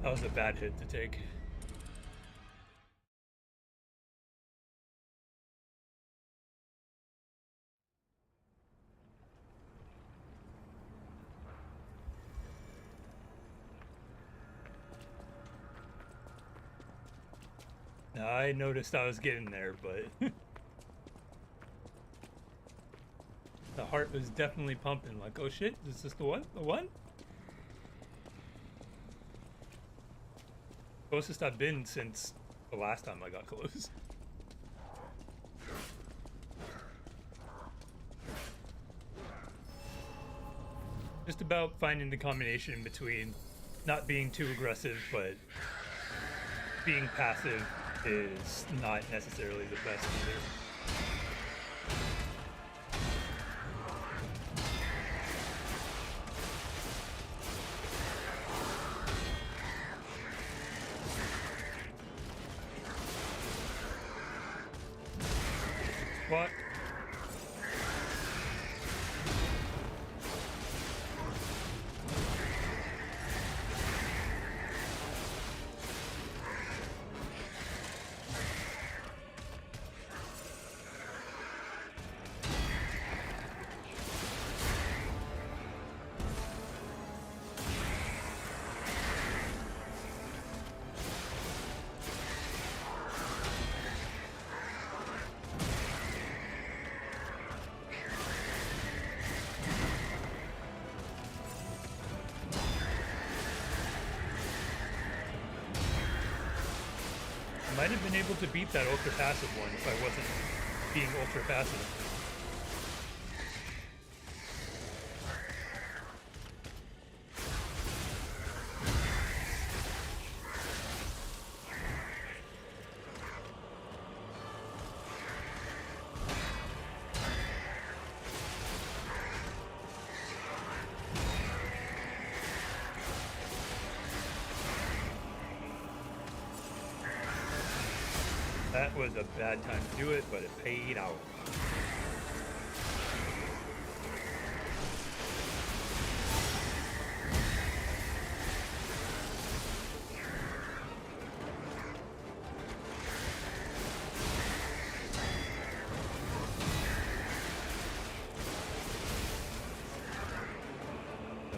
A: That was a bad hit to take. Now, I noticed I was getting there, but the heart was definitely pumping. Like, oh shit, is this the one? The one? Closest I've been since the last time I got close. Just about finding the combination between not being too aggressive, but being passive is not necessarily the best either. What? Might have been able to beat that ultra passive one if I wasn't being ultra passive. That was a bad time to do it, but it paid out.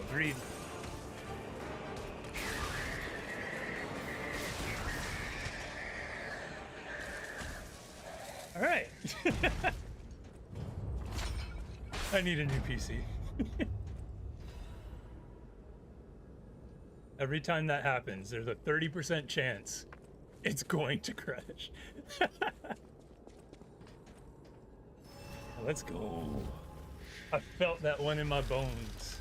A: Agreed. All right. I need a new PC. Every time that happens, there's a 30% chance it's going to crash. Let's go. I felt that one in my bones.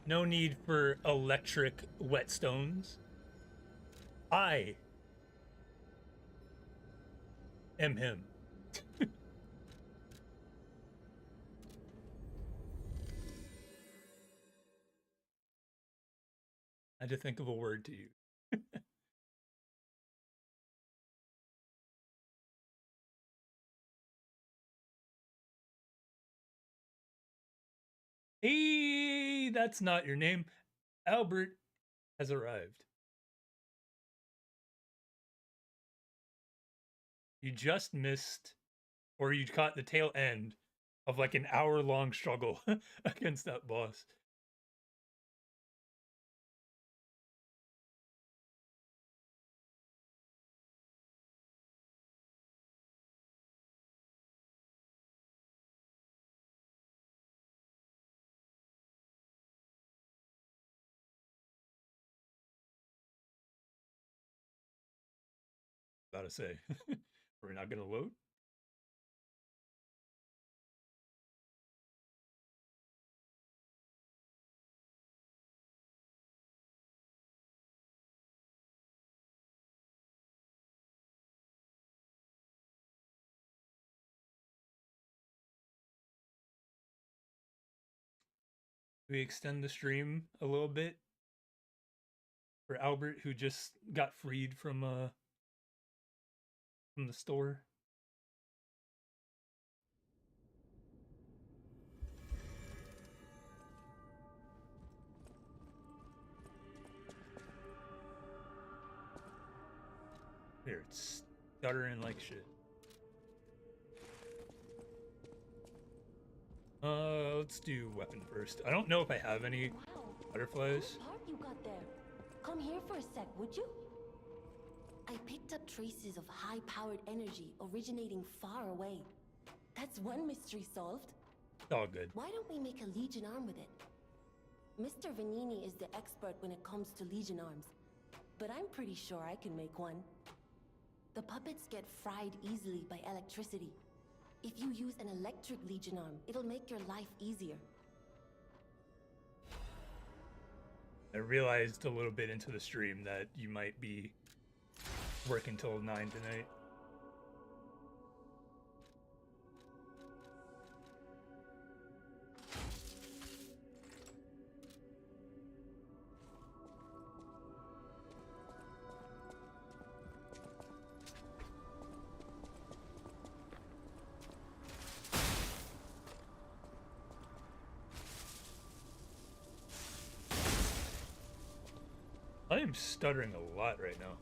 A: No need for electric whetstones. I am him. I had to think of a word to use. Hey, that's not your name. Albert has arrived. You just missed, or you caught the tail end of like an hour-long struggle against that boss. About to say, we're not gonna load. We extend the stream a little bit for Albert, who just got freed from the store. Here, it's stuttering like shit. Let's do weapon first. I don't know if I have any
G: Wow.
A: butterflies.
G: What part you got there? Come here for a sec, would you? I picked up traces of high-powered energy originating far away. That's one mystery solved.
A: It's all good.
G: Why don't we make a Legion arm with it? Mr. Vanini is the expert when it comes to Legion arms, but I'm pretty sure I can make one. The puppets get fried easily by electricity. If you use an electric Legion arm, it'll make your life easier.
A: I realized a little bit into the stream that you might be working till 9 tonight. I am stuttering a lot right now.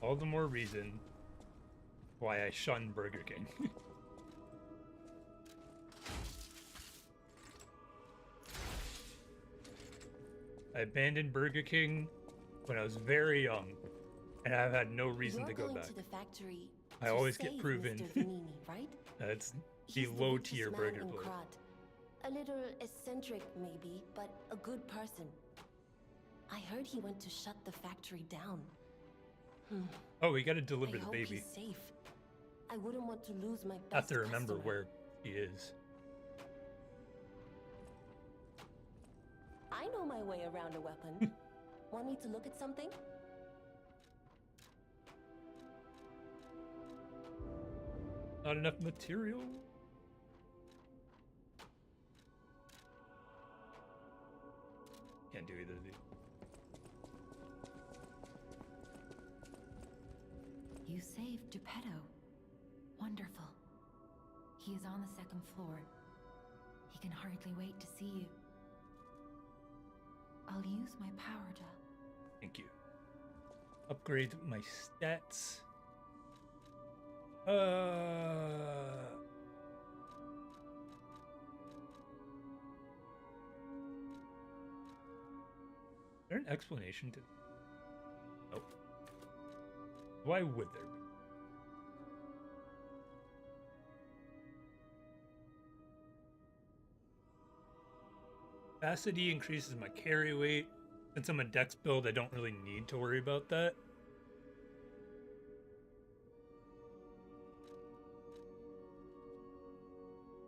A: All the more reason why I shun Burger King. I abandoned Burger King when I was very young, and I've had no reason to go back.
G: To the factory
A: I
G: to
A: always get
G: save
A: proven
G: Mr. Vanini, right?
A: It's the
G: He's the
A: low
G: richest
A: tier
G: man
A: burger
G: in
A: place.
G: Krat. A little eccentric, maybe, but a good person. I heard he went to shut the factory down.
A: Oh, we gotta deliver
G: I
A: the
G: hope
A: baby.
G: he's safe. I wouldn't want to lose my best
A: I have to remember
G: customer.
A: where he is.
G: I know my way around a weapon. Want me to look at something?
A: Not enough material. Can't do either of these.
B: You saved Geppetto. Wonderful. He is on the second floor. He can hardly wait to see you. I'll use my power gel.
A: Thank you. Upgrade my stats. Is there an explanation to? Nope. Why would there be? Capacity increases my carry weight. Since I'm a dex build, I don't really need to worry about that.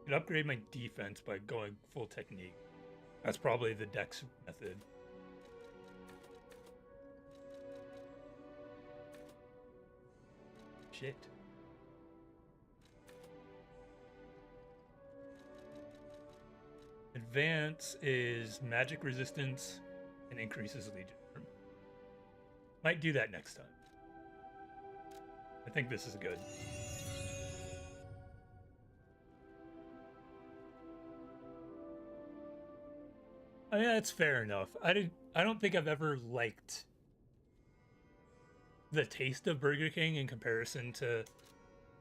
A: I could upgrade my defense by going full technique. That's probably the dex method. Shit. Advance is magic resistance and increases Legion. Might do that next time. I think this is good. I mean, that's fair enough. I don't think I've ever liked the taste of Burger King in comparison to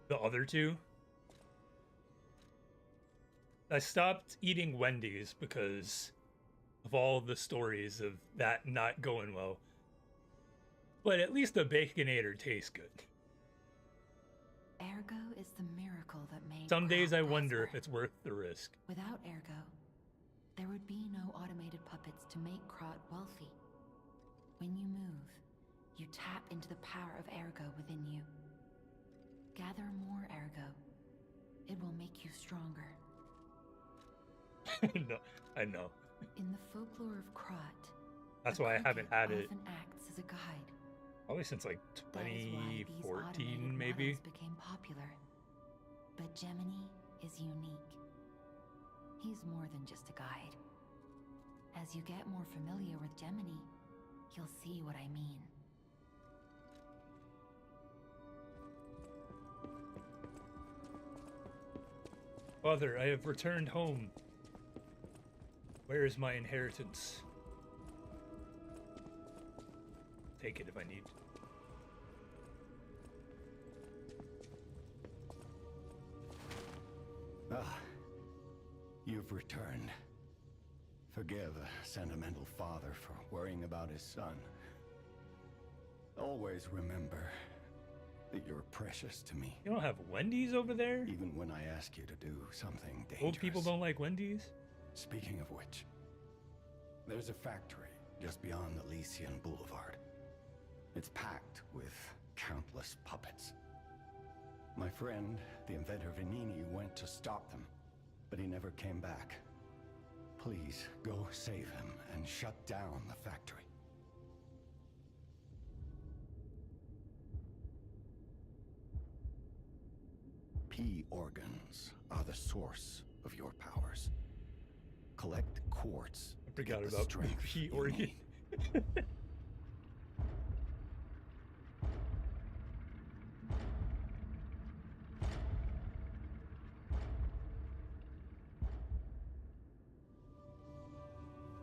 A: the other two. I stopped eating Wendy's because of all the stories of that not going well. But at least the Baconator tastes good.
B: Ergo is the miracle that made
A: Some days I
B: Krat
A: wonder if
B: prosper.
A: it's worth the risk.
B: Without Ergo, there would be no automated puppets to make Krat wealthy. When you move, you tap into the power of Ergo within you. Gather more Ergo. It will make you stronger.
A: No, I know.
B: In the folklore of Krat,
A: That's
B: a
A: why I
B: cricket
A: haven't had it
B: often acts as a guide.
A: probably since like
B: That is why these
A: 2014
B: automated
A: maybe.
B: models became popular. But Gemini is unique. He's more than just a guide. As you get more familiar with Gemini, you'll see what I mean.
A: Father, I have returned home. Where is my inheritance? Take it if I need.
J: Ah, you've returned. Forgive a sentimental father for worrying about his son. Always remember that you're precious to me.
A: You don't have Wendy's over there?
J: Even when I ask you to do something dangerous.
A: Old people don't like Wendy's?
J: Speaking of which, there's a factory just beyond Elysian Boulevard. It's packed with countless puppets. My friend, the inventor Vanini, went to stop them, but he never came back. Please, go save him and shut down the factory. P organs are the source of your powers. Collect quartz.
A: I forgot about P organ.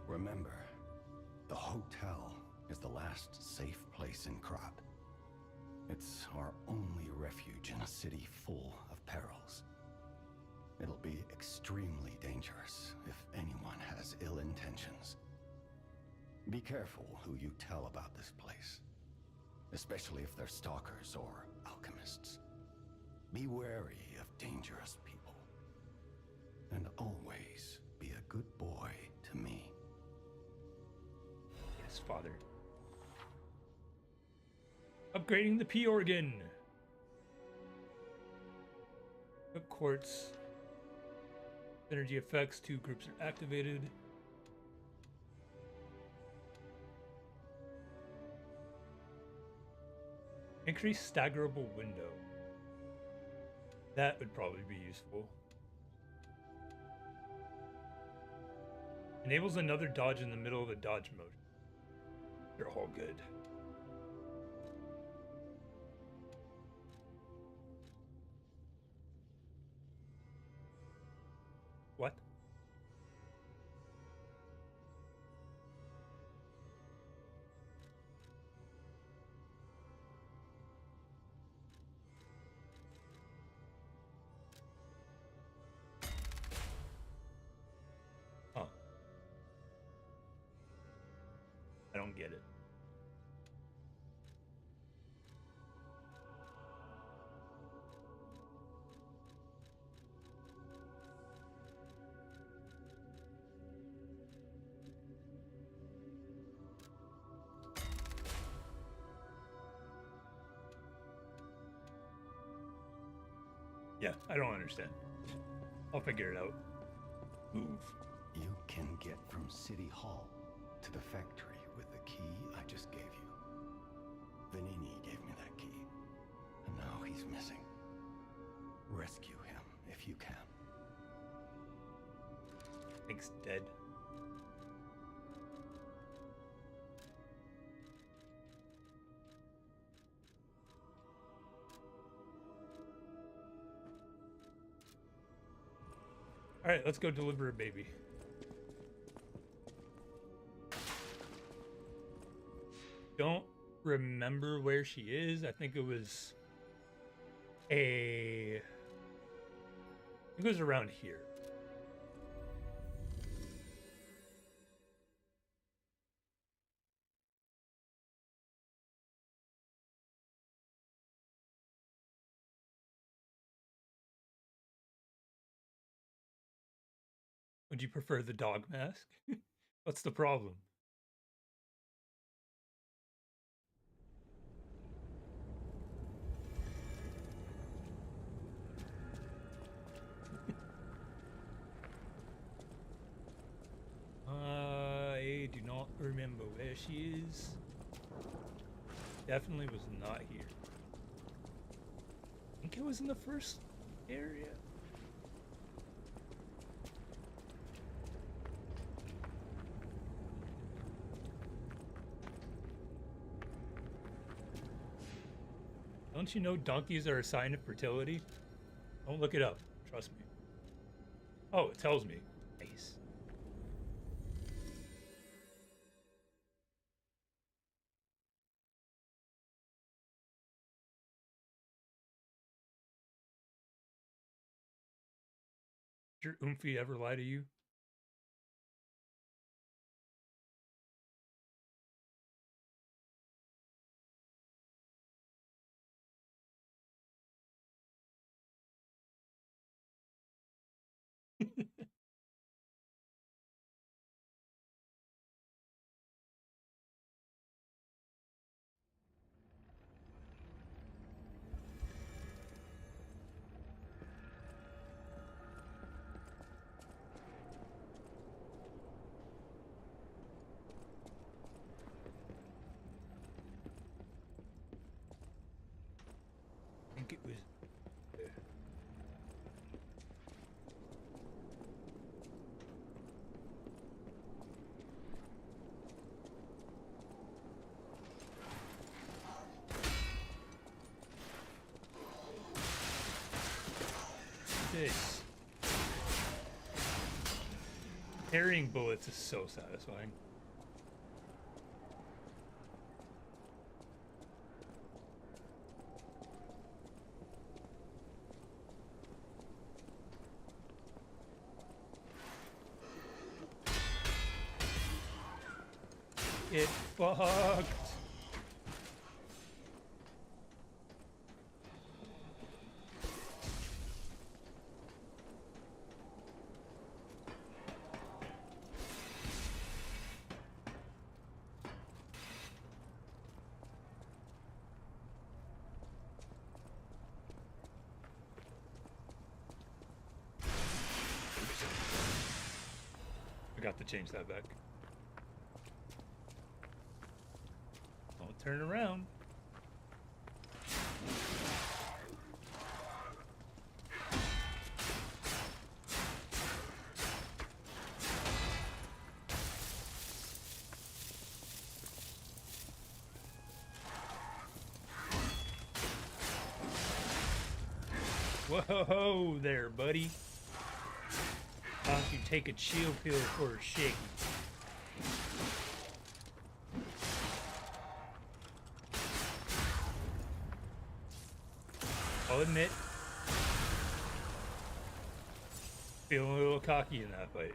J: Remember, the hotel is the last safe place in Krat. It's our only refuge in a city full of perils. It'll be extremely dangerous if anyone has ill intentions. Be careful who you tell about this place, especially if they're stalkers or alchemists. Be wary of dangerous people. And always be a good boy to me.
A: Yes, Father. Upgrading the P organ. Equip quartz. Energy effects. 2 groups are activated. Increase staggerable window. That would probably be useful. Enables another dodge in the middle of the dodge mode. They're all good. What? Huh. I don't get it. Yeah, I don't understand. I'll figure it out. Move.
J: You can get from City Hall to the factory with the key I just gave you. Vanini gave me that key, and now he's missing. Rescue him if you can.
A: Thanks, dead. All right, let's go deliver a baby. Don't remember where she is. I think it was around here. Would you prefer the dog mask? What's the problem? I do not remember where she is. Definitely was not here. I think it was in the first area. Don't you know donkeys are a sign of fertility? Don't look it up. Trust me. Oh, it tells me. Nice. Did your Oomphy ever lie to you? I think it was. This. Parrying bullets is so satisfying. Get fucked. Forgot to change that back. I'll turn around. Whoa there, buddy. Why don't you take a chill pill for a shake? I'll admit, feeling a little cocky in that fight.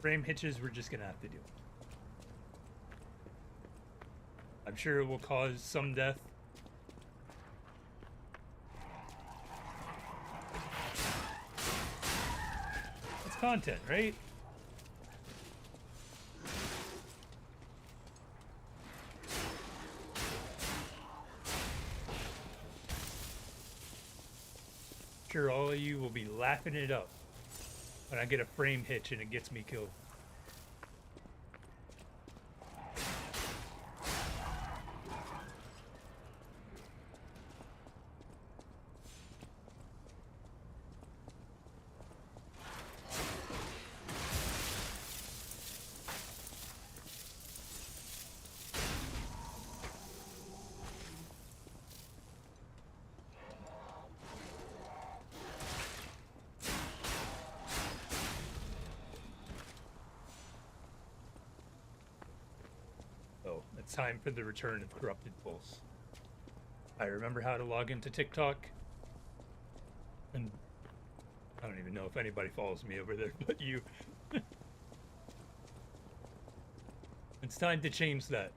A: Frame hitches we're just gonna have to do. I'm sure it will cause some death. It's content, right? Sure, all of you will be laughing it up when I get a frame hitch and it gets me killed. So it's time for the return of CorruptedPulse. I remember how to log into TikTok, and I don't even know if anybody follows me over there but you. It's time to change that.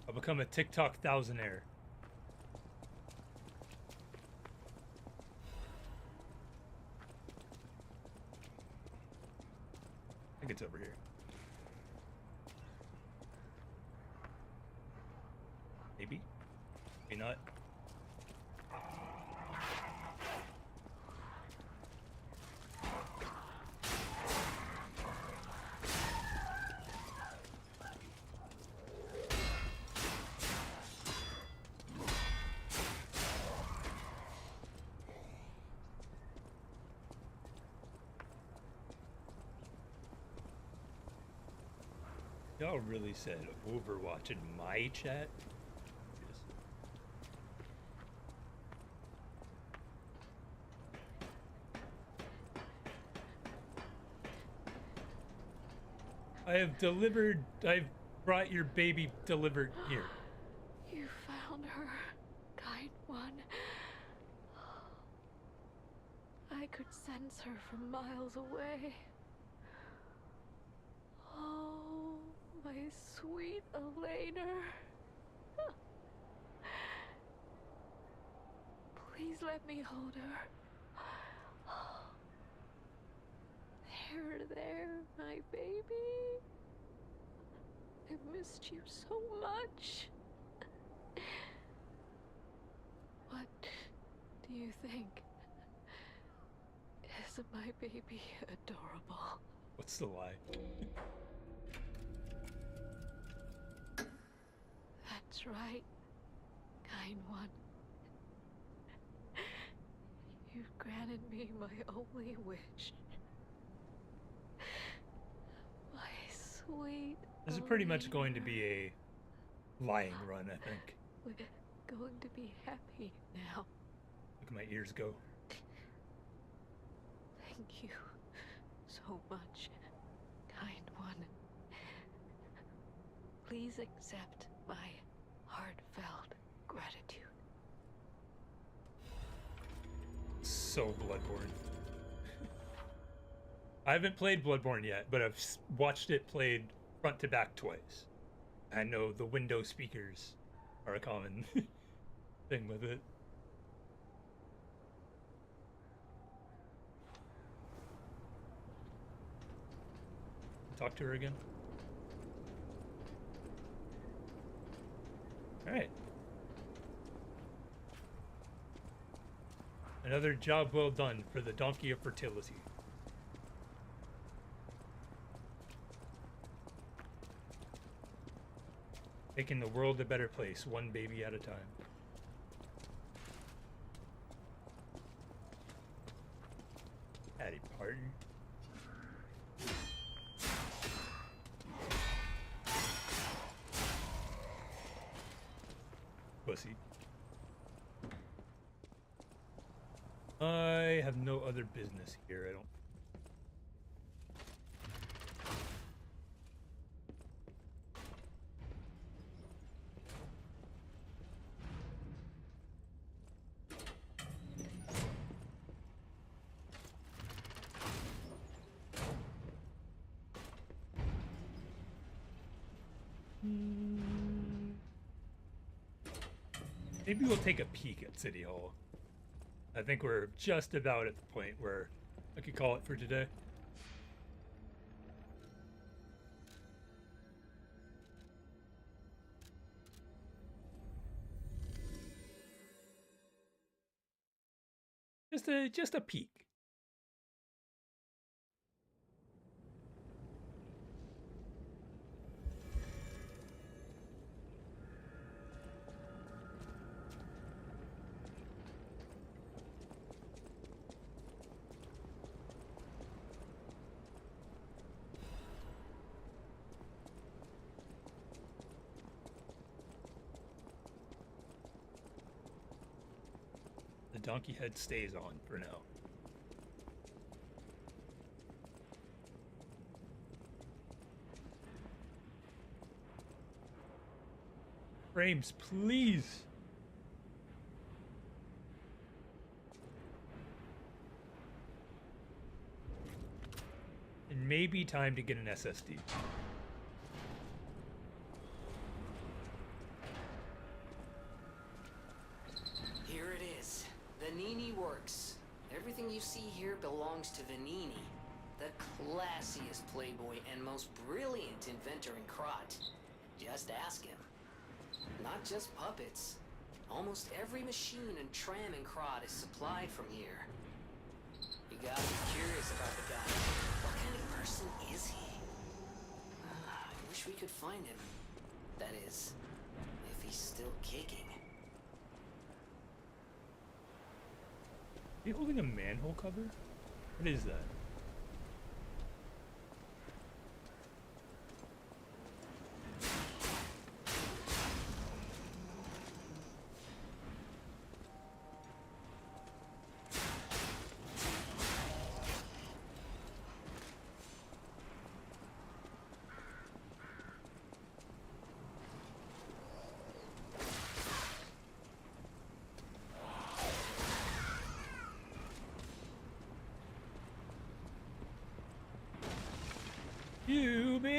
A: I'll become a TikTok thousandaire. I think it's over here. Maybe. Maybe not. Y'all really said Overwatch in my chat? Yes. I've brought your baby delivered here.
H: You found her, kind one. I could sense her from miles away. Oh, my sweet Elena. Please let me hold her. There, my baby. I missed you so much. What do you think? Isn't my baby adorable?
A: What's the lie?
H: That's right, kind one. You've granted me my only wish. My sweet
A: This is pretty much
H: Elena.
A: going to be a lying run, I think.
H: We're going to be happy now.
A: Look at my ears go.
H: Thank you so much, kind one. Please accept my heartfelt gratitude.
A: So Bloodborne. I haven't played Bloodborne yet, but I've watched it played front to back twice. I know the window speakers are a common thing with it. Talk to her again. All right. Another job well done for the Donkey of Fertility. Making the world a better place, one baby at a time. Hattie pardon. Pussy. I have no other business here, I don't. Maybe we'll take a peek at City Hall. I think we're just about at the point where I could call it for today. Just a peek. The donkey head stays on for now. Frames, please. It may be time to get an SSD.
C: Here it is. Vanini Works. Everything you see here belongs to Vanini, the classiest playboy and most brilliant inventor in Krot. Just ask him. Not just puppets. Almost every machine and tram in Krot is supplied from here. You gotta be curious about the guy. What kind of person is he? I wish we could find him. That is, if he's still kicking.
A: Are you holding a manhole cover? What is that?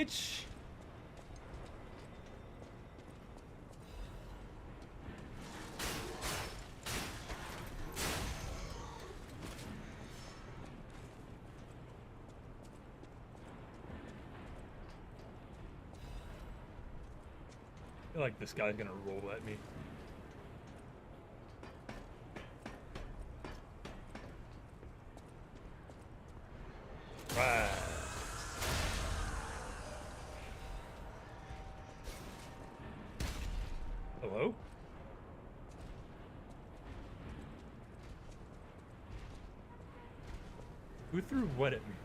A: bitch! I feel like this guy's gonna roll at me. Right. Hello? Who threw what at me?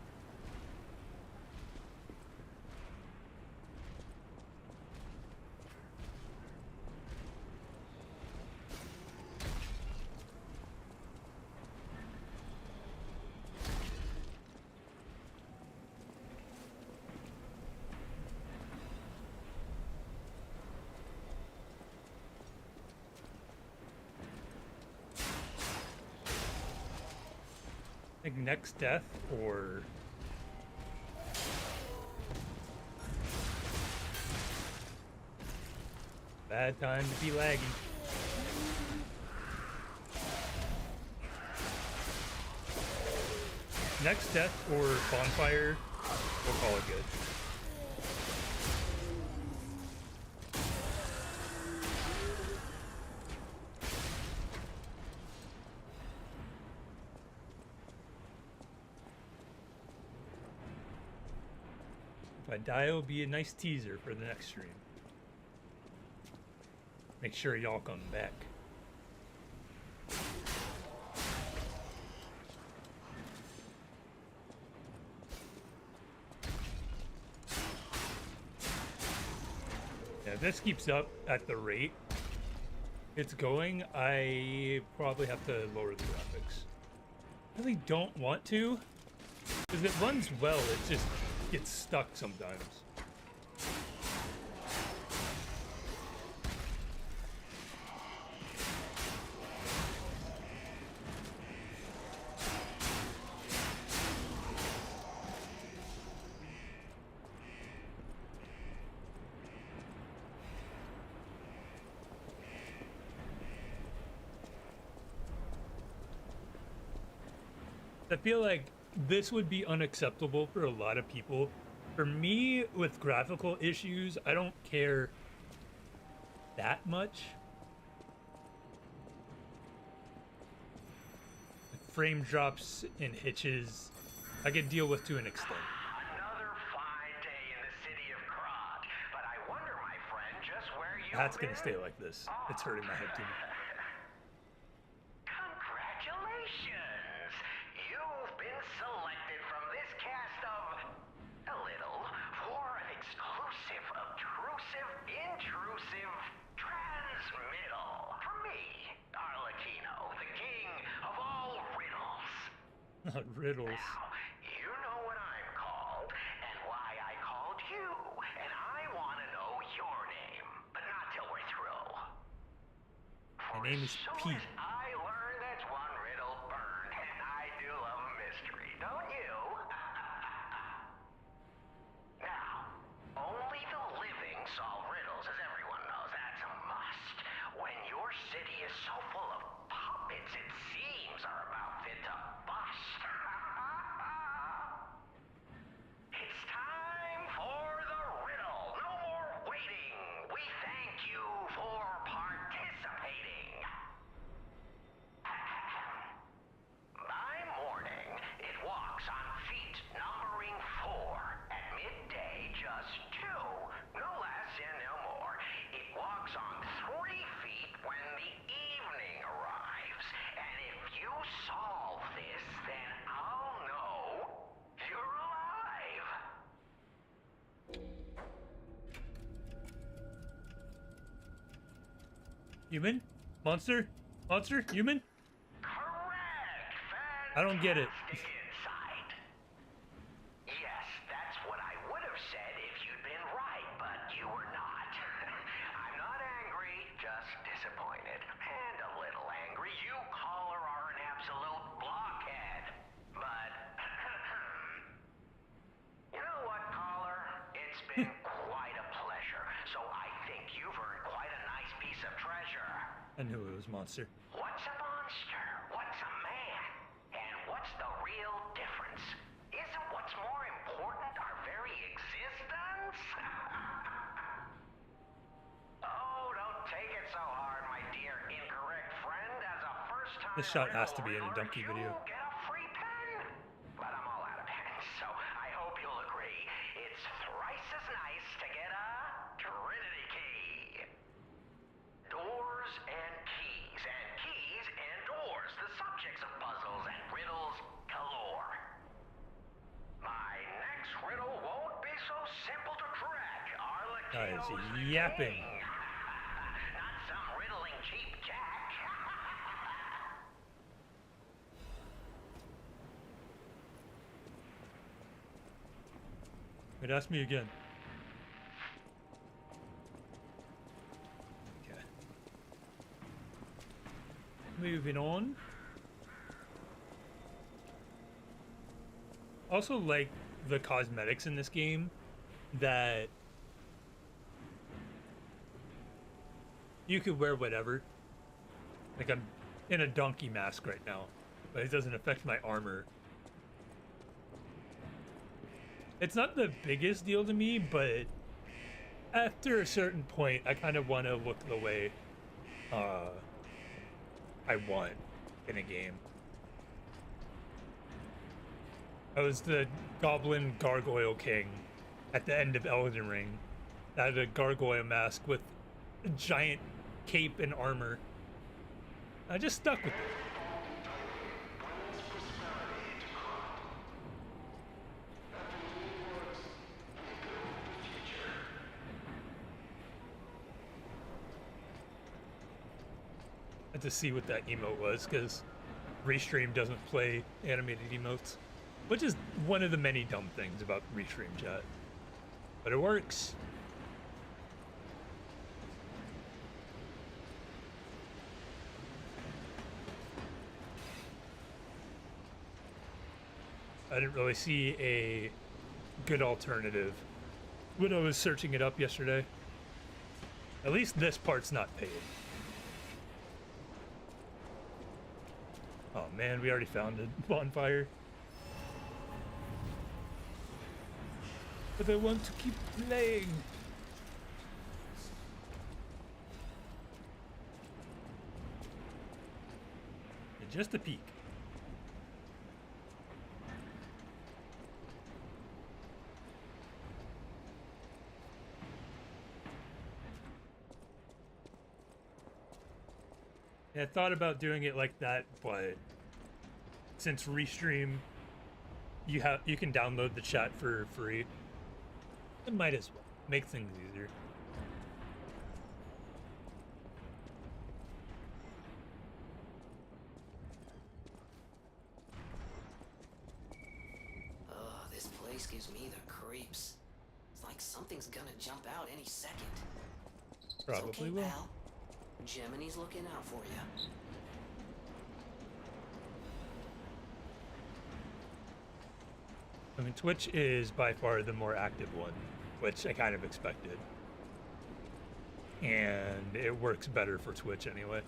A: Like next death or bad time to be lagging. Next death or bonfire, we'll call it good. If I die, it'll be a nice teaser for the next stream. Make sure y'all come back. Yeah, if this keeps up at the rate it's going, I probably have to lower the graphics. I really don't want to, because it runs well, it just gets stuck sometimes. I feel like this would be unacceptable for a lot of people. For me, with graphical issues, I don't care that much. Frame drops and hitches, I can deal with to an extent.
K: Another fine day in the city of Krog, but I wonder, my friend, just where you've
A: That's gonna
K: been?
A: stay like this. It's hurting my head too much.
K: Congratulations! You've been selected from this cast of a little for an exclusive, obtrusive, intrusive transmittal from me, Arlecchino, the king of all riddles.
A: Riddles.
K: Now, you know what I'm called and why I called you, and I want to know your name, but not till we're through.
A: My name is Pete.
K: I learned that's one riddle burned, and I do love a mystery, don't you? Now, only the living solve riddles, as everyone knows. That's a must. When your city is so full of puppets, it seems are about fit to bust. It's time for the riddle. No more waiting. We thank you for participating. By morning, it walks on feet numbering 4. At midday, just 2. No less and no more. It walks on 3 feet when the evening arrives. And if you solve this, then I'll know you're alive.
A: Human? Monster? Monster? Human?
K: Correct!
A: I don't get it.
K: Fantastic insight. Yes, that's what I would have said if you'd been right, but you were not. I'm not angry, just disappointed. And a little angry. You, caller, are an absolute blockhead. But, you know what, caller? It's been quite a pleasure, so I think you've earned quite a nice piece of treasure.
A: I knew it was Monster.
K: What's a monster? What's a man? And what's the real difference? Isn't what's more important our very existence? Oh, don't take it so hard, my dear incorrect friend. As a first-time
A: This shot has to be in a
K: riddler,
A: donkey video.
K: you get a free pen. But I'm all out of pens, so I hope you'll agree. It's thrice as nice to get a Trinity key. Doors and keys and doors, the subjects of puzzles and riddles galore. My next riddle won't be so simple to crack.
A: Guys,
K: Arlecchino's
A: yapping.
K: king. Not some riddling cheap jack.
A: Wait, ask me again. Okay. Moving on. Also, like the cosmetics in this game, that you could wear whatever. Like, I'm in a donkey mask right now, but it doesn't affect my armor. It's not the biggest deal to me, but after a certain point, I kind of want to look the way I want in a game. I was the Goblin Gargoyle King at the end of Elden Ring. I had a gargoyle mask with a giant cape and armor. I just stuck with it. To see what that emote was, because Restream doesn't play animated emotes, which is one of the many dumb things about Restream chat, but it works. I didn't really see a good alternative when I was searching it up yesterday. At least this part's not paid. Oh man, we already found a bonfire. But I want to keep playing. And just a peek. I thought about doing it like that, but since Restream, you can download the chat for free. It might as well make things easier.
C: Oh, this place gives me the creeps. It's like something's gonna jump out any second.
A: Probably
C: it's okay,
A: will.
C: pal. Gemini's looking out for you.
A: I mean, Twitch is by far the more active one, which I kind of expected. And it works better for Twitch anyway.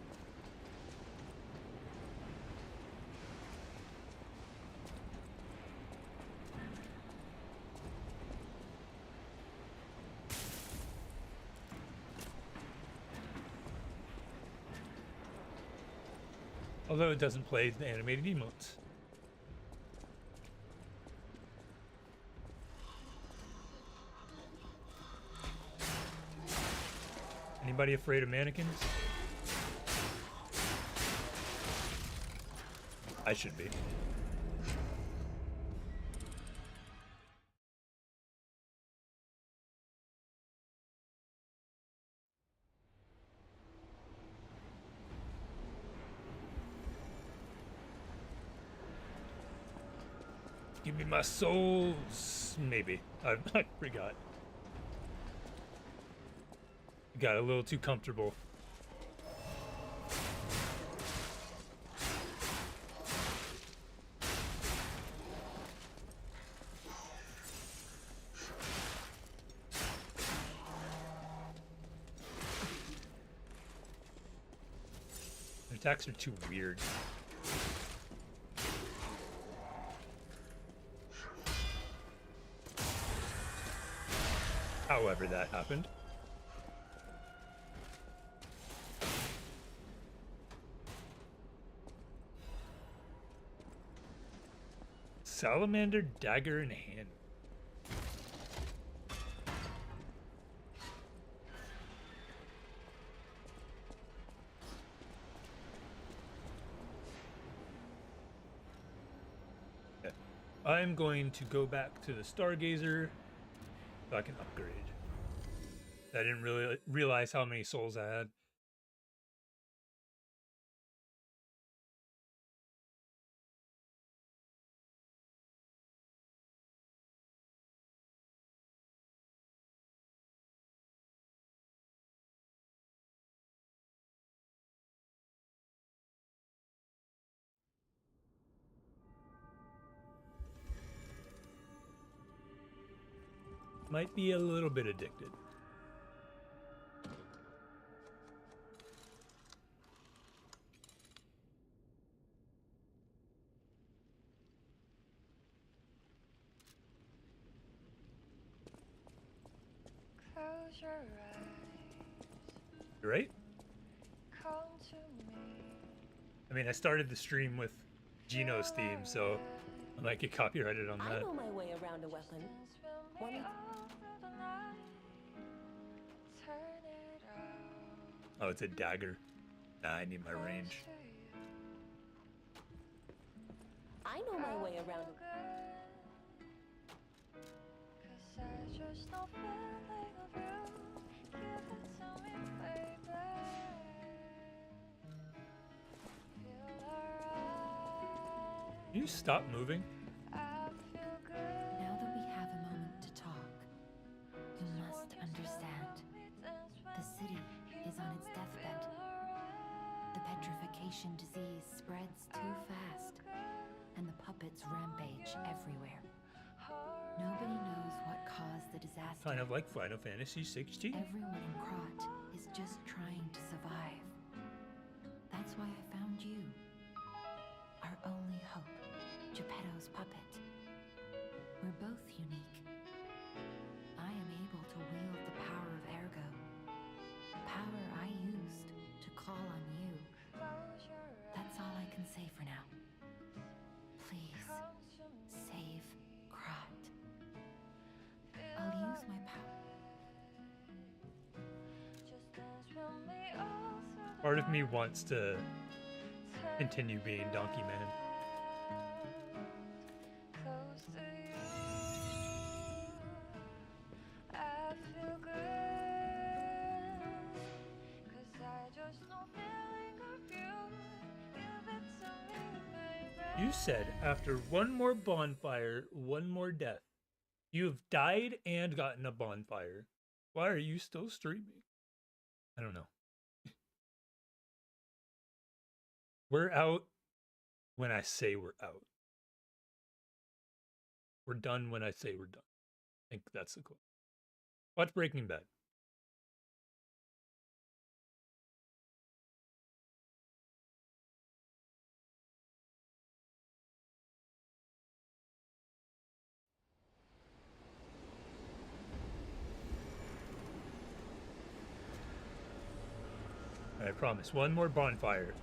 A: Although it doesn't play the animated emotes. Anybody afraid of mannequins? I should be. Give me my souls. Maybe. I forgot. Got a little too comfortable. attacks are too weird. However that happened. Salamander dagger in hand. Okay. I'm going to go back to the Stargazer so I can upgrade. I didn't really realize how many souls I had. Might be a little bit addicted.
H: Close your eyes.
A: Right?
H: Come to me.
A: I mean, I started the stream with Gino's theme, so I might get copyrighted on
G: I
A: that.
G: know my way around a weapon. One
A: Oh, it's a dagger. Nah, I need my range.
G: I know my way around a
A: Can you stop moving?
B: Now that we have a moment to talk, you must understand. The city is on its deathbed. The petrification disease spreads too fast, and the puppets rampage everywhere. Nobody knows what caused the disaster.
A: Kind of like Final Fantasy 16.
B: Everyone in Krat is just trying to survive. That's why I found you. Our only hope, Geppetto's puppet. We're both unique. I am able to wield the power of Ergo. Power I used to call on you. That's all I can say for now. Please, save Krat. I'll use my power.
A: Part of me wants to continue being Donkey Man. You said after one more bonfire, one more death. You have died and gotten a bonfire. Why are you still streaming? I don't know. We're out when I say we're out. We're done when I say we're done. I think that's the quote. Watch Breaking Bad. I promise. One more bonfire.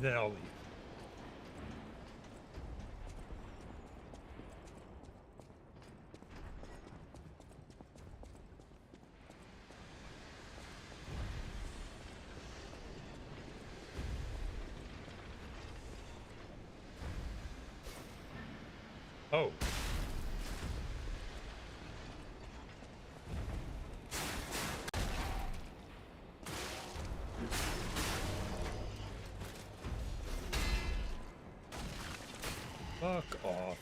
A: Then I'll leave. Oh. Fuck off.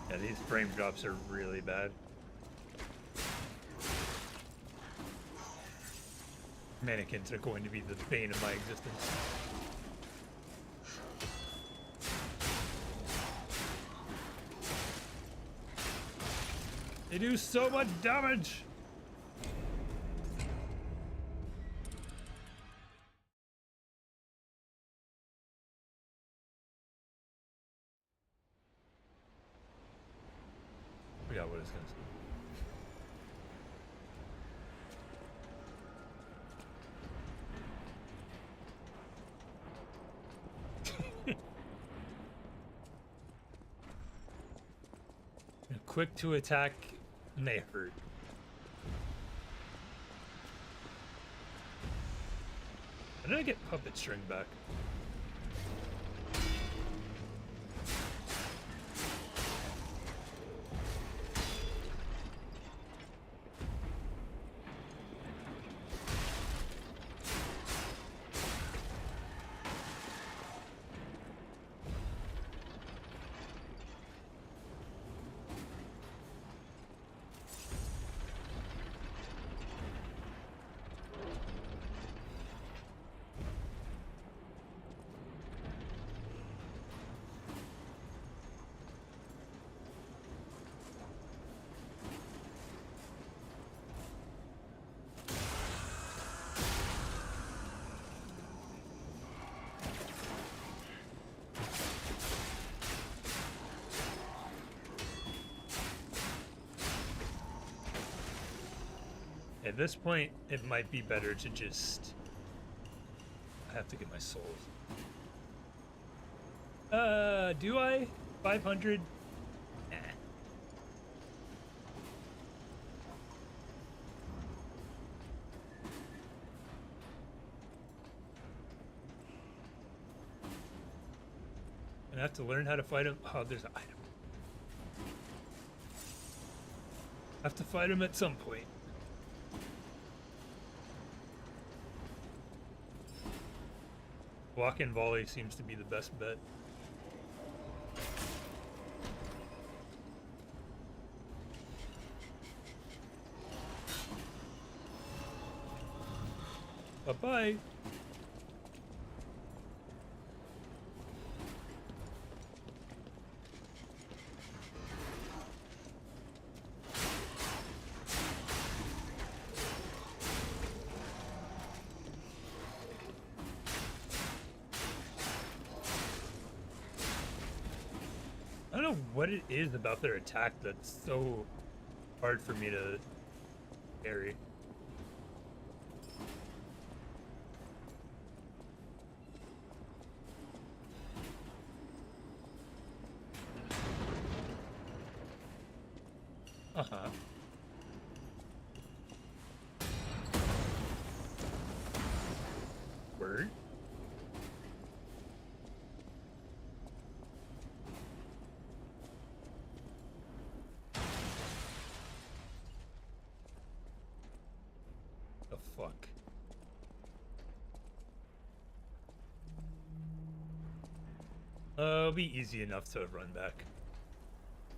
A: Yeah, these frame drops are really bad. mannequins are going to be the bane of my existence. They do so much damage! Forgot what I was gonna say. Quick to attack, and they hurt. How did I get puppet string back? At this point, it might be better to just... I have to get my souls. Do I? 500? Nah. And I have to learn how to fight him. Oh, there's an item. I have to fight him at some point. Walk and volley seems to be the best bet. Bye-bye. I don't know what it is about their attack that's so hard for me to parry. Uh-huh. Word? The fuck? It'll be easy enough to run back.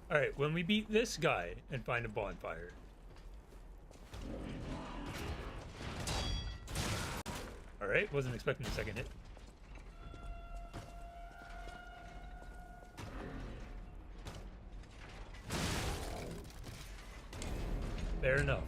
A: Alright, when we beat this guy and find a bonfire. Alright, wasn't expecting a second hit. Fair enough.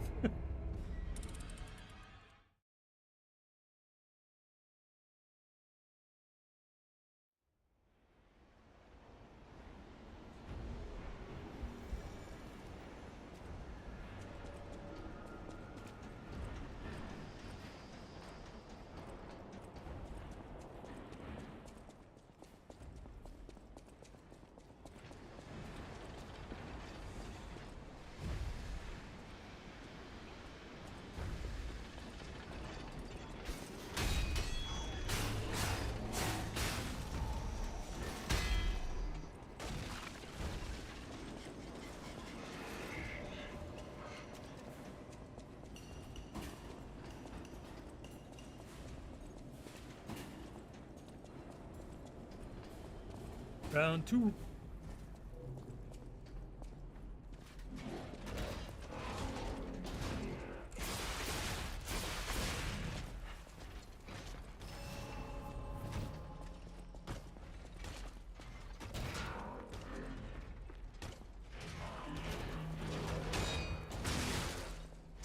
A: Round two.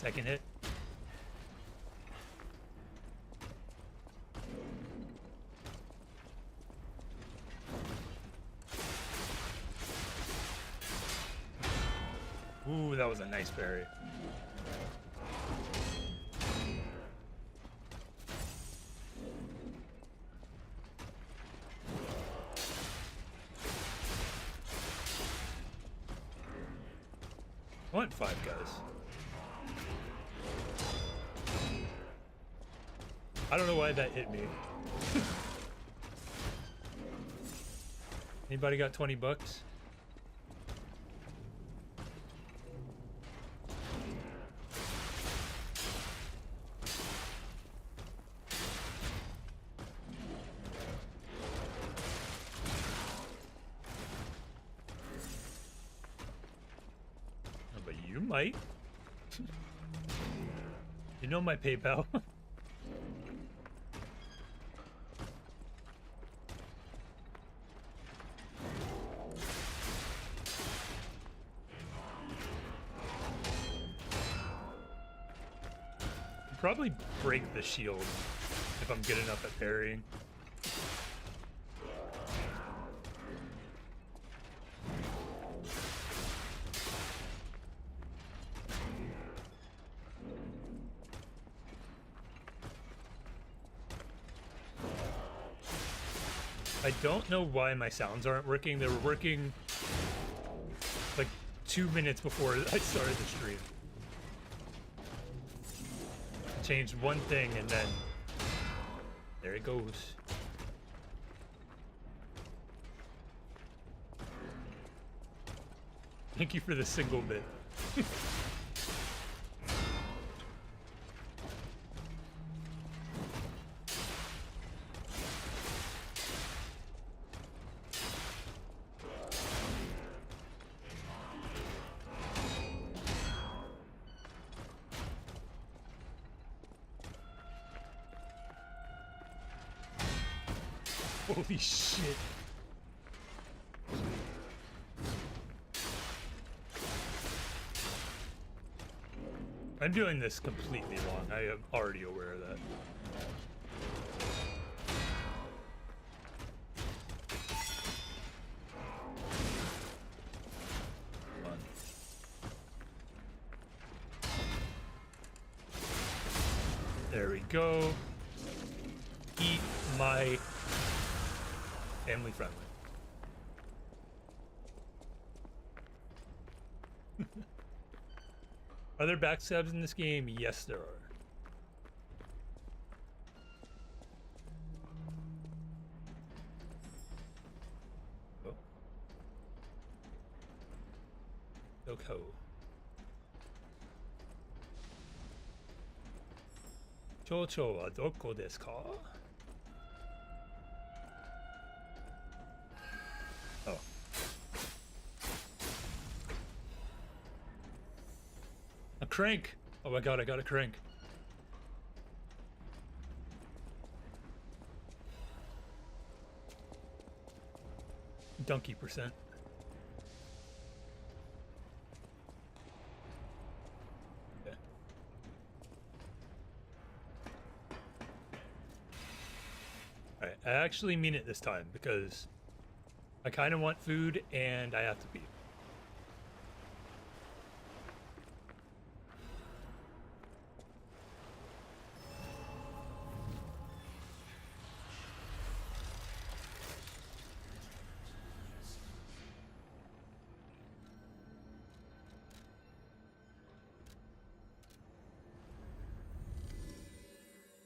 A: second hit. Ooh, that was a nice berry. I want 5 guys. I don't know why that hit me. Anybody got 20 bucks? Oh, but you might. You know my PayPal. Probably break the shield if I'm good enough at parrying. I don't know why my sounds aren't working. They were working like 2 minutes before I started the stream. Changed one thing and then there it goes. Thank you for the single bit. Holy shit. I'm doing this completely wrong. I am already aware of that. There we go. Eat my family friendly. Are there backstabs in this game? Yes, there are. Oh. Doko. Chocho wa doko desu ka? Oh. A crank! Oh my god, I got a crank. Donkey %. Okay. Alright, I actually mean it this time because I kind of want food and I have to pee.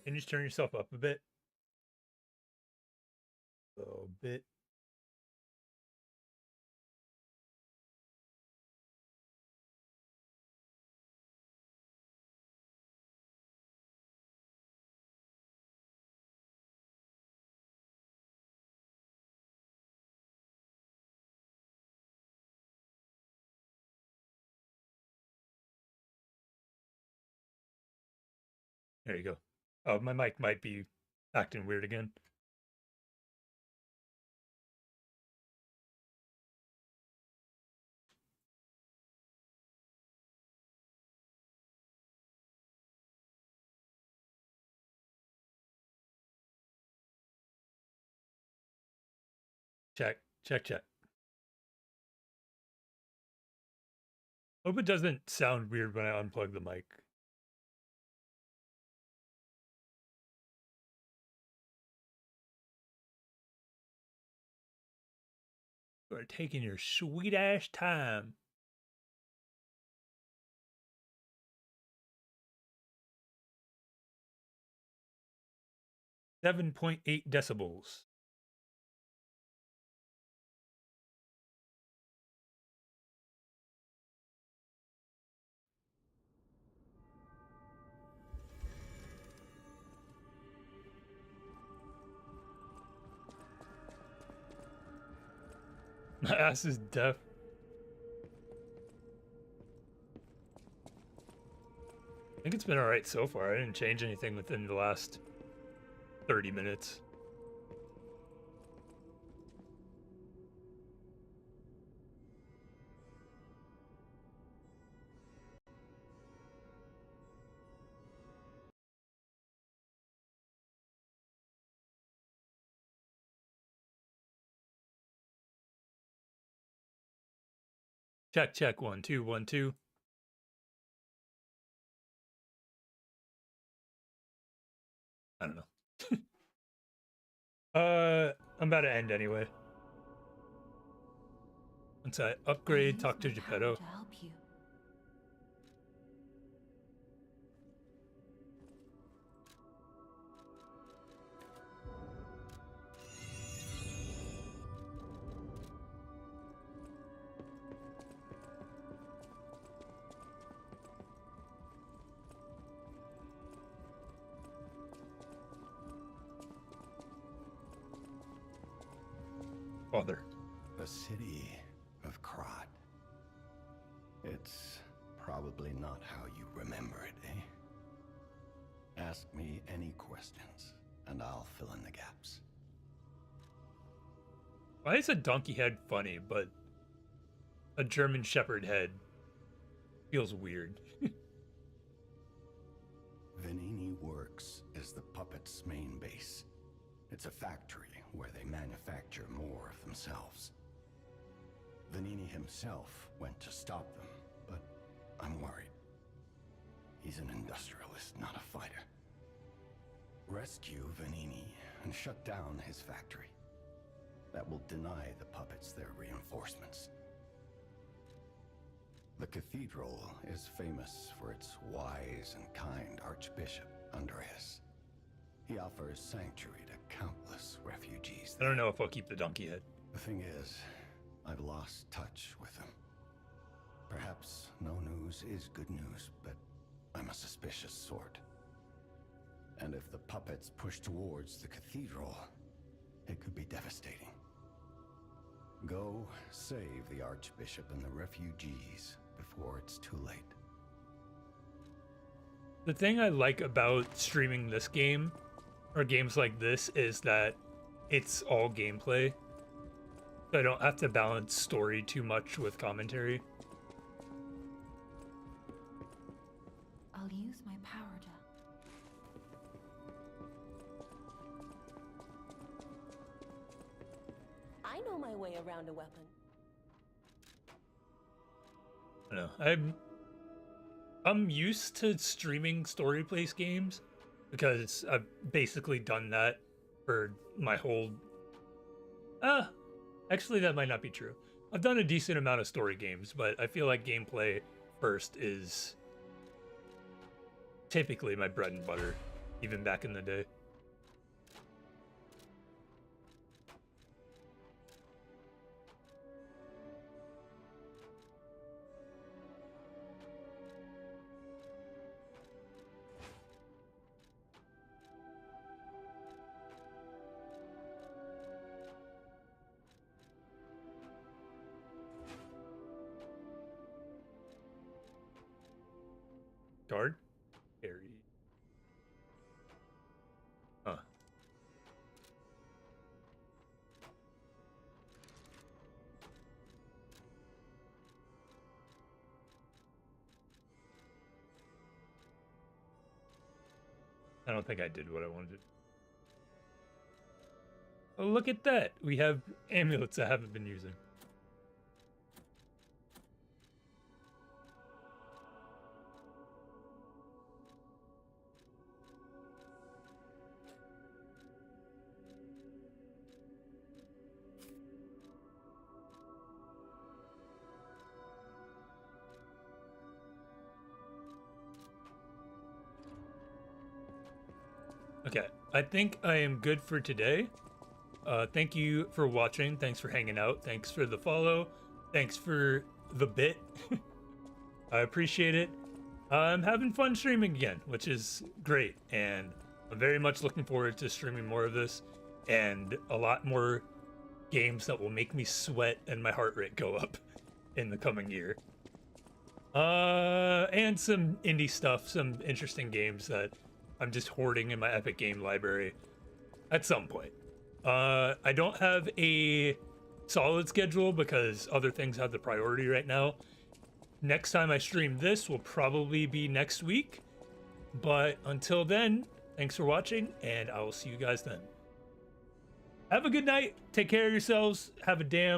A: Can you just turn yourself up a bit? A little bit. There you go. Oh, my mic might be acting weird again. Check, check, check. Hope it doesn't sound weird when I unplug the mic. You are taking your sweet ass time. .8 decibels. My ass is deaf. I think it's been alright so far. I didn't change anything within the last 30 minutes. Check, check, 1 2 1 2. I don't know. I'm about to end anyway. Once I upgrade, talk to Geppetto.
B: To help you.
A: Father.
J: The city of Krat. It's probably not how you remember it, eh? Ask me any questions, and I'll fill in the gaps.
A: Why is a donkey head funny, but a German Shepherd head feels weird?
J: Venini Works is the puppet's main base. It's a factory where they manufacture more of themselves. Venini himself went to stop them, but I'm worried. He's an industrialist, not a fighter. Rescue Venini and shut down his factory. That will deny the puppets their reinforcements. The cathedral is famous for its wise and kind Archbishop, Andreas. He offers sanctuary to countless refugees
A: I don't know if I'll keep the donkey head.
J: The thing is, I've lost touch with him. Perhaps no news is good news, but I'm a suspicious sort. And if the puppets push towards the cathedral, it could be devastating. Go save the Archbishop and the refugees before it's too late.
A: The thing I like about streaming this game, or games like this, is that it's all gameplay. So I don't have to balance story too much with commentary.
B: I'll use my power to...
G: I know my way around a weapon.
A: I don't know. I'm used to streaming story-based games because I've basically done that for my whole... Actually, that might not be true. I've done a decent amount of story games, but I feel like gameplay first is typically my bread and butter, even back in the day. Guard? Carry. Huh. I don't think I did what I wanted to. Oh, look at that. We have amulets I haven't been using. Okay, I think I am good for today. Thank you for watching. Thanks for hanging out. Thanks for the follow. Thanks for the bit. I appreciate it. I'm having fun streaming again, which is great. And I'm very much looking forward to streaming more of this and a lot more games that will make me sweat and my heart rate go up in the coming year. And some indie stuff, some interesting games that I'm just hoarding in my Epic game library at some point. I don't have a solid schedule because other things have the priority right now. Next time I stream this will probably be next week. But until then, thanks for watching, and I will see you guys then. Have a good night. Take care of yourselves. Have a damn